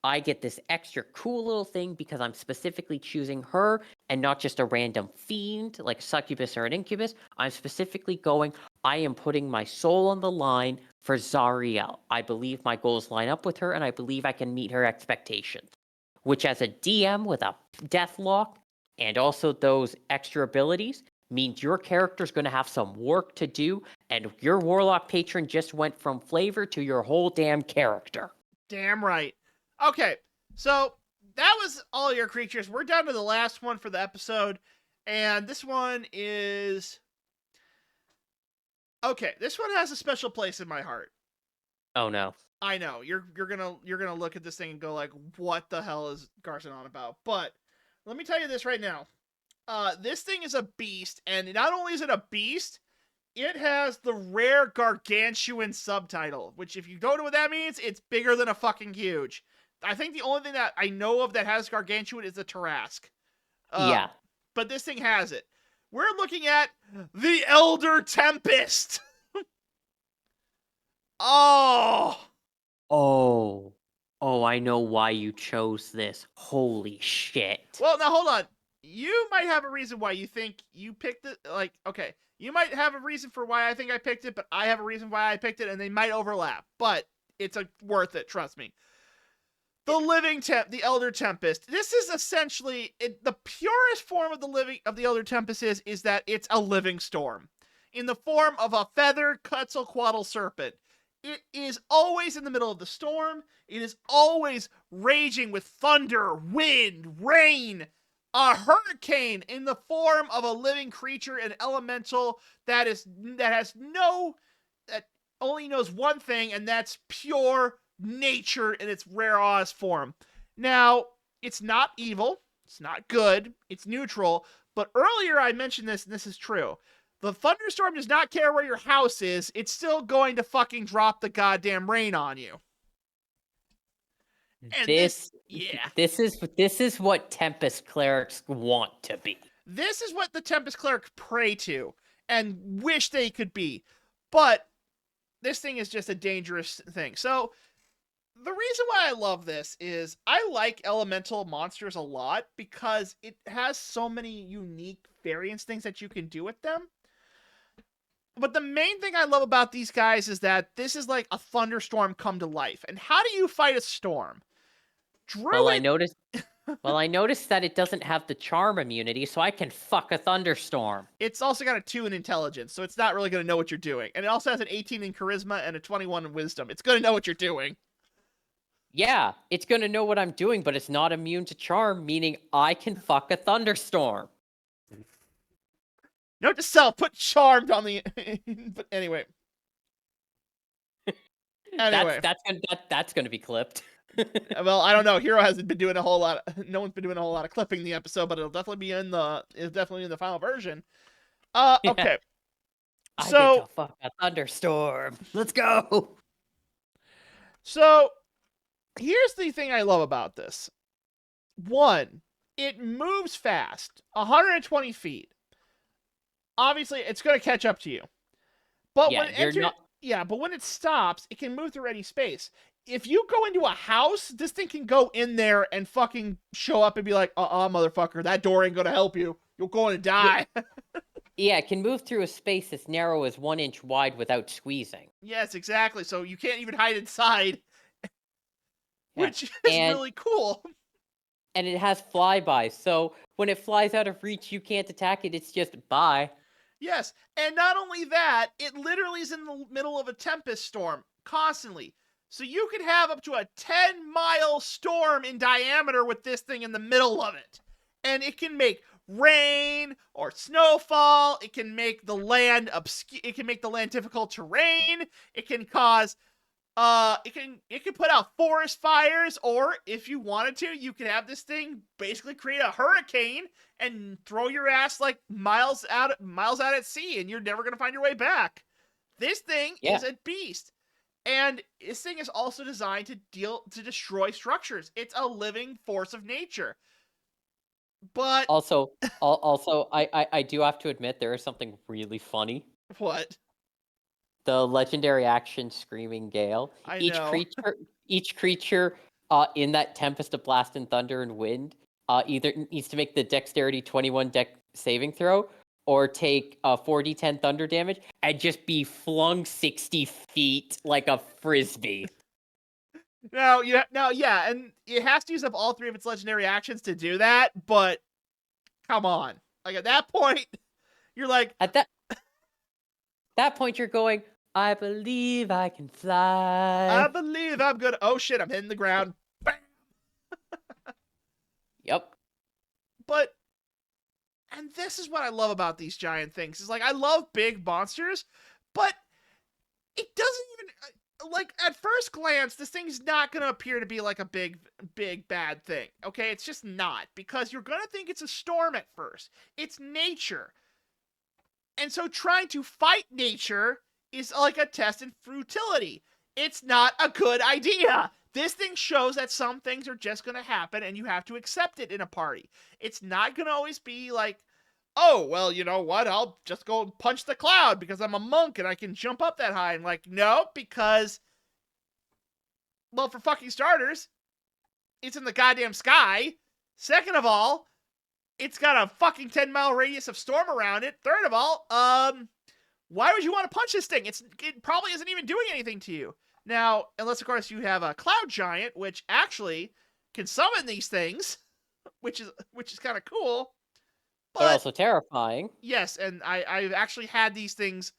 I get this extra cool little thing because I'm specifically choosing her and not just a random fiend like a succubus or an incubus. I'm specifically going, I am putting my soul on the line for Zariel. I believe my goals line up with her and I believe I can meet her expectations. Which, as a DM with a deathlock and also those extra abilities, means your character's going to have some work to do, and your warlock patron just went from flavor to your whole damn character. Damn right. Okay, so that was all your creatures. We're down to the last one for the episode, and this one is okay. This one has a special place in my heart. Oh no. I know you're gonna look at this thing and go like, what the hell is Garson on about? But let me tell you this right now. This thing is a beast, and not only is it a beast, it has the rare gargantuan subtitle, which if you don't know what that means, it's bigger than a fucking huge. I think the only thing that I know of that has gargantuan is the Tarrasque. Yeah. But this thing has it. We're looking at the Elder Tempest. Oh. Oh, I know why you chose this. Holy shit. Well, now hold on. You might have a reason why you think you picked it. Like, okay, you might have a reason for why I think I picked it, but I have a reason why I picked it, and they might overlap. But it's worth it. Trust me. The Elder Tempest. This is essentially the purest form of the Elder Tempest is that it's a living storm, in the form of a feathered Quetzalcoatl serpent. It is always in the middle of the storm. It is always raging with thunder, wind, rain. a hurricane in the form of a living creature, an elemental that only knows one thing, and that's pure nature in its rawest form. Now, it's not evil, it's not good, it's neutral, but earlier I mentioned this, and this is true. The thunderstorm does not care where your house is, it's still going to fucking drop the goddamn rain on you. And This yeah. this is what Tempest clerics want to be. This is what the Tempest clerics pray to and wish they could be. But this thing is just a dangerous thing. So the reason why I love this is I like elemental monsters a lot because it has so many unique variance things that you can do with them. But the main thing I love about these guys is that this is like a thunderstorm come to life. And how do you fight a storm? Well, I noticed that it doesn't have the charm immunity, so I can fuck a thunderstorm. It's also got a 2 in intelligence, so it's not really going to know what you're doing. And it also has an 18 in charisma and a 21 in wisdom. It's going to know what you're doing. Yeah, it's going to know what I'm doing, but it's not immune to charm, meaning I can fuck a thunderstorm. Note to self, put charmed on the... But anyway. That's going to be clipped. Well, I don't know. Hero hasn't been doing a whole lot. No one's been doing a whole lot of clipping in the episode, but it'll definitely be in the. It's definitely in the final version. Okay. I So get to fuck a thunderstorm. Let's go. So here's the thing I love about this. One, it moves fast, 120 feet. Obviously, it's going to catch up to you. But Yeah, when it enters, but when it stops, it can move through any space. If you go into a house, this thing can go in there and fucking show up and be like, motherfucker, that door ain't gonna help you. You're going to die. Yeah, it can move through a space as narrow as 1 inch wide without squeezing. Yes, exactly. So you can't even hide inside, which is really cool. And it has flybys, so when it flies out of reach, you can't attack it. It's just bye. Yes, and not only that, it literally is in the middle of a tempest storm constantly. So you could have up to a 10-mile storm in diameter with this thing in the middle of it. And it can make rain or snowfall. It can make the land difficult terrain. It can cause it can put out forest fires, or if you wanted to, you could have this thing basically create a hurricane and throw your ass like miles out at sea, and you're never going to find your way back. This thing is a beast. And this thing is also designed to destroy structures. It's a living force of nature. But also, I do have to admit there is something really funny. What? The legendary action Screaming Gale. Each creature in that Tempest of Blast and Thunder and Wind either needs to make the Dexterity 21 deck saving throw, or take 4d10 thunder damage and just be flung 60 feet like a frisbee. And it has to use up all 3 of its legendary actions to do that, but come on. Like, at that point, you're like... At that point, you're going, I believe I can fly. I believe I'm good. Oh, shit, I'm hitting the ground. Bam! Yep. And this is what I love about these giant things. Is like, I love big monsters, but it doesn't even, like, at first glance, this thing's not going to appear to be like a big bad thing. Okay? It's just not, because you're going to think it's a storm at first. It's nature. And so trying to fight nature is like a test in futility. It's not a good idea. This thing shows that some things are just going to happen, and you have to accept it in a party. It's not going to always be like, oh, well, you know what? I'll just go punch the cloud because I'm a monk and I can jump up that high. And like, no, because, well, for fucking starters, it's in the goddamn sky. Second of all, it's got a fucking 10-mile radius of storm around it. Third of all, why would you want to punch this thing? It probably isn't even doing anything to you. Now, unless, of course, you have a cloud giant, which actually can summon these things, which is kind of cool. But also terrifying. Yes, and I've actually had these things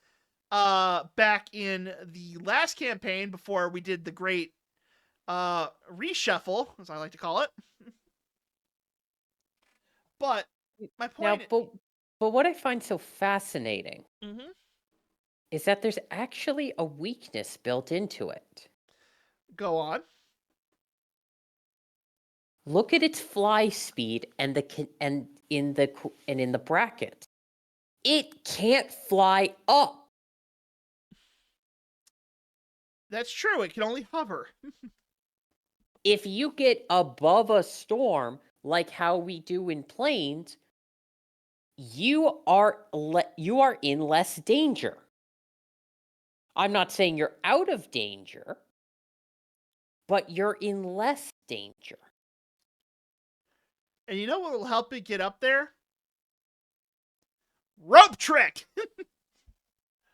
back in the last campaign before we did the great reshuffle, as I like to call it. But my Now, point. but what I find so fascinating Mm-hmm. is that there's actually a weakness built into it. Go on. Look at its fly speed and in the bracket. It can't fly up. That's true. It can only hover. If you get above a storm, like how we do in planes, you are in less danger. I'm not saying you're out of danger, but you're in less danger. And you know what will help it get up there? Rope trick.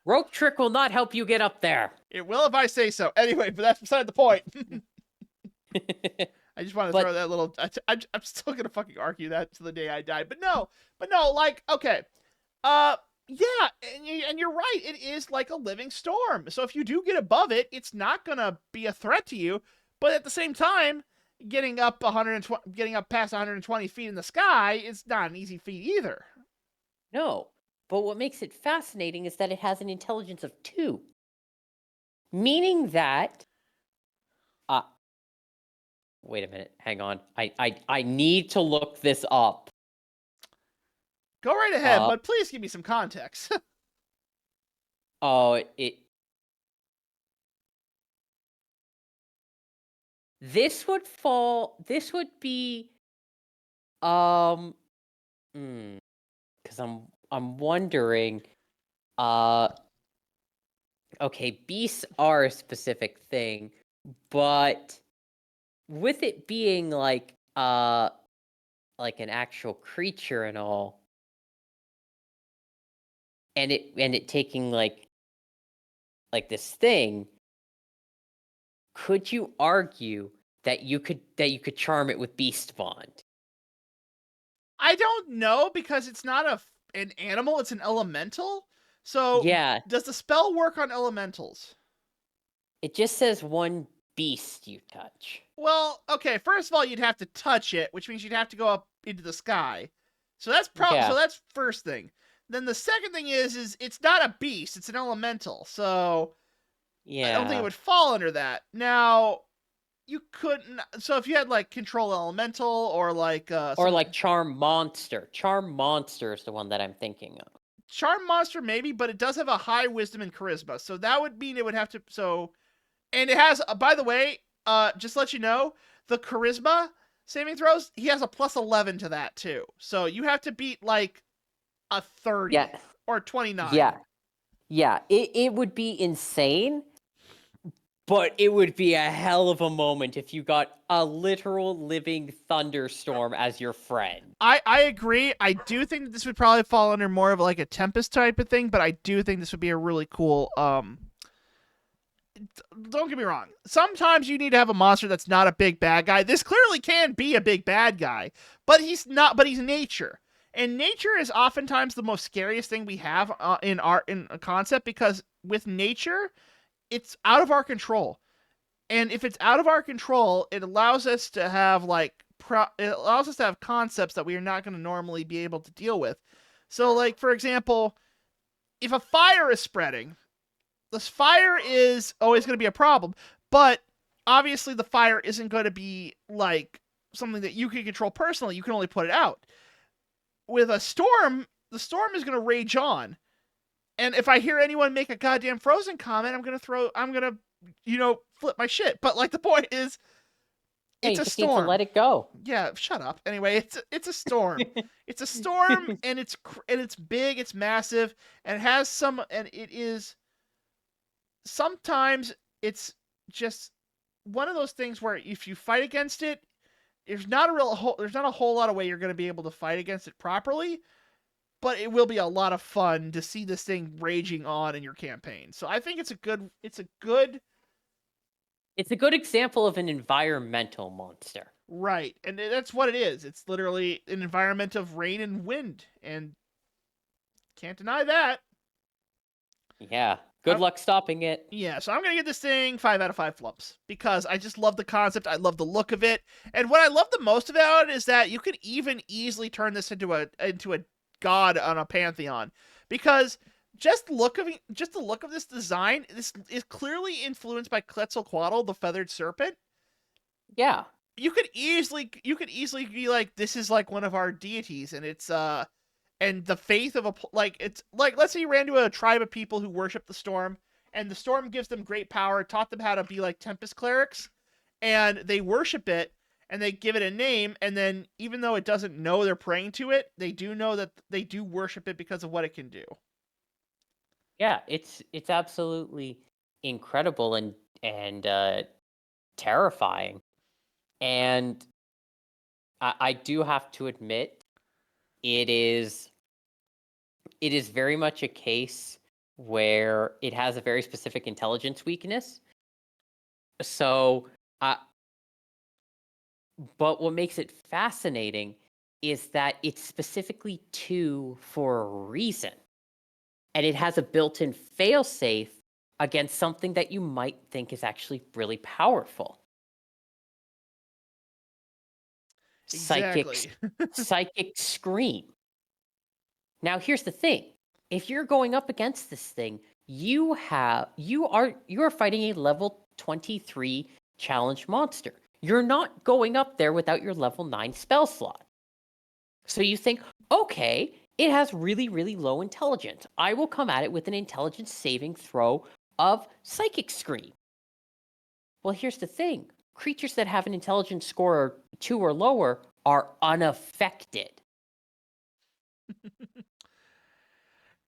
Rope trick will not help you get up there. It will if I say so. Anyway, but that's beside the point. I just want to throw that little. I'm still gonna fucking argue that to the day I die. But no, like, okay, yeah, and you're right. It is like a living storm. So if you do get above it, it's not gonna be a threat to you. But at the same time, getting up past 120 feet in the sky is not an easy feat either. No, but what makes it fascinating is that it has an intelligence of 2, meaning that. Wait a minute. Hang on. I need to look this up. Go right ahead, but please give me some context. Oh, This would be because I'm wondering, okay, beasts are a specific thing, but with it being like an actual creature and all, and it taking like this thing, could you argue that you could charm it with beast bond? I don't know, because it's not an animal, it's an elemental. So Yeah, does the spell work on elementals? it just says one beast you touch. Well, okay, first of all, you'd have to touch it, which means you'd have to go up into the sky. So that's Yeah. so that's first thing. Then the second thing is it's not a beast, it's an elemental. So I don't think it Yeah. would fall under that. Now, you couldn't. So if you had like control elemental or like Or like charm monster. Charm monster is the one that I'm thinking of. charm monster maybe, but it does have a high wisdom and charisma. So that would mean it would have to and it has by the way, just to let you know, the charisma saving throws, he has a plus 11 to that too. So you have to beat like a 30 or 29. Yeah, it would be insane, but it would be a hell of a moment if you got a literal living thunderstorm as your friend. I agree. I do think that this would probably fall under more of like a Tempest type of thing, but I do think this would be a really cool don't get me wrong. Sometimes you need to have a monster that's not a big bad guy. This clearly can be a big bad guy, but he's not. But he's nature, and nature is oftentimes the most scariest thing we have in a concept, because with nature, it's out of our control, and if it's out of our control, it allows us to have concepts that we are not going to normally be able to deal with. So, like for example, if a fire is spreading, this fire is always going to be a problem, but obviously the fire isn't going to be like something that you can control personally. You can only put it out. With a storm, the storm is going to rage on. And if I hear anyone make a goddamn Frozen comment, I'm going to flip my shit. But like the point is, it's you a just storm. Need to let it go. Yeah, shut up. Anyway, it's a storm. It's a storm, and it's big, it's massive, and it has it is sometimes it's just one of those things where if you fight against it, there's not a whole lot of way you're going to be able to fight against it properly, but it will be a lot of fun to see this thing raging on in your campaign. So I think it's a good example of an environmental monster. Right. And that's what it is. It's literally an environment of rain and wind, and can't deny that. Yeah. Good luck stopping it. Yeah, so I'm gonna give this thing 5 out of 5 flumps because I just love the concept. I love the look of it, and what I love the most about it is that you could even easily turn this into a god on a pantheon because just the look of this design, this is clearly influenced by Quetzalcoatl, the feathered serpent. Yeah. You could easily be like, this is like one of our deities, and it's and the faith of it's like, let's say you ran to a tribe of people who worship the storm, and the storm gives them great power, taught them how to be like Tempest clerics, and they worship it, and they give it a name, and then even though it doesn't know they're praying to it, they do know that they do worship it because of what it can do. Yeah, it's absolutely incredible and terrifying. And I do have to admit, it is very much a case where it has a very specific intelligence weakness. So, but what makes it fascinating is that it's specifically 2 for a reason. And it has a built-in failsafe against something that you might think is actually really powerful. Exactly. Psychic Scream. Now, here's the thing. If you're going up against this thing, you are fighting a level 23 challenge monster. You're not going up there without your level 9 spell slot. So you think, okay, it has really, really low intelligence. I will come at it with an intelligence saving throw of Psychic Scream. Well, here's the thing. Creatures that have an intelligence score of 2 or lower are unaffected.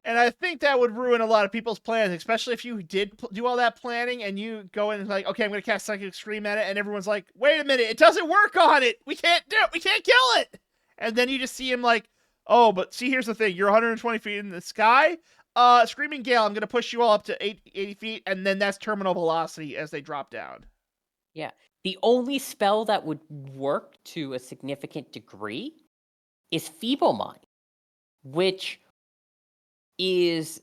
And I think that would ruin a lot of people's plans, especially if you did do all that planning and you go in and like, okay, I'm going to cast Psychic Scream at it, and everyone's like, wait a minute, it doesn't work on it. We can't do it. We can't kill it. And then you just see him like, oh, but see, here's the thing. You're 120 feet in the sky. Screaming Gale, I'm going to push you all up to 80 feet, and then that's terminal velocity as they drop down. Yeah. The only spell that would work to a significant degree is Feeble Mind, which is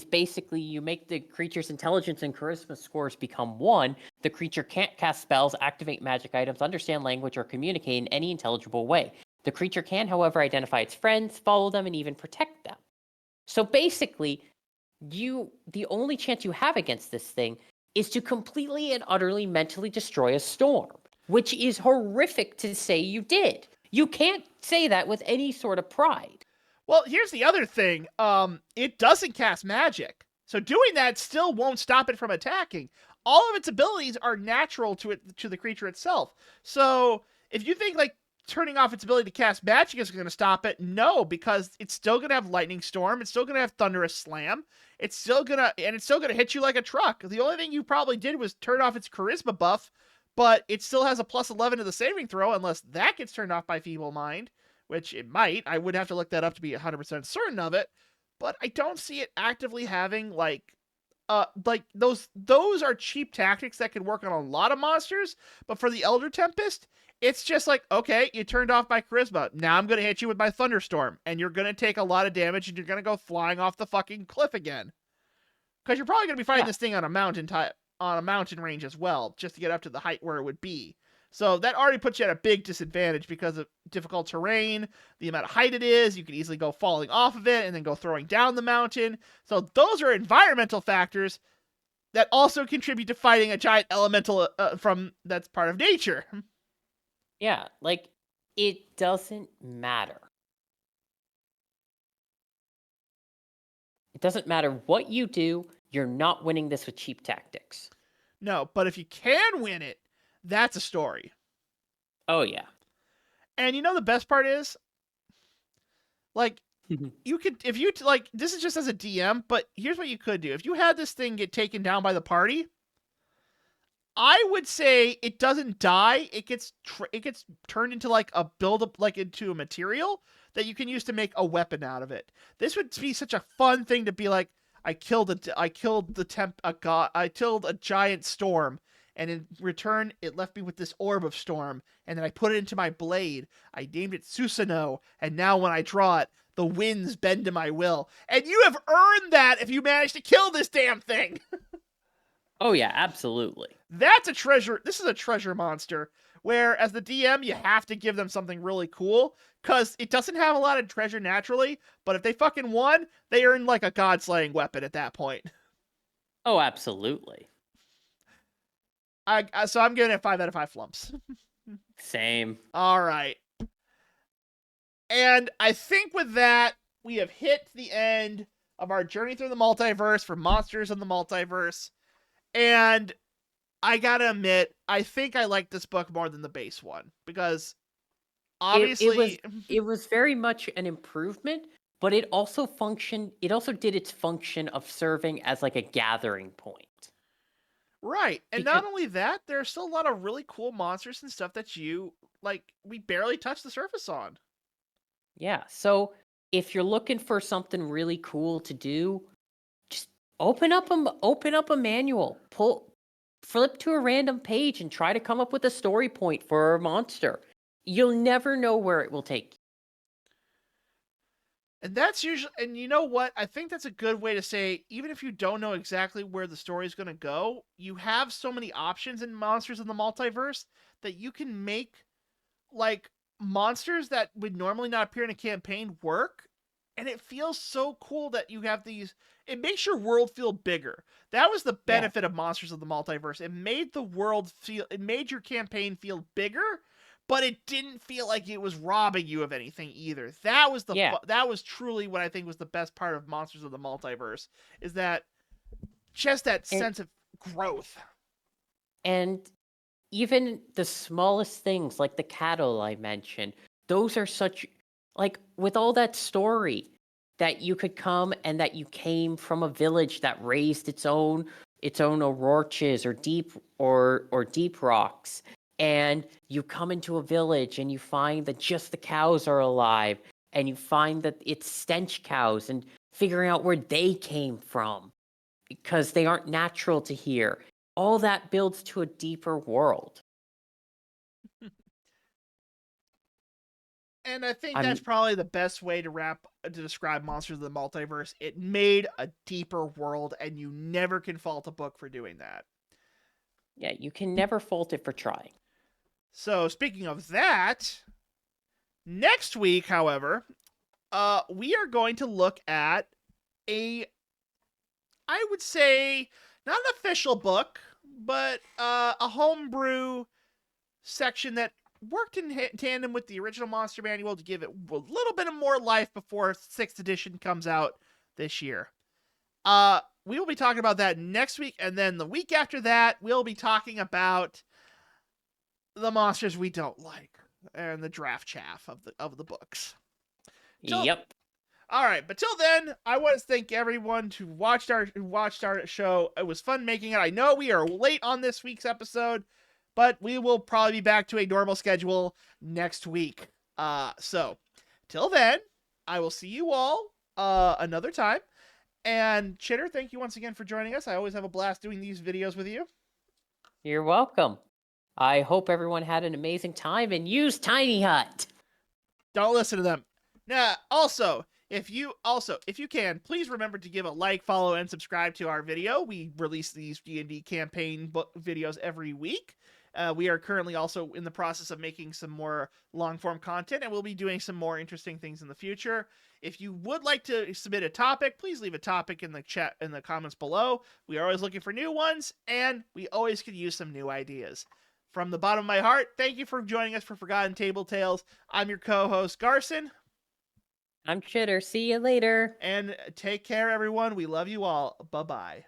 basically you make the creature's intelligence and charisma scores become 1. The creature can't cast spells, activate magic items, understand language, or communicate in any intelligible way. The creature can, however, identify its friends, follow them, and even protect them. So basically, the only chance you have against this thing is to completely and utterly mentally destroy a storm, which is horrific to say you did. You can't say that with any sort of pride. Well, here's the other thing. It doesn't cast magic. So doing that still won't stop it from attacking. All of its abilities are natural to the creature itself. So if you think like turning off its ability to cast magic is going to stop it, no, because it's still going to have Lightning Storm. It's still going to have Thunderous Slam. It's still going to hit you like a truck. The only thing you probably did was turn off its charisma buff, but it still has a plus 11 to the saving throw unless that gets turned off by Feeble Mind, which it might. I would have to look that up to be 100% certain of it, but I don't see it actively having like those are cheap tactics that can work on a lot of monsters, but for the Elder Tempest, it's just like, okay, you turned off my charisma. Now I'm going to hit you with my thunderstorm, and you're going to take a lot of damage, and you're going to go flying off the fucking cliff again. Because you're probably going to be fighting this thing on a mountain range as well, just to get up to the height where it would be. So that already puts you at a big disadvantage because of difficult terrain, the amount of height it is. You could easily go falling off of it and then go throwing down the mountain. So those are environmental factors that also contribute to fighting a giant elemental that's part of nature. Yeah, like, it doesn't matter. It doesn't matter what you do, you're not winning this with cheap tactics. No, but if you can win it, that's a story. Oh, yeah. And you know the best part is? Like, you could, if you, like, this is just as a DM, but here's what you could do. If you had this thing get taken down by the party, I would say it doesn't die. It gets turned into like a build-up, like into a material that you can use to make a weapon out of it. This would be such a fun thing to be like, I killed a giant storm, and in return, it left me with this orb of storm, and then I put it into my blade. I named it Susanoo, and now when I draw it, the winds bend to my will. And you have earned that if you manage to kill this damn thing. Oh yeah, absolutely. That's a treasure. This is a treasure monster where, as the DM, you have to give them something really cool because it doesn't have a lot of treasure naturally. But if they fucking won, they earn like a god-slaying weapon at that point. Oh, absolutely. So I'm giving it 5 out of 5 flumps. Same. All right. And I think with that, we have hit the end of our journey through the multiverse for Monsters in the Multiverse. And I gotta admit, I think I like this book more than the base one because obviously it was very much an improvement, but it also did its function of serving as like a gathering point. right. And not only that, there's still a lot of really cool monsters and stuff that we barely touched the surface on. Yeah, so if you're looking for something really cool to do, just open up a manual, flip to a random page and try to come up with a story point for a monster. You'll never know where it will take you. And that's usually, and you know what? I think that's a good way to say, even if you don't know exactly where the story is going to go, you have so many options in Monsters in the Multiverse that you can make like monsters that would normally not appear in a campaign work. And it feels so cool that you have these. It makes your world feel bigger. That was the benefit of Monsters of the Multiverse. It made the world it made your campaign feel bigger, but it didn't feel like it was robbing you of anything either. That was that was truly what I think was the best part of Monsters of the Multiverse, is that just that sense of growth. And even the smallest things like the cattle I mentioned, those are such, like, with all that story that you could come and that you came from a village that raised its own Aurorches or deep rocks, and you come into a village and you find that just the cows are alive, and you find that it's stench cows, and figuring out where they came from because they aren't natural to here. All that builds to a deeper world. And I think that's probably the best way to describe Monsters of the Multiverse. It made a deeper world, and you never can fault a book for doing that. Yeah, you can never fault it for trying. So, speaking of that, next week, however, we are going to look at I would say, not an official book, but a homebrew section that worked in tandem with the original Monster Manual to give it a little bit of more life before 6th edition comes out this year. We will be talking about that next week, and then the week after that, we'll be talking about the monsters we don't like and the draft chaff of the books. Yep. All right, but till then, I want to thank everyone who watched our show. It was fun making it. I know we are late on this week's episode, but we will probably be back to a normal schedule next week. So till then, I will see you all another time. And Chitter, thank you once again for joining us. I always have a blast doing these videos with you. You're welcome. I hope everyone had an amazing time and use Tiny Hut. Don't listen to them. Now, also, if you can, please remember to give a like, follow, and subscribe to our video. We release these D&D campaign book videos every week. We are currently also in the process of making some more long-form content, and we'll be doing some more interesting things in the future. If you would like to submit a topic, please leave a topic in the chat, in the comments below. We are always looking for new ones, and we always could use some new ideas. From the bottom of my heart, thank you for joining us for Forgotten Table Tales. I'm your co-host, Garson. I'm Chitter. See you later. And take care, everyone. We love you all. Bye-bye.